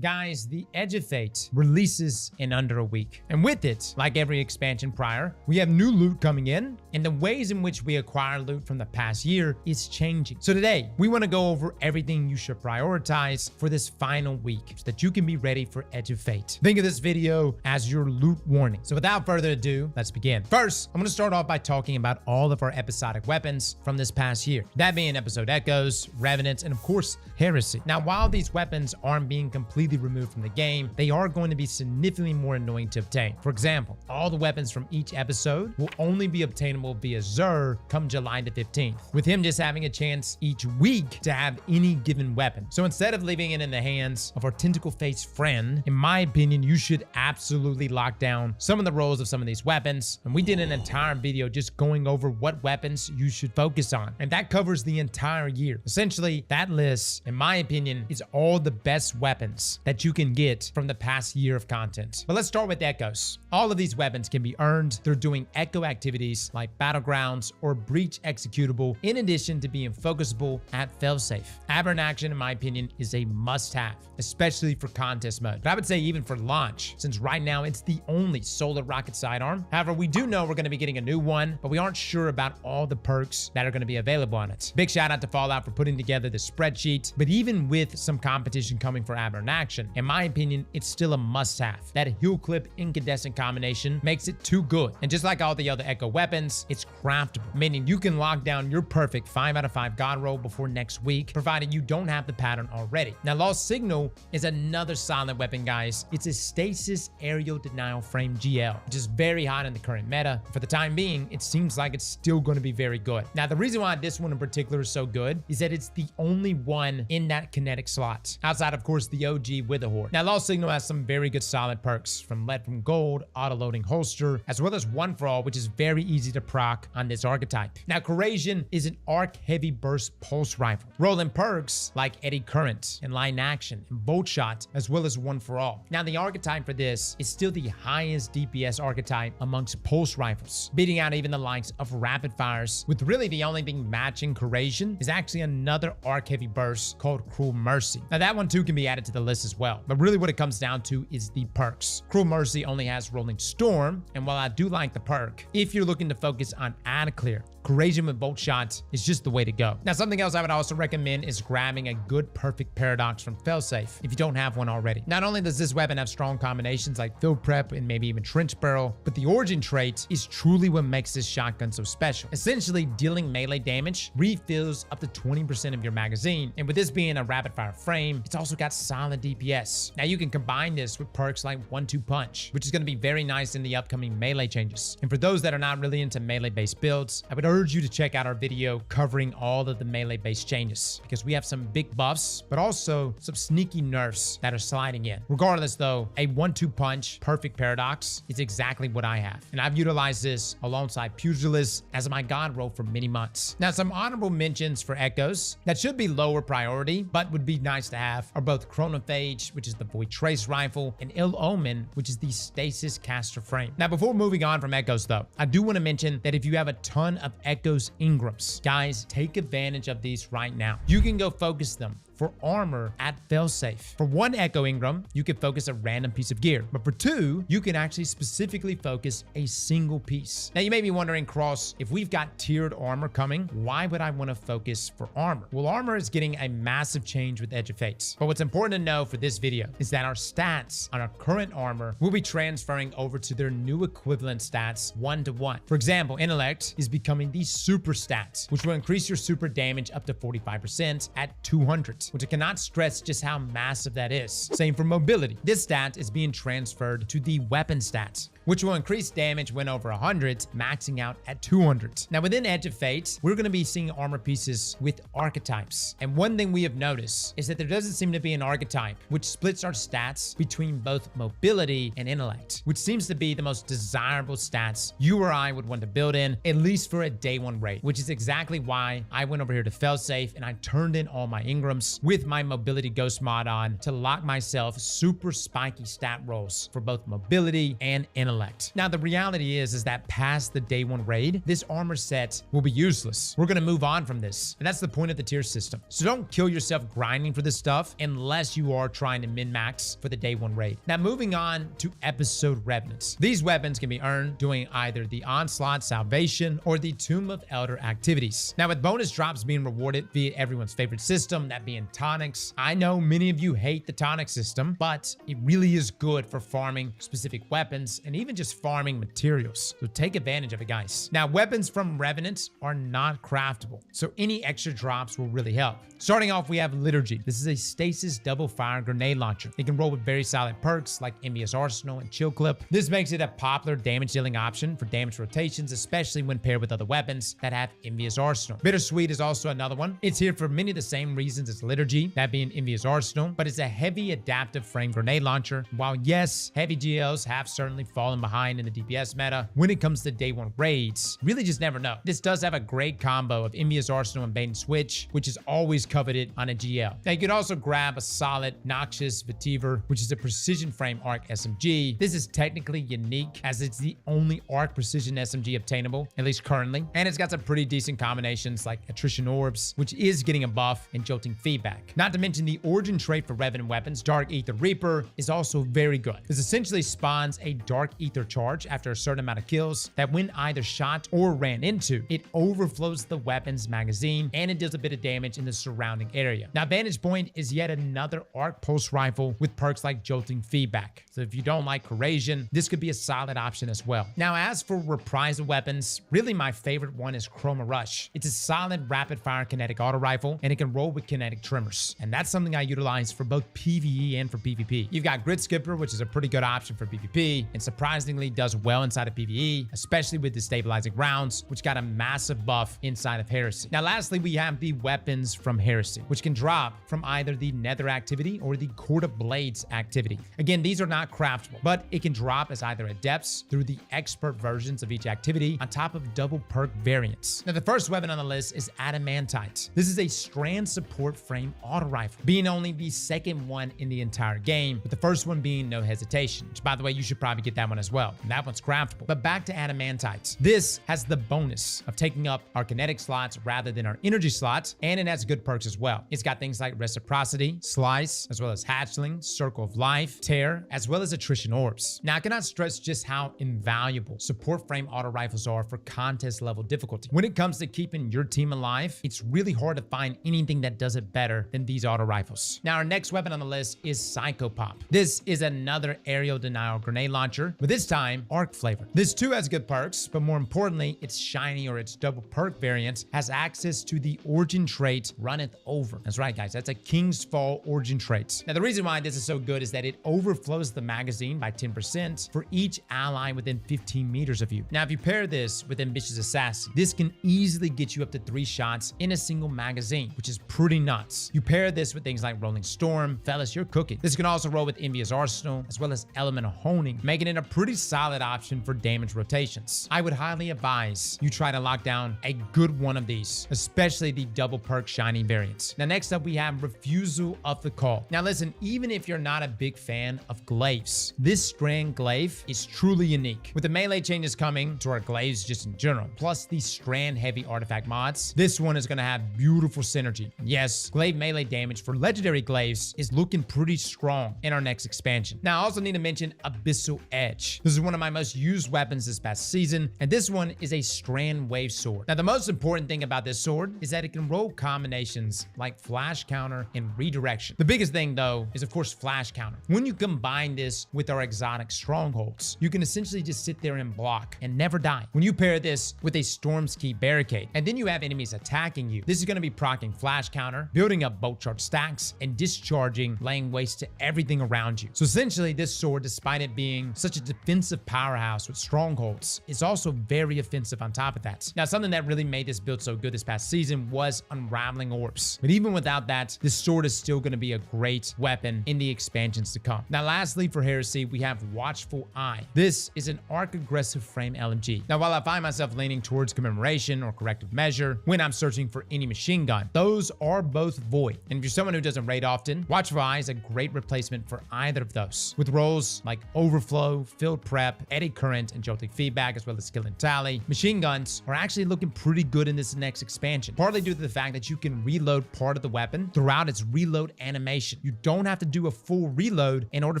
Guys, the Edge of Fate releases in under a week. And with it, like every expansion prior, we have new loot coming in, and the ways in which we acquire loot from the past year is changing. So today, we want to go over everything you should prioritize for this final week so that you can be ready for Edge of Fate. Think of this video as your loot warning. So without further ado, let's begin. First, I'm going to start off by talking about all of our episodic weapons from this past year. That being Episode Echoes, Revenants, and of course, Heresy. Now, while these weapons aren't being completely removed from the game, they are going to be significantly more annoying to obtain. For example, all the weapons from each episode will only be obtainable via Xur come July the 15th, with him just having a chance each week to have any given weapon. So instead of leaving it in the hands of our tentacle-faced friend, in my opinion, you should absolutely lock down some of the roles of some of these weapons. And we did an entire video just going over what weapons you should focus on. And that covers the entire year. Essentially, that list, in my opinion, is all the best weapons that you can get from the past year of content. But let's start with Echoes. All of these weapons can be earned through doing Echo activities like Battlegrounds or Breach executable, in addition to being focusable at failsafe. Aberrant Action, in my opinion, is a must-have, especially for contest mode. But I would say even for launch, since right now it's the only solar rocket sidearm. However, we do know we're going to be getting a new one, but we aren't sure about all the perks that are going to be available on it. Big shout out to Fallout for putting together the spreadsheet, but even with some competition coming for Aberrant Action, in my opinion, it's still a must-have. That Heal Clip incandescent combination makes it too good. And just like all the other Echo weapons, it's craftable, meaning you can lock down your perfect 5 out of 5 God roll before next week, provided you don't have the pattern already. Now, Lost Signal is another solid weapon, guys. It's a Stasis Aerial Denial Frame GL, which is very hot in the current meta. For the time being, it seems like it's still going to be very good. Now, the reason why this one in particular is so good is that it's the only one in that kinetic slot, outside, of course, the OG Witherhoard. Now, Lost Signal has some very good solid perks, from Lead from Gold, auto-loading holster, as well as One for All, which is very easy to proc on this archetype. Now, Corrasion is an arc heavy burst pulse rifle, rolling perks like Eddy Current and Line Action and Bolt Shot, as well as One for All. Now, the archetype for this is still the highest DPS archetype amongst pulse rifles, beating out even the likes of Rapid Fires, with really the only thing matching Corrasion is actually another arc heavy burst called Cruel Mercy. Now, that one too can be added to the list as well, but really what it comes down to is the perks. Cruel Mercy only has Rolling Storm, and while I do like the perk, if you're looking to focus on Ad Clear, Courageous with Bolt Shot is just the way to go. Now, something else I would also recommend is grabbing a good Perfect Paradox from Failsafe if you don't have one already. Not only does this weapon have strong combinations like Field Prep and maybe even Trench Barrel, but the Origin trait is truly what makes this shotgun so special. Essentially, dealing melee damage refills up to 20% of your magazine, and with this being a rapid fire frame, it's also got solid DPS. Now, you can combine this with perks like 1-2 Punch, which is going to be very nice in the upcoming melee changes. And for those that are not really into melee-based builds, I would urge you to check out our video covering all of the melee-based changes, because we have some big buffs, but also some sneaky nerfs that are sliding in. Regardless though, a 1-2 Punch Perfect Paradox is exactly what I have, and I've utilized this alongside Pugilist as my god roll for many months. Now, some honorable mentions for Echoes that should be lower priority, but would be nice to have, are both Chronophage, which is the Void Trace Rifle, and Ill Omen, which is the Stasis Caster Frame. Now, before moving on from Echoes though, I do want to mention that if you have a ton of Echoes Ingrams, guys, take advantage of these right now. You can go focus them for armor at Failsafe. For 1 Echo Ingram, you can focus a random piece of gear, but for 2, you can actually specifically focus a single piece. Now, you may be wondering, Cross, if we've got tiered armor coming, why would I want to focus for armor? Well, armor is getting a massive change with Edge of Fates, but what's important to know for this video is that our stats on our current armor will be transferring over to their new equivalent stats 1-to-1. For example, Intellect is becoming the super stats, which will increase your super damage up to 45% at 200. Which I cannot stress just how massive that is. Same for mobility. This stat is being transferred to the weapon stats, which will increase damage when over 100, maxing out at 200. Now, within Edge of Fate, we're going to be seeing armor pieces with archetypes. And one thing we have noticed is that there doesn't seem to be an archetype which splits our stats between both mobility and intellect, which seems to be the most desirable stats you or I would want to build in, at least for a day 1 raid, which is exactly why I went over here to Failsafe and I turned in all my Ingrams with my mobility ghost mod on to lock myself super spiky stat rolls for both mobility and intellect. Now, the reality is that past the day 1 raid, this armor set will be useless. We're going to move on from this, and that's the point of the tier system. So don't kill yourself grinding for this stuff unless you are trying to min-max for the day 1 raid. Now, moving on to episode revenants. These weapons can be earned doing either the Onslaught Salvation or the Tomb of Elder activities. Now, with bonus drops being rewarded via everyone's favorite system, that being tonics. I know many of you hate the tonic system, but it really is good for farming specific weapons and even just farming materials. So take advantage of it, guys. Now, weapons from Revenants are not craftable, so any extra drops will really help. Starting off, we have Liturgy. This is a stasis double fire grenade launcher. It can roll with very solid perks like Envious Arsenal and Chill Clip. This makes it a popular damage dealing option for damage rotations, especially when paired with other weapons that have Envious Arsenal. Bittersweet is also another one. It's here for many of the same reasons as Liturgy, that being Envious Arsenal, but it's a heavy adaptive frame grenade launcher. While yes, heavy GLs have certainly fallen behind in the DPS meta, when it comes to day 1 raids, really just never know. This does have a great combo of Envious Arsenal and Bait and Switch, which is always coveted on a GL. Now, you can also grab a solid Noxious Vetiver, which is a precision frame arc SMG. This is technically unique as it's the only arc precision SMG obtainable, at least currently, and it's got some pretty decent combinations like Attrition Orbs, which is getting a buff, and Jolting Feedback. Not to mention the Origin trait for Revenant weapons, Dark Ether Reaper, is also very good. This essentially spawns a Dark Ether charge after a certain amount of kills that when either shot or ran into, it overflows the weapon's magazine and it does a bit of damage in the surrounding area. Now, Vantage Point is yet another arc pulse rifle with perks like Jolting Feedback. So if you don't like Corrasion, this could be a solid option as well. Now, as for reprisal weapons, really my favorite one is Chroma Rush. It's a solid rapid fire kinetic auto rifle and it can roll with kinetic trimmers. And that's something I utilize for both PvE and for PvP. You've got Grid Skipper, which is a pretty good option for PvP and surprisingly does well inside of PvE, especially with destabilizing rounds, which got a massive buff inside of Heresy. Now, lastly, we have the weapons from Heresy, which can drop from either the Nether activity or the Court of Blades activity. Again, these are not craftable, but it can drop as either Adepts through the expert versions of each activity on top of double perk variants. Now, the first weapon on the list is Adamantite. This is a strand support frame auto rifle, being only the second one in the entire game, with the first one being No Hesitation, which by the way, you should probably get that one as well. And that one's craftable. But back to Adamantites. This has the bonus of taking up our kinetic slots rather than our energy slots, and it has good perks as well. It's got things like Reciprocity, Slice, as well as Hatchling, Circle of Life, Tear, as well as Attrition Orbs. Now, I cannot stress just how invaluable support frame auto rifles are for contest level difficulty. When it comes to keeping your team alive, it's really hard to find anything that does it better than these auto rifles. Now, our next weapon on the list is Psychopop. This is another aerial denial grenade launcher, but this time arc flavored. This too has good perks, but more importantly, its shiny or its double perk variant has access to the origin trait Runneth Over. That's right, guys, that's a King's Fall origin trait. Now, the reason why this is so good is that it overflows the magazine by 10% for each ally within 15 meters of you. Now, if you pair this with Ambitious Assassin, this can easily get you up to 3 shots in a single magazine, which is pretty nuts. You pair this with things like Rolling Storm, fellas, you're cooking. This can also roll with Envious Arsenal, as well as Elemental Honing, making it a pretty solid option for damage rotations. I would highly advise you try to lock down a good one of these, especially the double perk shiny variants. Now, next up, we have Refusal of the Call. Now, listen, even if you're not a big fan of glaives, this Strand Glaive is truly unique. With the melee changes coming to our glaives just in general, plus the Strand heavy artifact mods, this one is going to have beautiful synergy. Yes, glaive melee damage for legendary glaives is looking pretty strong in our next expansion. Now, I also need to mention Abyssal Edge. This is one of my most used weapons this past season, and this one is a Strand Wave Sword. Now, the most important thing about this sword is that it can roll combinations like Flash Counter and Redirection. The biggest thing, though, is of course Flash Counter. When you combine this with our exotic strongholds, you can essentially just sit there and block and never die. When you pair this with a Storm's Key barricade, and then you have enemies attacking you, this is going to be proccing Flash Counter, building up bolt charge stacks, and discharging, laying waste to everything around you. So essentially, this sword, despite it being such a defensive powerhouse with strongholds, is also very offensive on top of that. Now, something that really made this build so good this past season was Unraveling Orbs. But even without that, this sword is still going to be a great weapon in the expansions to come. Now, lastly, for Heresy, we have Watchful Eye. This is an arc aggressive frame LMG. Now, while I find myself leaning towards Commemoration or Corrective Measure when I'm searching for any machine gun, those are both void. And if you're someone who doesn't raid often, Watchful Eye is a great replacement for either of those, with roles like Overflow, Field Prep, Eddy Current, and Jolting Feedback, as well as Skill and Tally. Machine guns are actually looking pretty good in this next expansion, partly due to the fact that you can reload part of the weapon throughout its reload animation. You don't have to do a full reload in order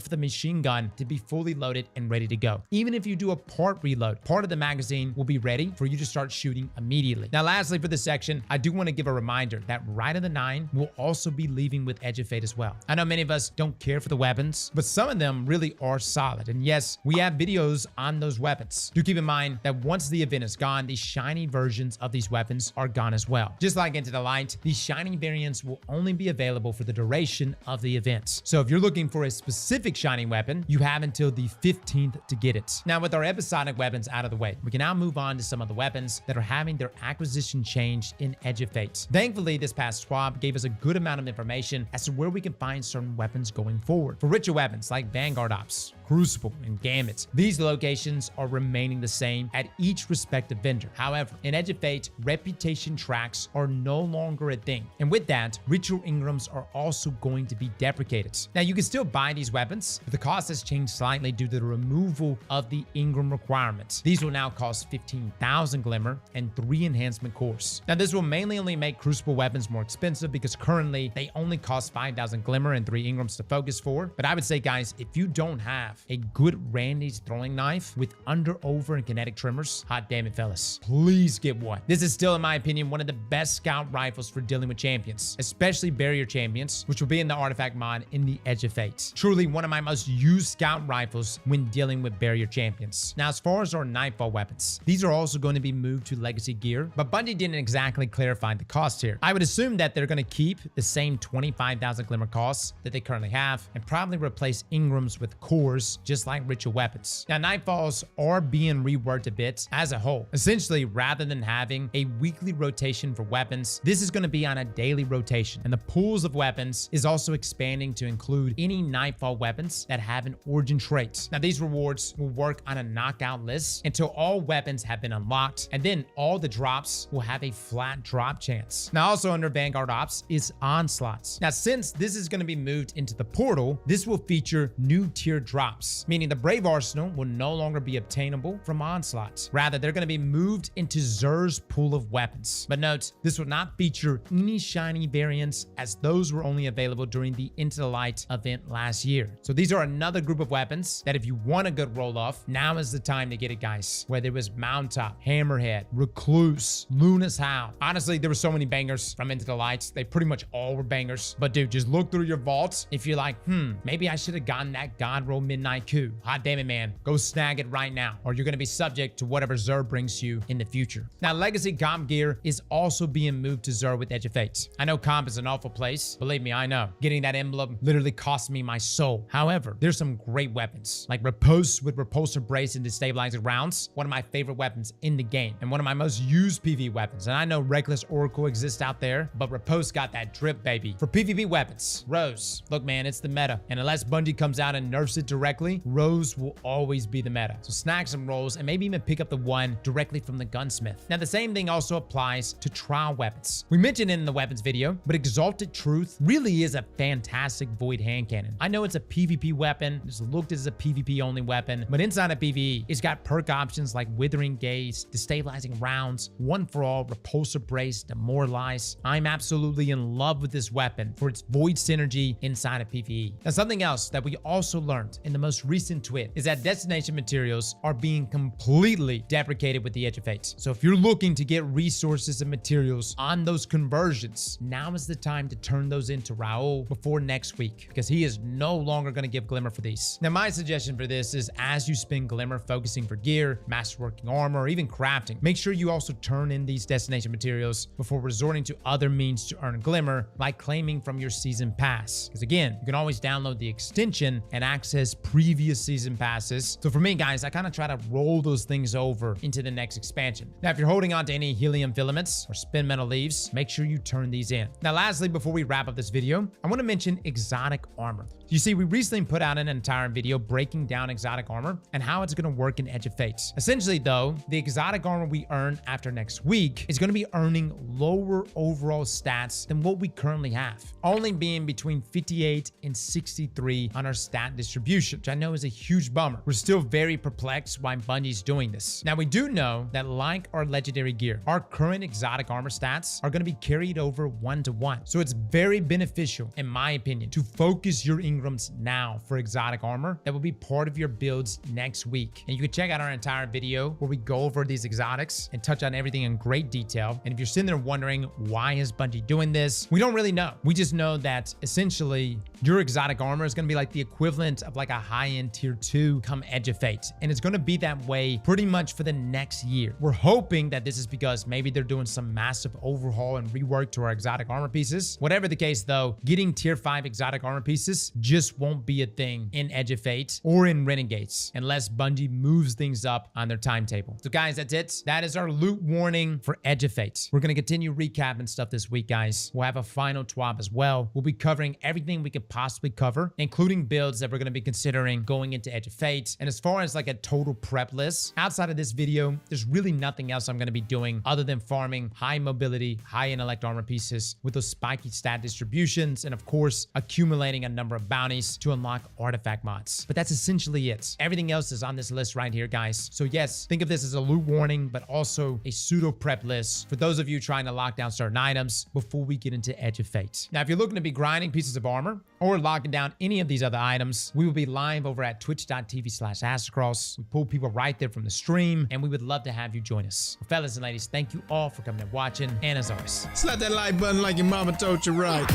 for the machine gun to be fully loaded and ready to go. Even if you do a part reload, part of the magazine will be ready for you to start shooting immediately. Now, lastly, for this section, I do want to give a reminder that Rite of the Nine will also be leaving with Edge of Fate as well. I know many of us don't care for the weapons, but some of them really are solid. And yes, we have videos on those weapons. Do keep in mind that once the event is gone, the shiny versions of these weapons are gone as well. Just like Into the Light, these shiny variants will only be available for the duration of the events. So if you're looking for a specific shiny weapon, you have until the 15th to get it. Now, with our episodic weapons out of the way, we can now move on to some of the weapons that are having their acquisition changed in Edge of Fate. Thankfully, this past swap gave us a good amount of information as to where we can find certain weapons going forward. For richer weapons like Vanguard Ops, Crucible, and Gambit, these locations are remaining the same at each respective vendor. However, in Edge of Fate, reputation tracks are no longer a thing. And with that, ritual Ingrams are also going to be deprecated. Now, you can still buy these weapons, but the cost has changed slightly due to the removal of the Ingram requirements. These will now cost 15,000 Glimmer and 3 enhancement cores. Now, this will mainly only make Crucible weapons more expensive because currently they only cost 5,000 Glimmer and 3 Ingrams to focus for. But I would say, guys, if you don't have a good Randy's throwing knife with under, over, and kinetic trimmers, hot damn it, fellas, please get one. This is still, in my opinion, one of the best scout rifles for dealing with champions, especially barrier champions, which will be in the artifact mod in the Edge of Fate. Truly one of my most used scout rifles when dealing with barrier champions. Now, as far as our Nightfall weapons, these are also going to be moved to Legacy gear, but Bungie didn't exactly clarify the cost here. I would assume that they're going to keep the same 25,000 Glimmer costs that they currently have and probably replace Ingrams with cores, just like ritual weapons. Now, Nightfalls are being reworked a bit as a whole. Essentially, rather than having a weekly rotation for weapons, this is going to be on a daily rotation, and the pools of weapons is also expanding to include any Nightfall weapons that have an origin trait. Now, these rewards will work on a knockout list until all weapons have been unlocked, and then all the drops will have a flat drop chance. Now, also under Vanguard Ops is Onslaughts. Now, since this is going to be moved into the portal, this will feature new tier drops drops, meaning the Brave Arsenal will no longer be obtainable from Onslaught. Rather, they're going to be moved into Xur's pool of weapons. But note, this will not feature any shiny variants, as those were only available during the Into the Light event last year. So these are another group of weapons that if you want a good roll-off, now is the time to get it, guys. Whether it was Mount Top, Hammerhead, Recluse, Luna's Howl. Honestly, there were so many bangers from Into the Lights. They pretty much all were bangers. But dude, just look through your vaults. If you're like, maybe I should have gotten that God Roll Midnight Coup. Hot damn it, man. Go snag it right now, or you're going to be subject to whatever Xur brings you in the future. Now, Legacy comp gear is also being moved to Xur with Edge of Fates. I know comp is an awful place. Believe me, I know. Getting that emblem literally cost me my soul. However, there's some great weapons, like Riposte with Repulsor Brace and Destabilizing Rounds, one of my favorite weapons in the game, and one of my most used PvE weapons. And I know Reckless Oracle exists out there, but Riposte got that drip, baby. For PvP weapons, Rose. Look, man, it's the meta. And unless Bungie comes out and nerfs it directly, Rose will always be the meta. So snag some rolls and maybe even pick up the one directly from the gunsmith. Now, the same thing also applies to trial weapons. We mentioned it in the weapons video, but Exalted Truth really is a fantastic Void hand cannon. I know it's a PvP weapon. It's looked as a PvP only weapon, but inside of PvE, it's got perk options like Withering Gaze, Destabilizing Rounds, One for All, Repulsor Brace, Demoralize. I'm absolutely in love with this weapon for its Void synergy inside of PvE. Now, something else that we also learned in the most recent tweet is that destination materials are being completely deprecated with the Edge of Fate. So if you're looking to get resources and materials on those conversions, now is the time to turn those into Raoul before next week, because he is no longer going to give Glimmer for these. Now, my suggestion for this is as you spend Glimmer focusing for gear, masterworking armor, or even crafting, make sure you also turn in these destination materials before resorting to other means to earn Glimmer, like claiming from your season pass. Because again, you can always download the extension and access previous season passes. So for me, guys, I kind of try to roll those things over into the next expansion. Now, if you're holding on to any helium filaments or spin metal leaves, make sure you turn these in. Now, lastly, before we wrap up this video, I want to mention exotic armor. You see, we recently put out an entire video breaking down exotic armor and how it's going to work in Edge of Fates. Essentially, though, the exotic armor we earn after next week is going to be earning lower overall stats than what we currently have, only being between 58 and 63 on our stat distribution, which I know is a huge bummer. We're still very perplexed why Bungie's doing this. Now, we do know that like our legendary gear, our current exotic armor stats are going to be carried over 1-to-1. So it's very beneficial, in my opinion, to focus your Ingrams now for exotic armor that will be part of your builds next week. And you can check out our entire video where we go over these exotics and touch on everything in great detail. And if you're sitting there wondering why is Bungie doing this, we don't really know. We just know that essentially your exotic armor is going to be like the equivalent of like a high-end tier 2 come Edge of Fate. And it's going to be that way pretty much for the next year. We're hoping that this is because maybe they're doing some massive overhaul and rework to our exotic armor pieces. Whatever the case though, getting tier 5 exotic armor pieces just won't be a thing in Edge of Fate or in Renegades unless Bungie moves things up on their timetable. So guys, that's it. That is our loot warning for Edge of Fate. We're going to continue recapping stuff this week, guys. We'll have a final TWAB as well. We'll be covering everything we could possibly cover, including builds that we're going to be considering going into Edge of Fate. And as far as like a total prep list, outside of this video, there's really nothing else I'm going to be doing other than farming high mobility, high intellect armor pieces with those spiky stat distributions, and of course, accumulating a number of bounties to unlock artifact mods. But that's essentially it. Everything else is on this list right here, guys. So yes, think of this as a loot warning, but also a pseudo prep list for those of you trying to lock down certain items before we get into Edge of Fate. Now, if you're looking to be grinding pieces of armor or locking down any of these other items, we will be live over at twitch.tv/Astrocross. We pull people right there from the stream, and we would love to have you join us. Well, fellas and ladies, thank you all for coming and watching, and as always, Slap that like button like your mama told you right.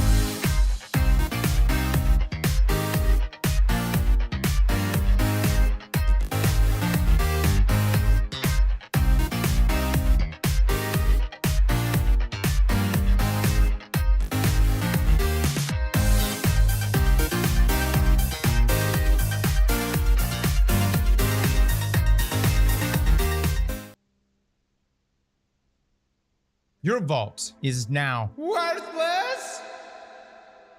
your vault is now worthless.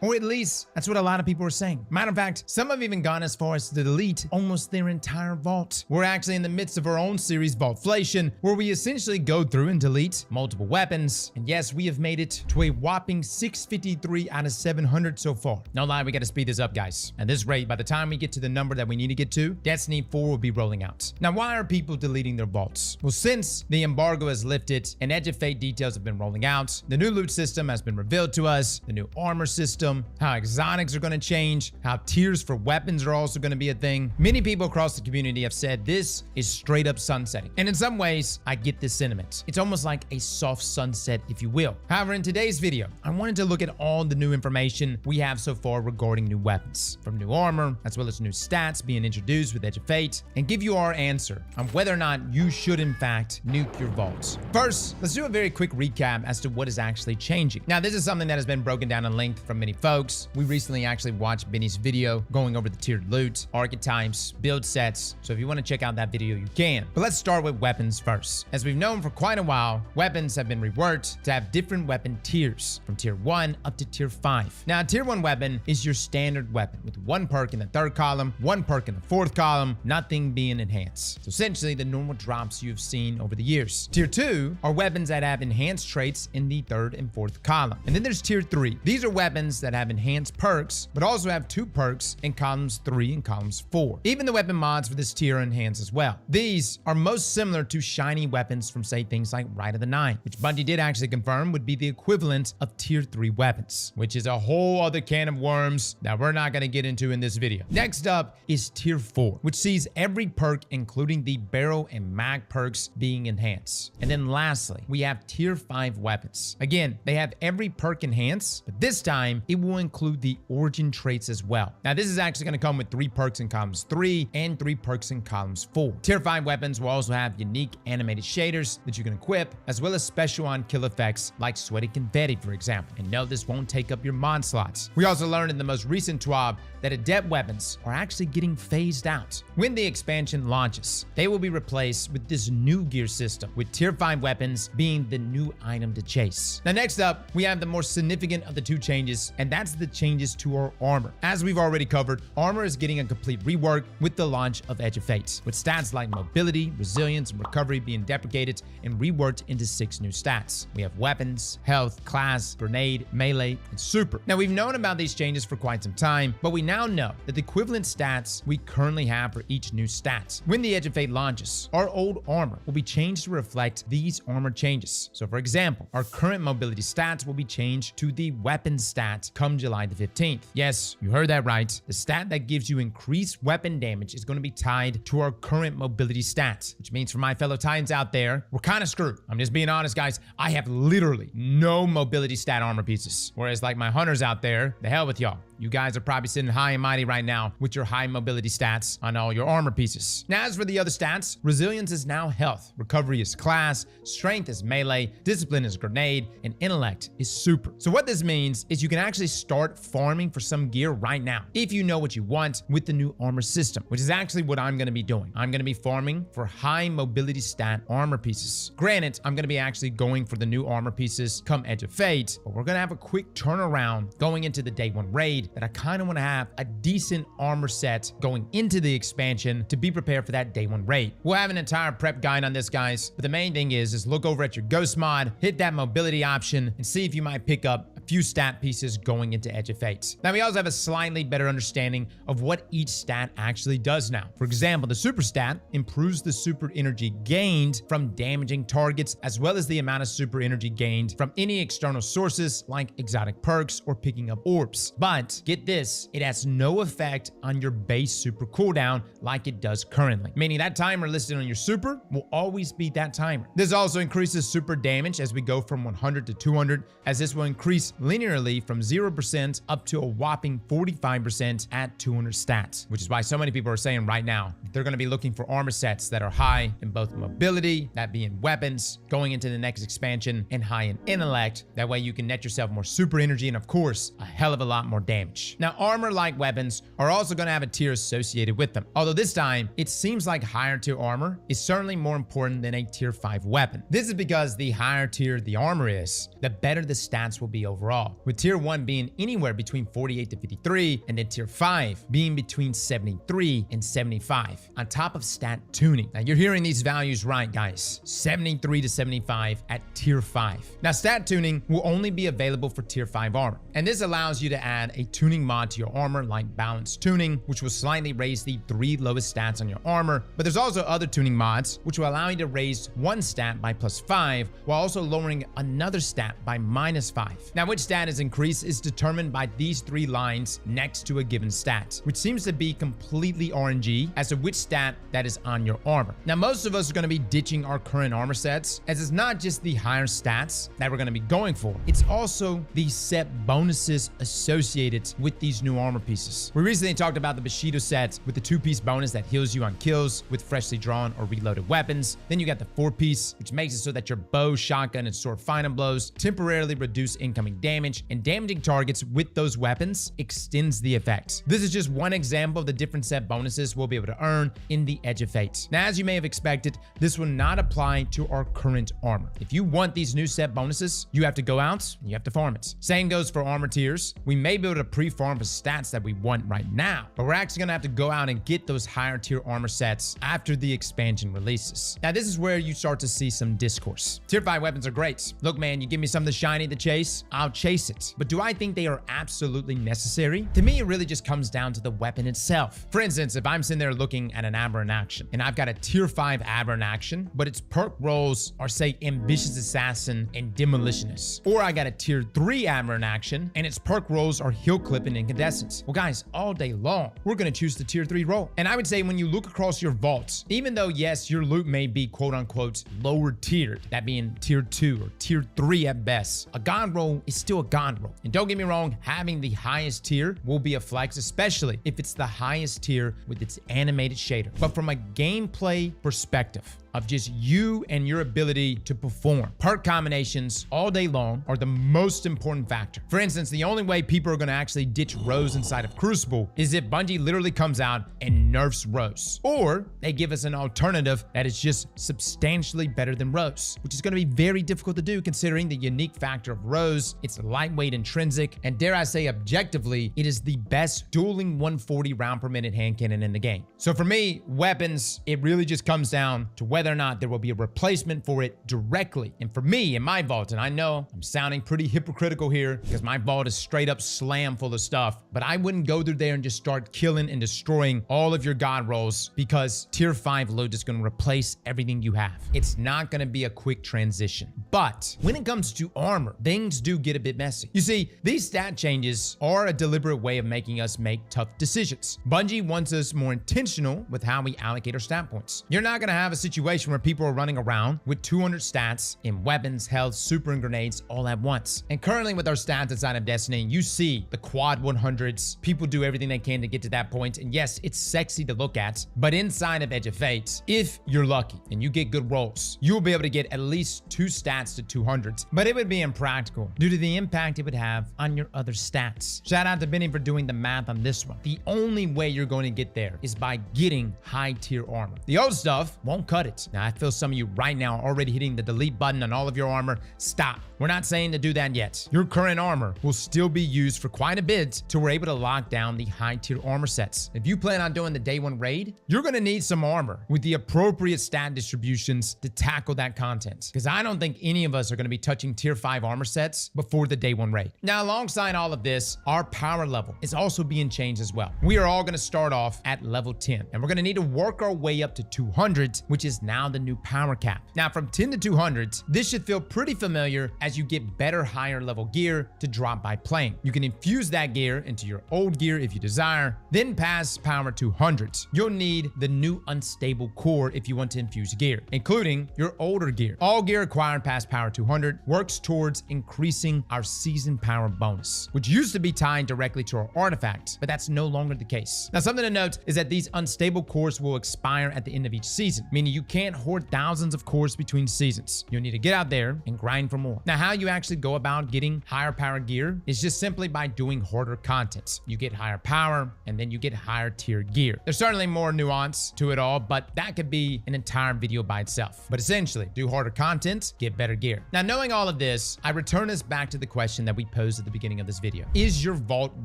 Or at least, that's what a lot of people are saying. Matter of fact, some have even gone as far as to delete almost their entire vault. We're actually in the midst of our own series, Vaultflation, where we essentially go through and delete multiple weapons. And yes, we have made it to a whopping 653 out of 700 so far. No lie, we gotta speed this up, guys. At this rate, by the time we get to the number that we need to get to, Destiny 4 will be rolling out. Now, why are people deleting their vaults? Well, since the embargo has lifted and Edge of Fate details have been rolling out, the new loot system has been revealed to us, the new armor system, how exotics are gonna change, how tiers for weapons are also gonna be a thing. Many people across the community have said this is straight up sunsetting. And in some ways, I get this sentiment. It's almost like a soft sunset, if you will. However, in today's video, I wanted to look at all the new information we have so far regarding new weapons, from new armor, as well as new stats being introduced with Edge of Fate, and give you our answer on whether or not you should in fact nuke your vaults. First, let's do a very quick recap as to what is actually changing. Now, this is something that has been broken down in length from many folks. We recently actually watched Benny's video going over the tiered loot, archetypes, build sets, so if you want to check out that video, you can. But let's start with weapons first. As we've known for quite a while, weapons have been reworked to have different weapon tiers, from tier 1 up to tier 5. Now, a tier 1 weapon is your standard weapon, with one perk in the third column, one perk in the fourth column, nothing being enhanced. So essentially, the normal drops you've seen over the years. Tier 2 are weapons that have enhanced traits in the third and fourth column. And then there's tier 3. These are weapons that have enhanced perks, but also have 2 perks in columns 3 and columns 4. Even the weapon mods for this tier are enhanced as well. These are most similar to shiny weapons from, say, things like Rite of the Nine, which Bungie did actually confirm would be the equivalent of tier 3 weapons, which is a whole other can of worms that we're not going to get into in this video. Next up is tier 4, which sees every perk, including the barrel and mag perks, being enhanced. And then lastly, we have tier 5 weapons. Again, they have every perk enhanced, but this time it will include the origin traits as well. Now, this is actually going to come with 3 perks in columns 3 and 3 perks in columns 4. Tier 5 weapons will also have unique animated shaders that you can equip, as well as special on kill effects like sweaty confetti, for example. And no, this won't take up your mod slots. We also learned in the most recent TWAB that adept weapons are actually getting phased out. When the expansion launches, they will be replaced with this new gear system, with tier 5 weapons being the new item to chase. Now, next up, we have the more significant of the 2 changes, and that's the changes to our armor. As we've already covered, armor is getting a complete rework with the launch of Edge of Fate, with stats like mobility, resilience, and recovery being deprecated and reworked into 6 new stats. We have weapons, health, class, grenade, melee, and super. Now, we've known about these changes for quite some time, but we now know that the equivalent stats we currently have for each new stat. When the Edge of Fate launches, our old armor will be changed to reflect these armor changes. So, for example, our current mobility stats will be changed to the weapon stat come July the 15th. Yes, you heard that right. The stat that gives you increased weapon damage is going to be tied to our current mobility stats, which means for my fellow Titans out there, we're kind of screwed. I'm just being honest, guys. I have literally no mobility stat armor pieces. Whereas like my hunters out there, the hell with y'all. You guys are probably sitting high and mighty right now with your high mobility stats on all your armor pieces. Now, as for the other stats, resilience is now health, recovery is class, strength is melee, discipline is grenade, and intellect is super. So what this means is you can actually start farming for some gear right now if you know what you want with the new armor system, which is actually what I'm going to be doing. I'm going to be farming for high mobility stat armor pieces. Granted, I'm going to be actually going for the new armor pieces come Edge of Fate, but we're going to have a quick turnaround going into the day 1 raid that I kind of want to have a decent armor set going into the expansion to be prepared for that day 1 raid. We'll have an entire prep guide on this, guys, but the main thing is look over at your ghost mod, hit that mobility option, and see if you might pick up a few stat pieces going into Edge of Fate. Now, we also have a slightly better understanding of what each stat actually does now. For example, the super stat improves the super energy gained from damaging targets, as well as the amount of super energy gained from any external sources like exotic perks or picking up orbs. But get this, it has no effect on your base super cooldown like it does currently, meaning that timer listed on your super will always be that timer. This also increases super damage as we go from 100 to 200, as this will increase linearly from 0% up to a whopping 45% at 200 stats, which is why so many people are saying right now they're going to be looking for armor sets that are high in both mobility, that being weapons, going into the next expansion, and high in intellect. That way you can net yourself more super energy and, of course, a hell of a lot more damage. Now, armor-like weapons are also going to have a tier associated with them, although this time it seems like higher tier armor is certainly more important than a tier 5 weapon. This is because the higher tier the armor is, the better the stats will be overall. overall, with tier 1 being anywhere between 48 to 53, and then tier 5 being between 73 and 75, on top of stat tuning. Now you're hearing these values right, guys. 73 to 75 at tier 5. Now stat tuning will only be available for tier 5 armor, and this allows you to add a tuning mod to your armor like balance tuning, which will slightly raise the 3 lowest stats on your armor, but there's also other tuning mods which will allow you to raise one stat by +5 while also lowering another stat by -5. Now which stat is increased is determined by these 3 lines next to a given stat, which seems to be completely RNG as to which stat that is on your armor. Now most of us are going to be ditching our current armor sets, as it's not just the higher stats that we're going to be going for, it's also the set bonuses associated with these new armor pieces. We recently talked about the Bushido set with the 2-piece bonus that heals you on kills with freshly drawn or reloaded weapons. Then you got the 4-piece, which makes it so that your bow, shotgun, and sword fighting blows temporarily reduce incoming damage, and damaging targets with those weapons extends the effect. This is just one example of the different set bonuses we'll be able to earn in the Edge of Fate. Now, as you may have expected, this will not apply to our current armor. If you want these new set bonuses, you have to go out and you have to farm it. Same goes for armor tiers. We may be able to pre-farm for stats that we want right now, but we're actually gonna have to go out and get those higher tier armor sets after the expansion releases. Now, this is where you start to see some discourse. Tier 5 weapons are great. Look, man, you give me something shiny to chase, I'll chase it. But do I think they are absolutely necessary? To me, it really just comes down to the weapon itself. For instance, if I'm sitting there looking at an Aberrant Action, and I've got a tier 5 Aberrant Action, but its perk rolls are, say, Ambitious Assassin and Demolitionist. Or I got a tier 3 Aberrant Action, and its perk rolls are Heal Clip and Incandescence. Well, guys, all day long, we're gonna choose the tier 3 roll. And I would say when you look across your vaults, even though, yes, your loot may be quote-unquote lower tiered, that being tier 2 or tier 3 at best, a god roll is still a god roll. And don't get me wrong, having the highest tier will be a flex, especially if it's the highest tier with its animated shader. But from a gameplay perspective, of just you and your ability to perform, perk combinations all day long are the most important factor. For instance, the only way people are going to actually ditch Rose inside of Crucible is if Bungie literally comes out and nerfs Rose, or they give us an alternative that is just substantially better than Rose, which is going to be very difficult to do considering the unique factor of Rose. It's lightweight intrinsic, and dare I say objectively, it is the best dueling 140 round per minute hand cannon in the game. So for me, weapons, it really just comes down to whether or not there will be a replacement for it directly. And for me, in my vault, and I know I'm sounding pretty hypocritical here because my vault is straight up slam full of stuff, but I wouldn't go through there and just start killing and destroying all of your god rolls because tier 5 loot is going to replace everything you have. It's not going to be a quick transition. But when it comes to armor, things do get a bit messy. You see, these stat changes are a deliberate way of making us make tough decisions. Bungie wants us more intentional with how we allocate our stat points. You're not going to have a situation where people are running around with 200 stats in weapons, health, super, and grenades all at once. And currently with our stats inside of Destiny, you see the quad 100s. People do everything they can to get to that point. And yes, it's sexy to look at, but inside of Edge of Fate, if you're lucky and you get good rolls, you'll be able to get at least 2 stats to 200s, but it would be impractical due to the impact it would have on your other stats. Shout out to Benny for doing the math on this one. The only way you're going to get there is by getting high tier armor. The old stuff won't cut it. Now, I feel some of you right now are already hitting the delete button on all of your armor. Stop. We're not saying to do that yet. Your current armor will still be used for quite a bit till we're able to lock down the high tier armor sets. If you plan on doing the day 1 raid, you're going to need some armor with the appropriate stat distributions to tackle that content. Because I don't think any of us are going to be touching tier 5 armor sets before the day 1 raid. Now, alongside all of this, our power level is also being changed as well. We are all going to start off at level 10, and we're going to need to work our way up to 200, which is now the new power cap. Now, from 10 to 200, this should feel pretty familiar as you get better higher level gear to drop by playing. You can infuse that gear into your old gear if you desire, then pass power 200. You'll need the new unstable core if you want to infuse gear, including your older gear. All gear acquired past power 200 works towards increasing our season power bonus, which used to be tied directly to our artifact, but that's no longer the case. Now, something to note is that these unstable cores will expire at the end of each season, meaning you can't can't hoard thousands of cores between seasons. You'll need to get out there and grind for more. Now, how you actually go about getting higher power gear is just simply by doing hoarder content. You get higher power, and then you get higher tier gear. There's certainly more nuance to it all, but that could be an entire video by itself. But essentially, do hoarder content, get better gear. Now, knowing all of this, I return us back to the question that we posed at the beginning of this video. Is your vault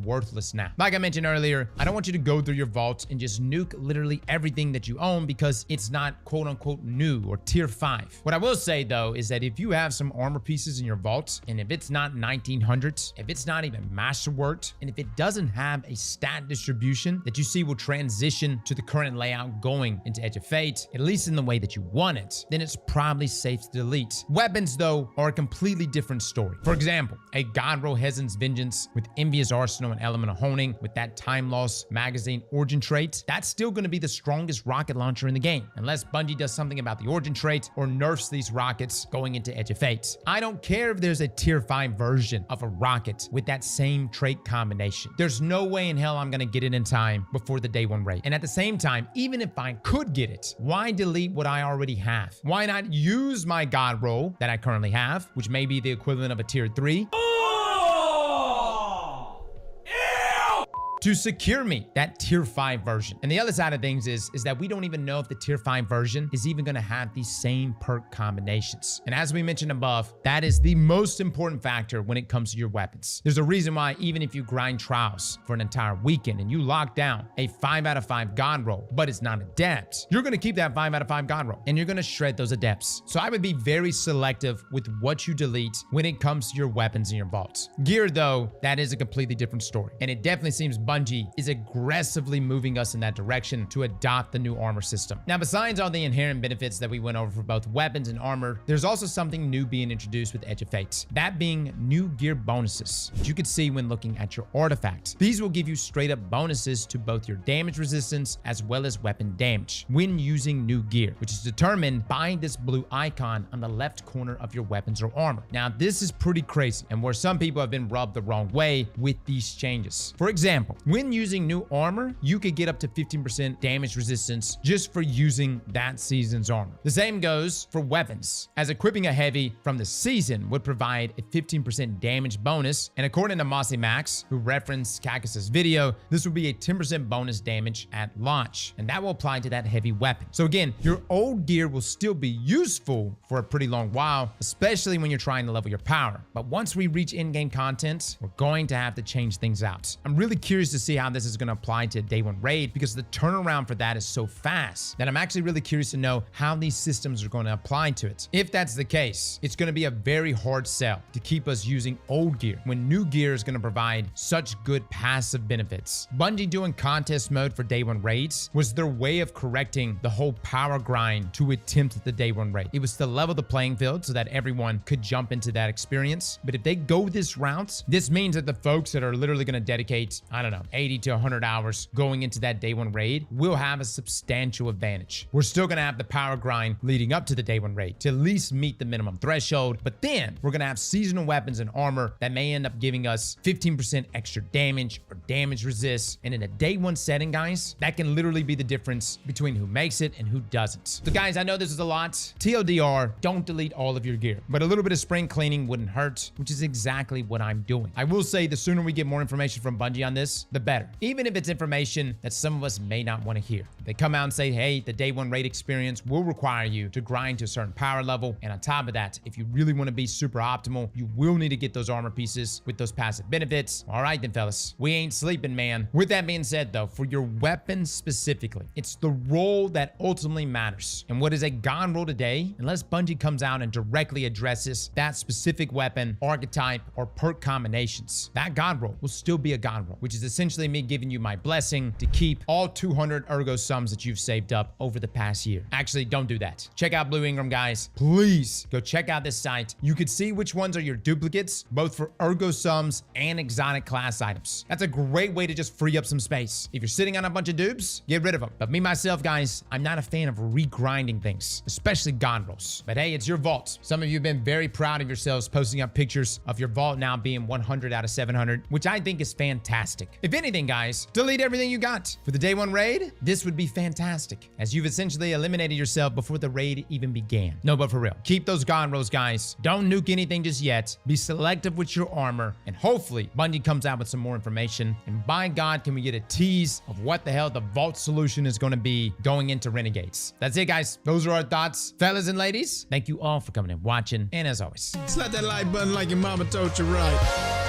worthless now? Like I mentioned earlier, I don't want you to go through your vault and just nuke literally everything that you own because it's not quote unquote new or tier 5. What I will say though is that if you have some armor pieces in your vault, and if it's not 1900s, if it's not even masterworked, and if it doesn't have a stat distribution that you see will transition to the current layout going into Edge of Fate, at least in the way that you want it, then it's probably safe to delete. Weapons though are a completely different story. For example, a Godro Hezen's Vengeance with Envious Arsenal and Element of Honing with that Time Loss Magazine origin trait, that's still going to be the strongest rocket launcher in the game, unless Bungie does something about the origin trait or nerfs these rockets going into Edge of Fate. I don't care if there's a tier 5 version of a rocket with that same trait combination. There's no way in hell I'm going to get it in time before the day 1 raid. And at the same time, even if I could get it, why delete what I already have? Why not use my God roll that I currently have, which may be the equivalent of a tier 3? To secure me that tier 5 version. And the other side of things is that we don't even know if the tier 5 version is even going to have these same perk combinations. And as we mentioned above, that is the most important factor when it comes to your weapons. There's a reason why even if you grind trials for an entire weekend and you lock down a 5 out of 5 God roll, but it's not adept, you're going to keep that 5 out of 5 God roll and you're going to shred those adepts. So I would be very selective with what you delete when it comes to your weapons in your vaults. Gear though, that is a completely different story. And it definitely seems Bungie is aggressively moving us in that direction to adopt the new armor system. Now, besides all the inherent benefits that we went over for both weapons and armor, there's also something new being introduced with Edge of Fate. That being new gear bonuses, which you could see when looking at your artifact. These will give you straight up bonuses to both your damage resistance as well as weapon damage when using new gear, which is determined by this blue icon on the left corner of your weapons or armor. Now, this is pretty crazy and where some people have been rubbed the wrong way with these changes. For example, when using new armor, you could get up to 15% damage resistance just for using that season's armor. The same goes for weapons, as equipping a heavy from the season would provide a 15% damage bonus, and according to Mossy Max, who referenced Kakis's video, this would be a 10% bonus damage at launch, and that will apply to that heavy weapon. So again, your old gear will still be useful for a pretty long while, especially when you're trying to level your power. But once we reach in-game content, we're going to have to change things out. I'm really curious to see how this is going to apply to a day 1 raid because the turnaround for that is so fast that I'm actually really curious to know how these systems are going to apply to it. If that's the case, it's going to be a very hard sell to keep us using old gear when new gear is going to provide such good passive benefits. Bungie doing contest mode for day 1 raids was their way of correcting the whole power grind to attempt the day 1 raid. It was to level the playing field so that everyone could jump into that experience. But if they go this route, this means that the folks that are literally going to dedicate, I don't know, 80 to 100 hours going into that day 1 raid will have a substantial advantage. We're still going to have the power grind leading up to the day 1 raid to at least meet the minimum threshold, but then we're going to have seasonal weapons and armor that may end up giving us 15% extra damage or damage resist. And in a day 1 setting, guys, that can literally be the difference between who makes it and who doesn't. So guys, I know this is a lot. TLDR, don't delete all of your gear, but a little bit of spring cleaning wouldn't hurt, which is exactly what I'm doing. I will say the sooner we get more information from Bungie on this, the better. Even if it's information that some of us may not want to hear. They come out and say, hey, the day 1 raid experience will require you to grind to a certain power level. And on top of that, if you really want to be super optimal, you will need to get those armor pieces with those passive benefits. All right then, fellas, we ain't sleeping, man. With that being said though, for your weapons specifically, it's the role that ultimately matters. And what is a God roll today, unless Bungie comes out and directly addresses that specific weapon, archetype, or perk combinations, that God roll will still be a God roll, which is essentially me giving you my blessing to keep all 200 Ergo sums that you've saved up over the past year. Actually, don't do that. Check out Blue Ingram, guys. Please go check out this site. You could see which ones are your duplicates, both for Ergo sums and exotic class items. That's a great way to just free up some space. If you're sitting on a bunch of dupes, get rid of them. But me, myself, guys, I'm not a fan of regrinding things, especially God rolls. But hey, it's your vault. Some of you have been very proud of yourselves posting up pictures of your vault now being 100 out of 700, which I think is fantastic. If anything, guys, delete everything you got. For the day one raid, this would be fantastic, as you've essentially eliminated yourself before the raid even began. No, but for real, keep those God rolls, guys. Don't nuke anything just yet. Be selective with your armor, and hopefully Bungie comes out with some more information. And by God, can we get a tease of what the hell the vault solution is going to be going into Renegades. That's it, guys. Those are our thoughts. Fellas and ladies, thank you all for coming and watching. And as always, Slap that like button like your mama told you right.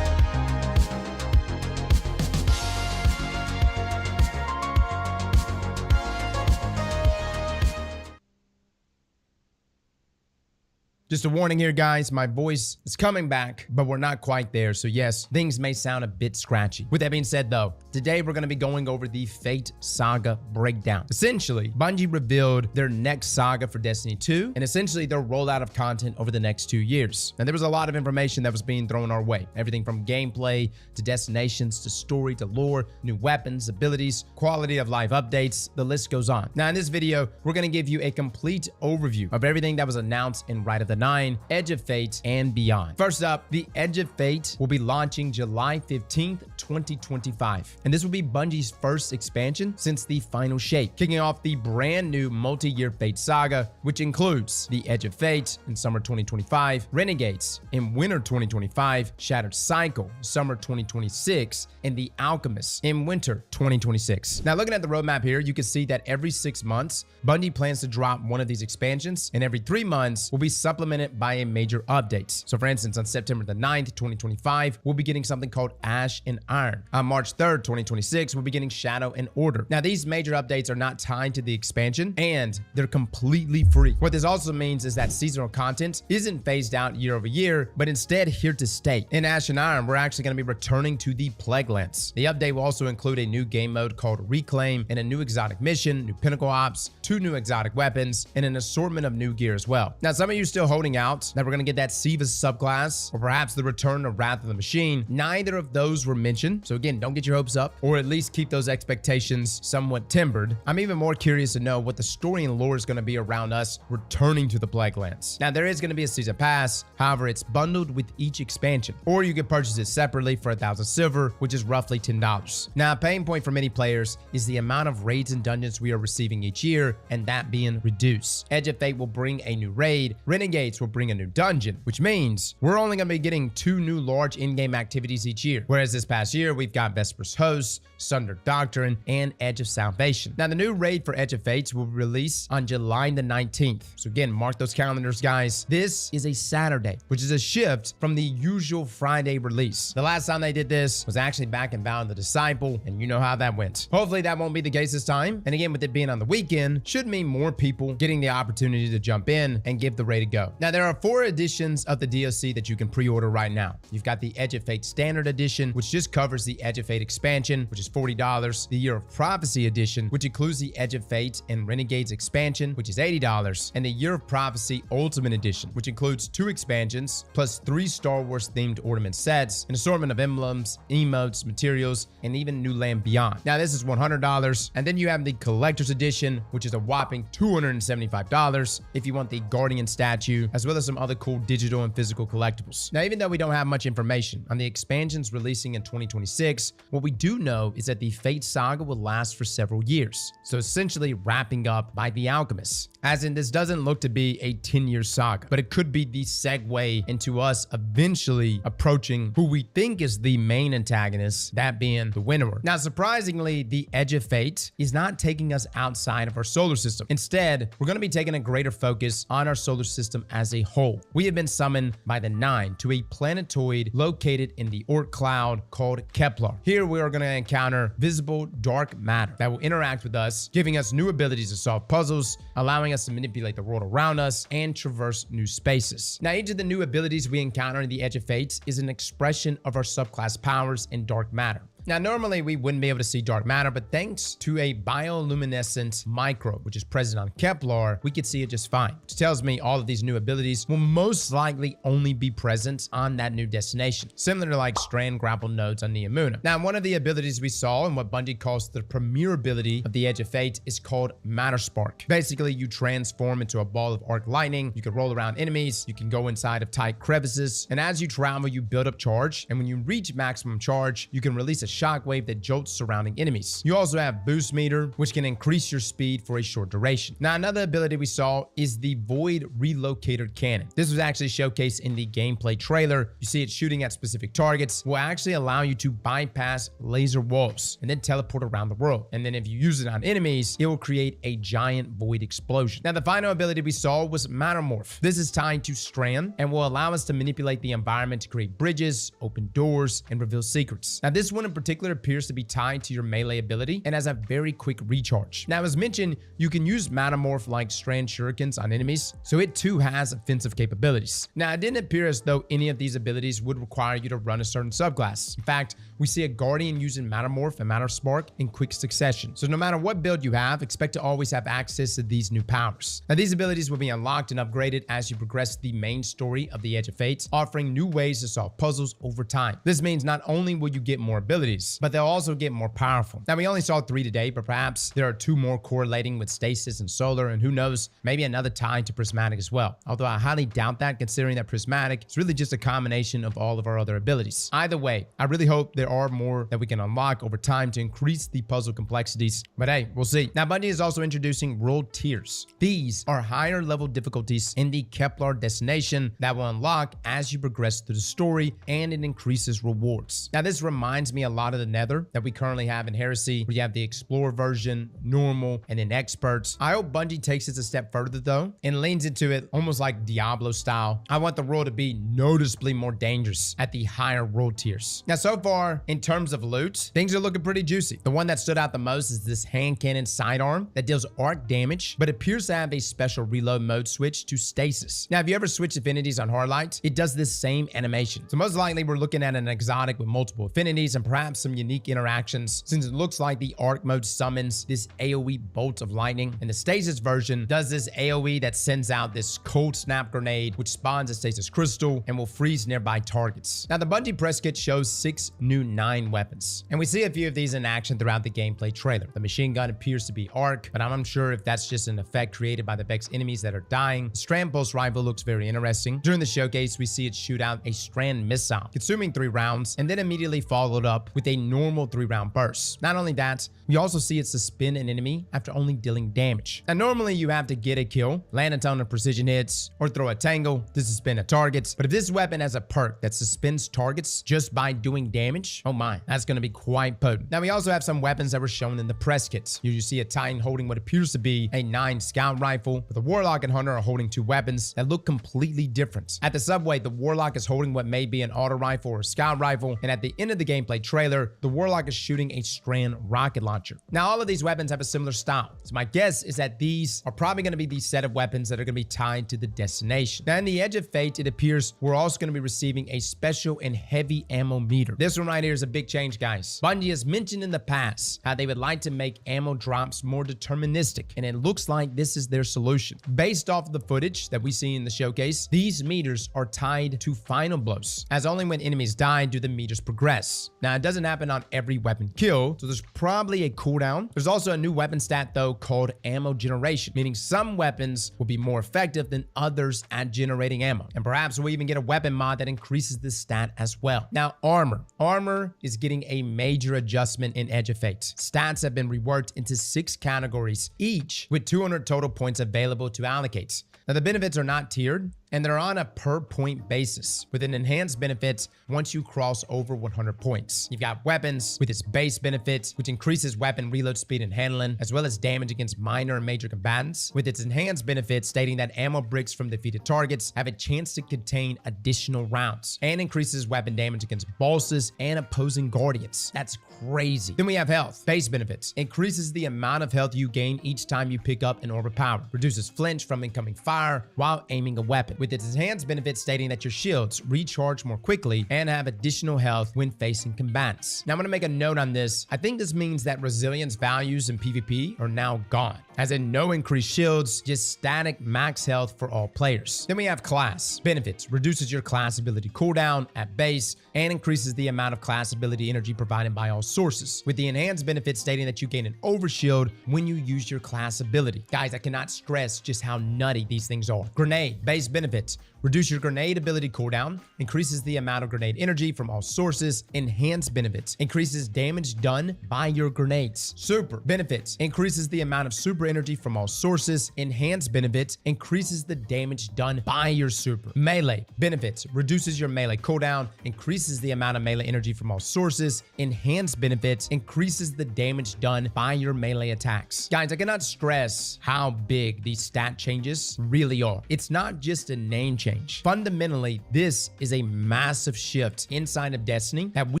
just a warning here, guys, my voice is coming back, but we're not quite there. So yes, things may sound a bit scratchy. With that being said though, today we're going to be going over the Fate Saga breakdown. Essentially, Bungie revealed their next saga for Destiny 2 and essentially their rollout of content over the next 2 years. And there was a lot of information that was being thrown our way. Everything from gameplay to destinations to story to lore, new weapons, abilities, quality of life updates, the list goes on. Now in this video, we're going to give you a complete overview of everything that was announced in Rite of the Nine, Edge of Fate, and beyond. First up, the Edge of Fate will be launching July 15th, 2025. And this will be Bungie's first expansion since the Final Shape, kicking off the brand new multi-year Fate saga, which includes the Edge of Fate in summer 2025, Renegades in winter 2025, Shattered Cycle summer 2026, and the Alchemist in winter 2026. Now looking at the roadmap here, you can see that every 6 months, Bungie plans to drop one of these expansions, and every 3 months will be supplemented by a major update. So for instance, on September the 9th, 2025, we'll be getting something called Ash and Iron. On March 3rd, 2026, we'll be getting Shadow and Order. Now these major updates are not tied to the expansion and they're completely free. What this also means is that seasonal content isn't phased out year over year, but instead here to stay. In Ash and Iron, we're actually going to be returning to the Plaguelands. The update will also include a new game mode called Reclaim and a new exotic mission, new pinnacle ops, 2 new exotic weapons, and an assortment of new gear as well. Now some of you still holding out that we're going to get that Siva subclass or perhaps the return of Wrath of the Machine. Neither of those were mentioned. So again, don't get your hopes up, or at least keep those expectations somewhat tempered. I'm even more curious to know what the story and lore is going to be around us returning to the Plaguelands. Now there is going to be a season pass. However, it's bundled with each expansion, or you can purchase it separately for 1,000 silver, which is roughly $10. Now a pain point for many players is the amount of raids and dungeons we are receiving each year, and that being reduced. Edge of Fate will bring a new raid. Renegades will bring a new dungeon, which means we're only going to be getting 2 new large in-game activities each year. Whereas this past year, we've got Vesper's Host, Sunder Doctrine, and Edge of Salvation. Now, the new raid for Edge of Fates will release on July the 19th. So again, mark those calendars, guys. This is a Saturday, which is a shift from the usual Friday release. The last time they did this was actually back in Bound the Disciple, and you know how that went. Hopefully that won't be the case this time. And again, with it being on the weekend, should mean more people getting the opportunity to jump in and give the raid a go. Now, there are 4 editions of the DLC that you can pre-order right now. You've got the Edge of Fate Standard Edition, which just covers the Edge of Fate expansion, which is $40. The Year of Prophecy Edition, which includes the Edge of Fate and Renegades expansion, which is $80. And the Year of Prophecy Ultimate Edition, which includes 2 expansions, plus 3 Star Wars themed ornament sets, an assortment of emblems, emotes, materials, and even New Land Beyond. Now this is $100. And then you have the Collector's Edition, which is a whopping $275 if you want the Guardian statue, as well as some other cool digital and physical collectibles. Now, even though we don't have much information on the expansions releasing in 2026, what we do know is that the Fate Saga will last for several years. So essentially wrapping up by the Alchemist. As in, this doesn't look to be a 10-year saga, but it could be the segue into us eventually approaching who we think is the main antagonist, that being the Winnower. Now, surprisingly, the Edge of Fate is not taking us outside of our solar system. Instead, we're going to be taking a greater focus on our solar system as a whole. We have been summoned by the Nine to a planetoid located in the Oort cloud called Kepler. Here we are going to encounter visible dark matter that will interact with us, giving us new abilities to solve puzzles, allowing us to manipulate the world around us and traverse new spaces. Now, each of the new abilities we encounter in the Edge of Fates is an expression of our subclass powers in dark matter. Now, normally we wouldn't be able to see dark matter, but thanks to a bioluminescent microbe, which is present on Kepler, we could see it just fine. Which tells me all of these new abilities will most likely only be present on that new destination, similar to like strand grapple nodes on Neomuna. Now, one of the abilities we saw and what Bungie calls the premier ability of the Edge of Fate is called Matter Spark. Basically, you transform into a ball of arc lightning. You can roll around enemies. You can go inside of tight crevices. And as you travel, you build up charge. And when you reach maximum charge, you can release a shockwave that jolts surrounding enemies. You also have Boost Meter, which can increase your speed for a short duration. Now, another ability we saw is the Void Relocator Cannon. This was actually showcased in the gameplay trailer. You see it shooting at specific targets, will actually allow you to bypass laser walls and then teleport around the world. And then if you use it on enemies, it will create a giant void explosion. Now, the final ability we saw was Mattermorph. This is tied to Strand and will allow us to manipulate the environment to create bridges, open doors, and reveal secrets. Now, this one in particular appears to be tied to your melee ability and has a very quick recharge. Now, as mentioned, you can use Mattermorph like Strand Shurikens on enemies, so it too has offensive capabilities. Now, it didn't appear as though any of these abilities would require you to run a certain subclass. In fact, we see a Guardian using Mattermorph and Matter Spark in quick succession. So no matter what build you have, expect to always have access to these new powers. Now, these abilities will be unlocked and upgraded as you progress the main story of the Edge of Fate, offering new ways to solve puzzles over time. This means not only will you get more abilities, but they'll also get more powerful. Now, we only saw 3 today, but perhaps there are 2 more correlating with Stasis and Solar, and who knows, maybe another tied to Prismatic as well. Although I highly doubt that, considering that Prismatic is really just a combination of all of our other abilities. Either way, I really hope there are more that we can unlock over time to increase the puzzle complexities, but hey, we'll see. Now, Bungie is also introducing world tiers. These are higher level difficulties in the Kepler destination that will unlock as you progress through the story, and it increases rewards. Now, this reminds me a lot of the Nether that we currently have in Heresy, where you have the Explorer version, Normal, and then Experts. I hope Bungie takes it a step further though, and leans into it almost like Diablo style. I want the world to be noticeably more dangerous at the higher world tiers. Now, so far, in terms of loot, things are looking pretty juicy. The one that stood out the most is this hand cannon sidearm that deals arc damage, but appears to have a special reload mode switch to stasis. Now, if you ever switch affinities on Hardlight, it does this same animation. So most likely we're looking at an exotic with multiple affinities and perhaps some unique interactions, since it looks like the arc mode summons this AoE bolt of lightning, and the stasis version does this AoE that sends out this cold snap grenade, which spawns a stasis crystal and will freeze nearby targets. Now, the Bungie press kit shows 6 new 9 weapons, and we see a few of these in action throughout the gameplay trailer. The machine gun appears to be arc, but I'm unsure if that's just an effect created by the Vex enemies that are dying. The Strand Pulse rifle looks very interesting. During the showcase, we see it shoot out a Strand missile, consuming 3 rounds, and then immediately followed up with a normal 3-round burst. Not only that, we also see it suspend an enemy after only dealing damage. Now, normally you have to get a kill, land a ton of precision hits, or throw a tangle to suspend a target, but if this weapon has a perk that suspends targets just by doing damage, oh my, that's going to be quite potent. Now, we also have some weapons that were shown in the press kits. You see a Titan holding what appears to be a 9 scout rifle, but the Warlock and Hunter are holding 2 weapons that look completely different. At the subway, the Warlock is holding what may be an auto rifle or scout rifle, and at the end of the gameplay trailer, the Warlock is shooting a Strand rocket launcher. Now, all of these weapons have a similar style, so my guess is that these are probably going to be the set of weapons that are going to be tied to the destination. Now, in the Edge of Fate, it appears we're also going to be receiving a special and heavy ammo meter. This one right here is a big change, guys. Bungie has mentioned in the past how they would like to make ammo drops more deterministic, and it looks like this is their solution. Based off of the footage that we see in the showcase, these meters are tied to final blows, as only when enemies die do the meters progress. Now, it doesn't happen on every weapon kill, so there's probably a cooldown. There's also a new weapon stat though called ammo generation, meaning some weapons will be more effective than others at generating ammo, and perhaps we'll even get a weapon mod that increases this stat as well. Now, armor is getting a major adjustment in Edge of Fate. Stats have been reworked into 6 categories, each with 200 total points available to allocate. Now, the benefits are not tiered, and they're on a per point basis, with an enhanced benefit once you cross over 100 points. You've got weapons with its base benefit, which increases weapon reload speed and handling, as well as damage against minor and major combatants, with its enhanced benefit stating that ammo bricks from defeated targets have a chance to contain additional rounds, and increases weapon damage against bosses and opposing guardians. That's crazy. Then we have health. Base benefits increases the amount of health you gain each time you pick up an orb of power, reduces flinch from incoming fire while aiming a weapon. with its enhanced benefit stating that your shields recharge more quickly and have additional health when facing combatants. Now I'm going to make a note on this. I think this means that resilience values in PvP are now gone, as in no increased shields, just static max health for all players. Then we have class benefits, reduces your class ability cooldown at base and increases the amount of class ability energy provided by all sources, with the enhanced benefit stating that you gain an overshield when you use your class ability. Guys, I cannot stress just how nutty these things are. Grenade base benefits, reduce your grenade ability cooldown, increases the amount of grenade energy from all sources. Enhanced benefits, increases damage done by your grenades. Super benefits, increases the amount of super energy from all sources. Enhanced benefits, increases the damage done by your super. Melee benefits, reduces your melee cooldown, increases the amount of melee energy from all sources. Enhanced benefits, increases the damage done by your melee attacks. Guys, I cannot stress how big these stat changes really are. It's not just a name change. Fundamentally, this is a massive shift inside of Destiny that we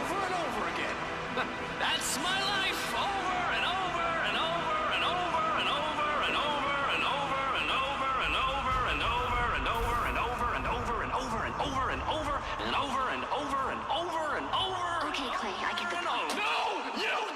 over and over again. That's my life over and over and over and over and over and over and over and over and over and over and over and over and over and over and over and over and over and over and over and over. Okay, Clay, I get the point. No, you.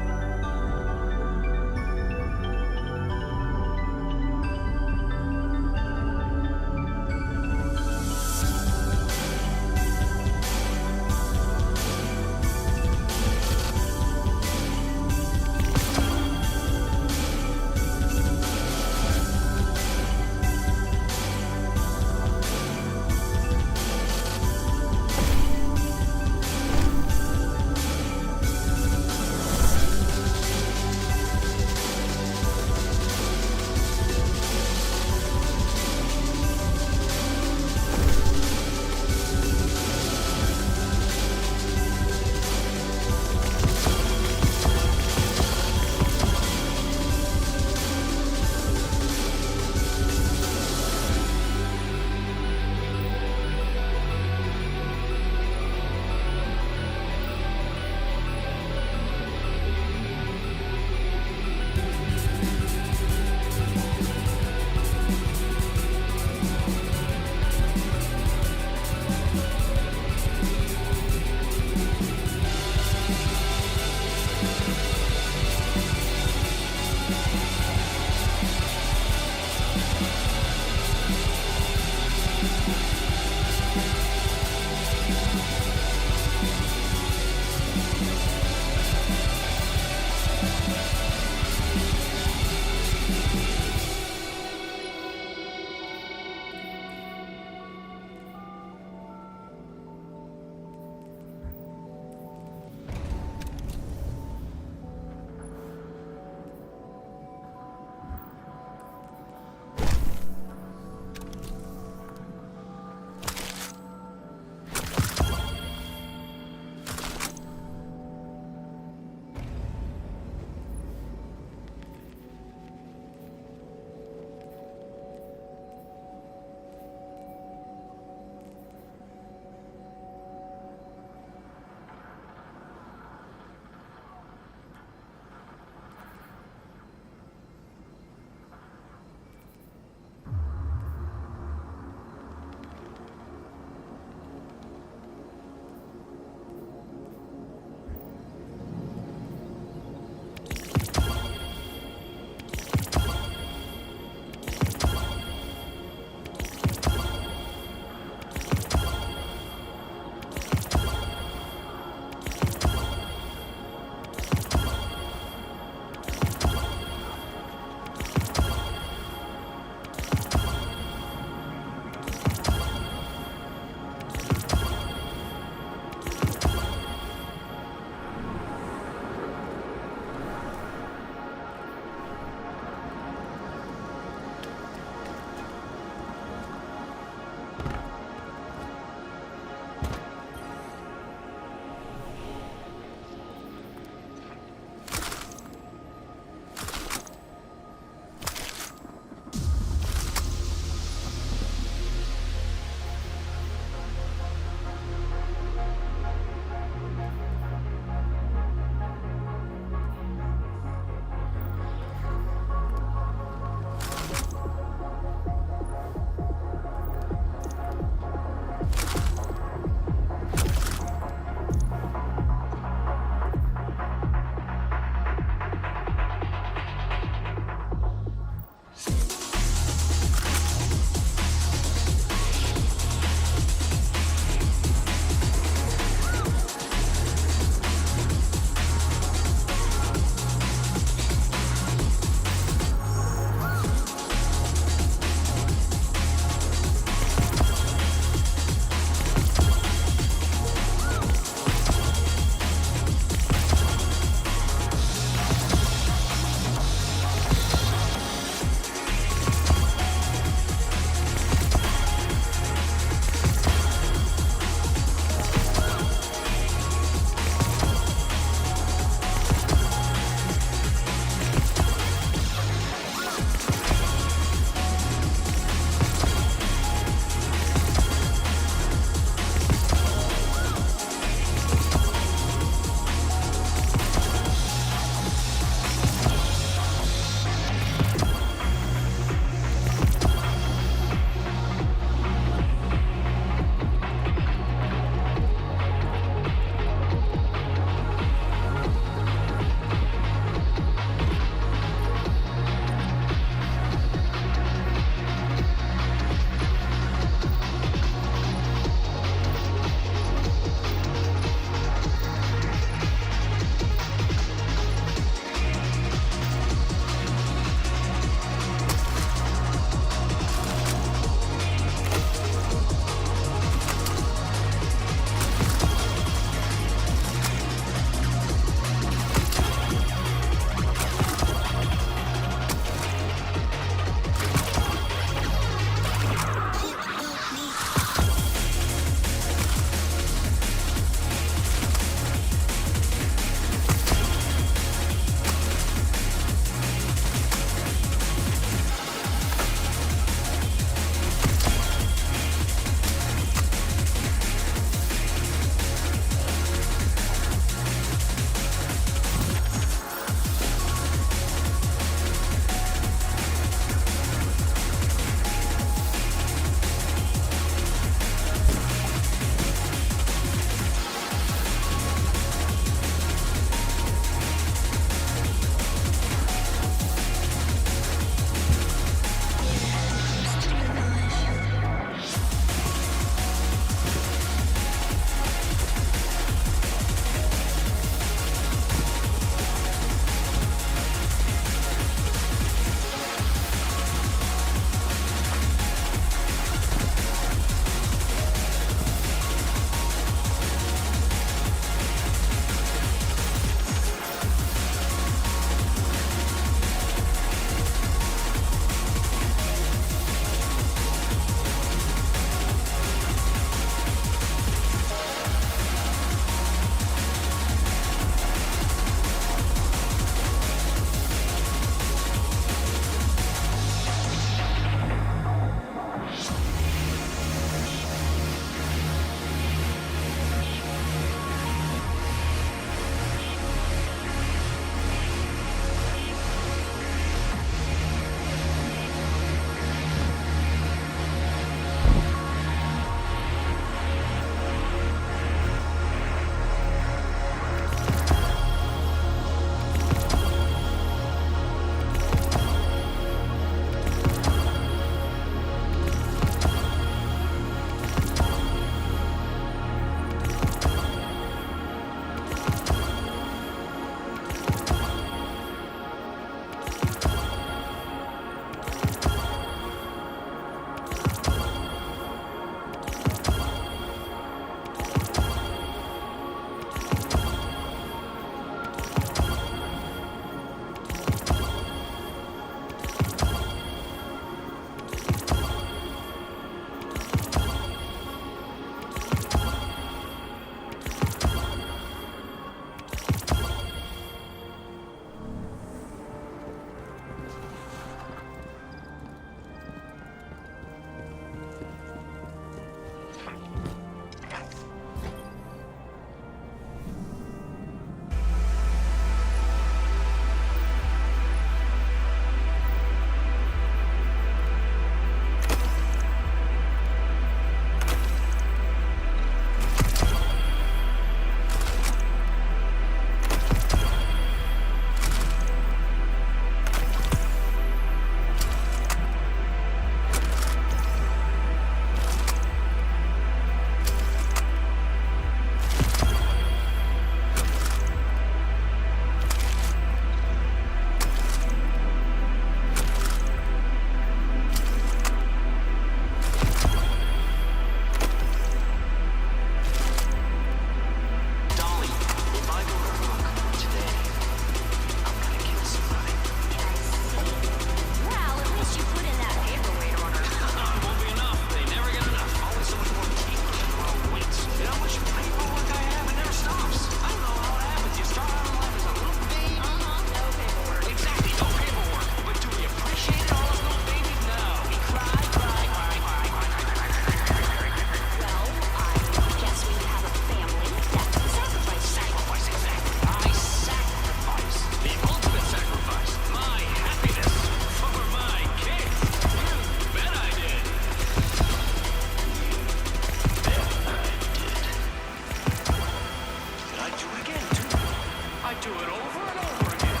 I do it over and over again.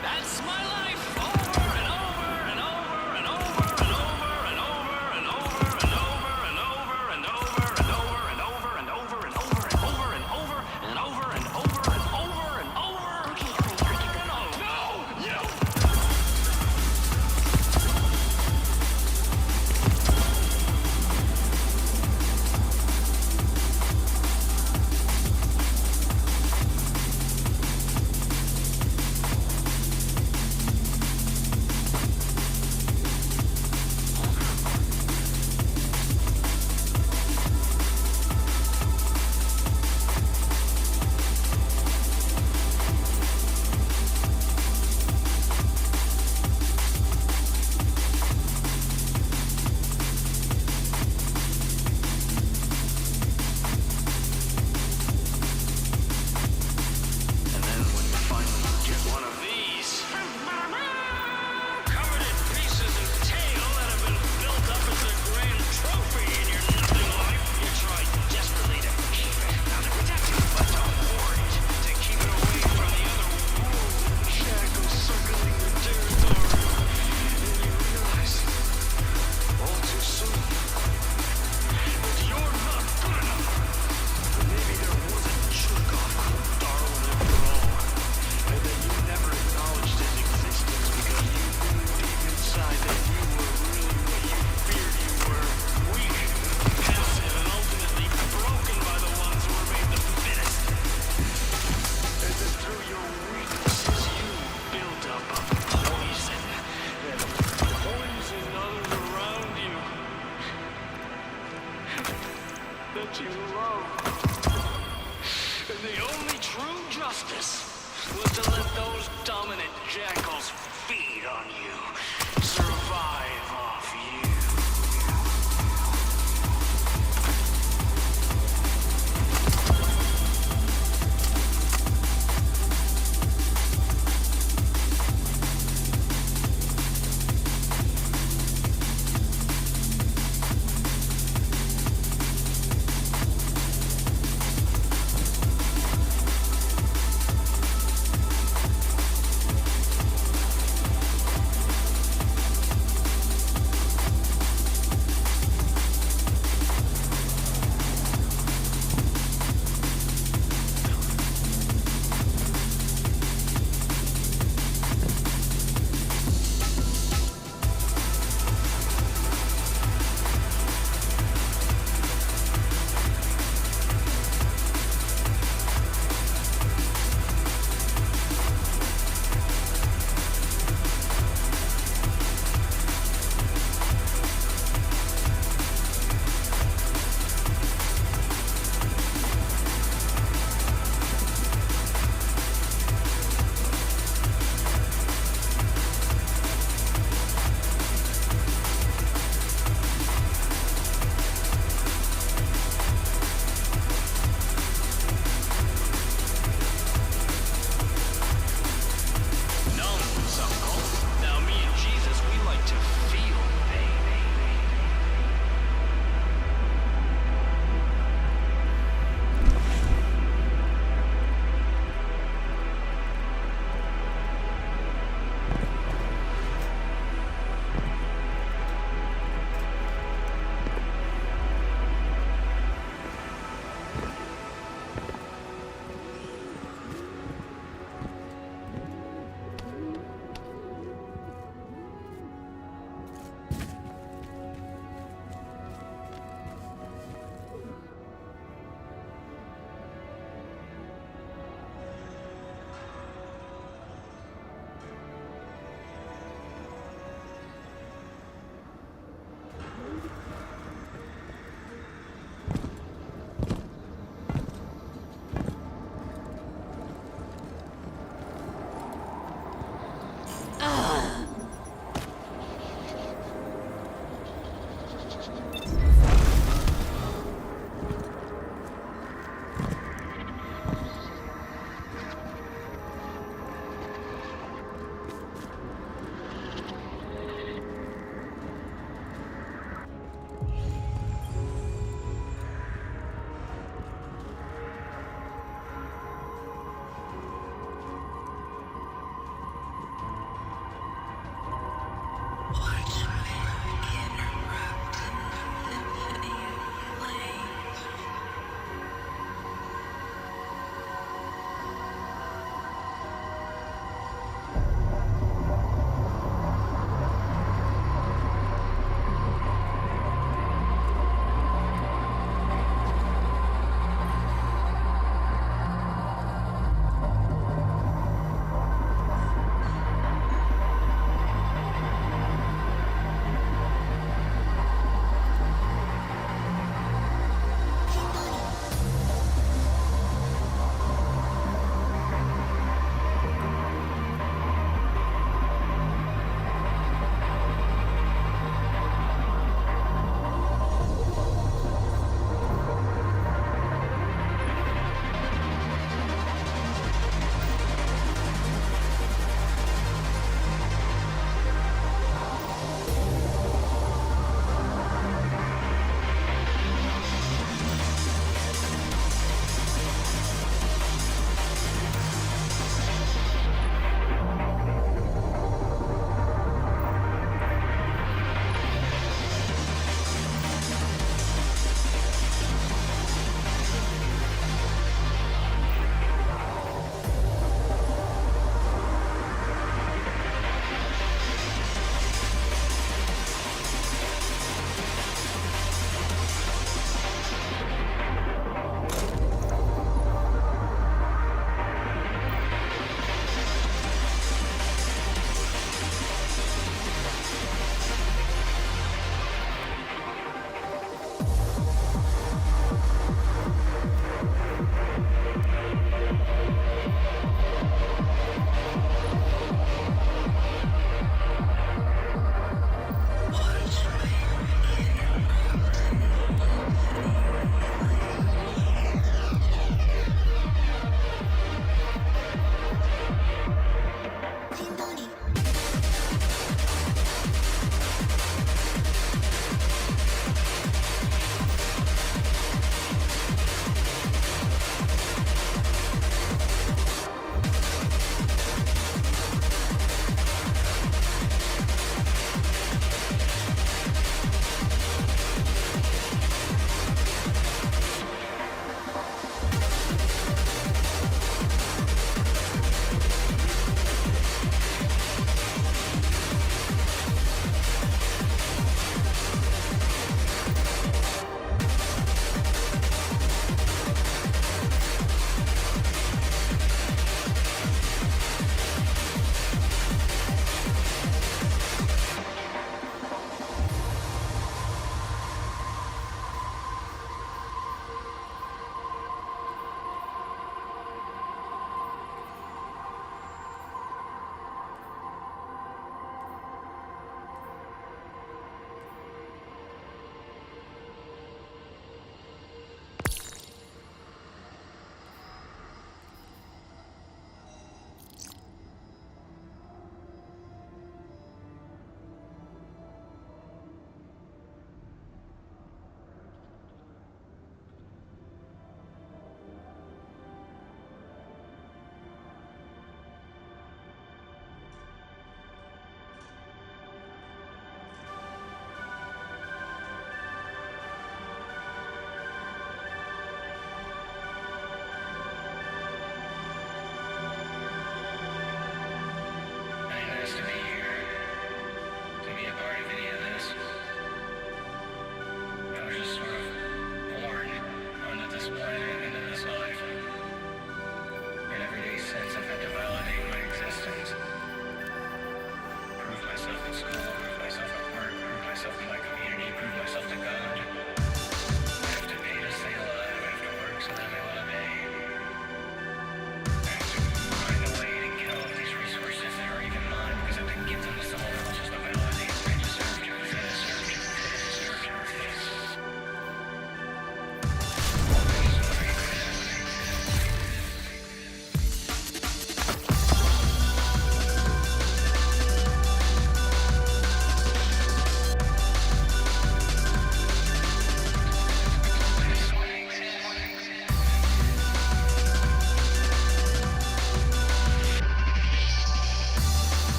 That's my life, over and over and over and over and over and over and over and over and over and over and over and over and over and over and over and over and over and over and over and over. Okay, no, you. And then when you finally get one of these, covered in pieces of tail that have been built up as a grand trophy in your nothing life, you try desperately to keep it. Not to protect it, but to hoard it. To keep it away from the other wolves, shackles circling the territory. And you realize, all too soon, that you're not good enough. Maybe there was a jerk-off called Darwin after all, and that you never acknowledged his existence because you knew deep inside that you were really what you feared you were. Weak, passive, and ultimately broken by the ones who were made the fittest. And that through your weaknesses you built up a poison that poisoned others around you. That you loved. And the only true justice was to let those dominant jackals feed on you, survive off you.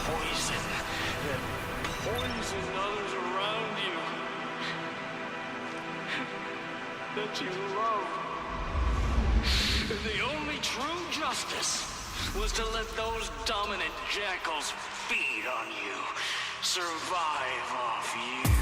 poison that poison others around you that you love. The only true justice was to let those dominant jackals feed on you, survive off you.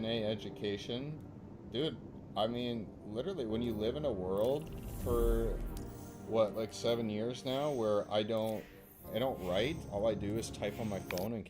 NA education, dude. I mean, literally, when you live in a world for what, like 7 years now, where I don't write. All I do is type on my phone and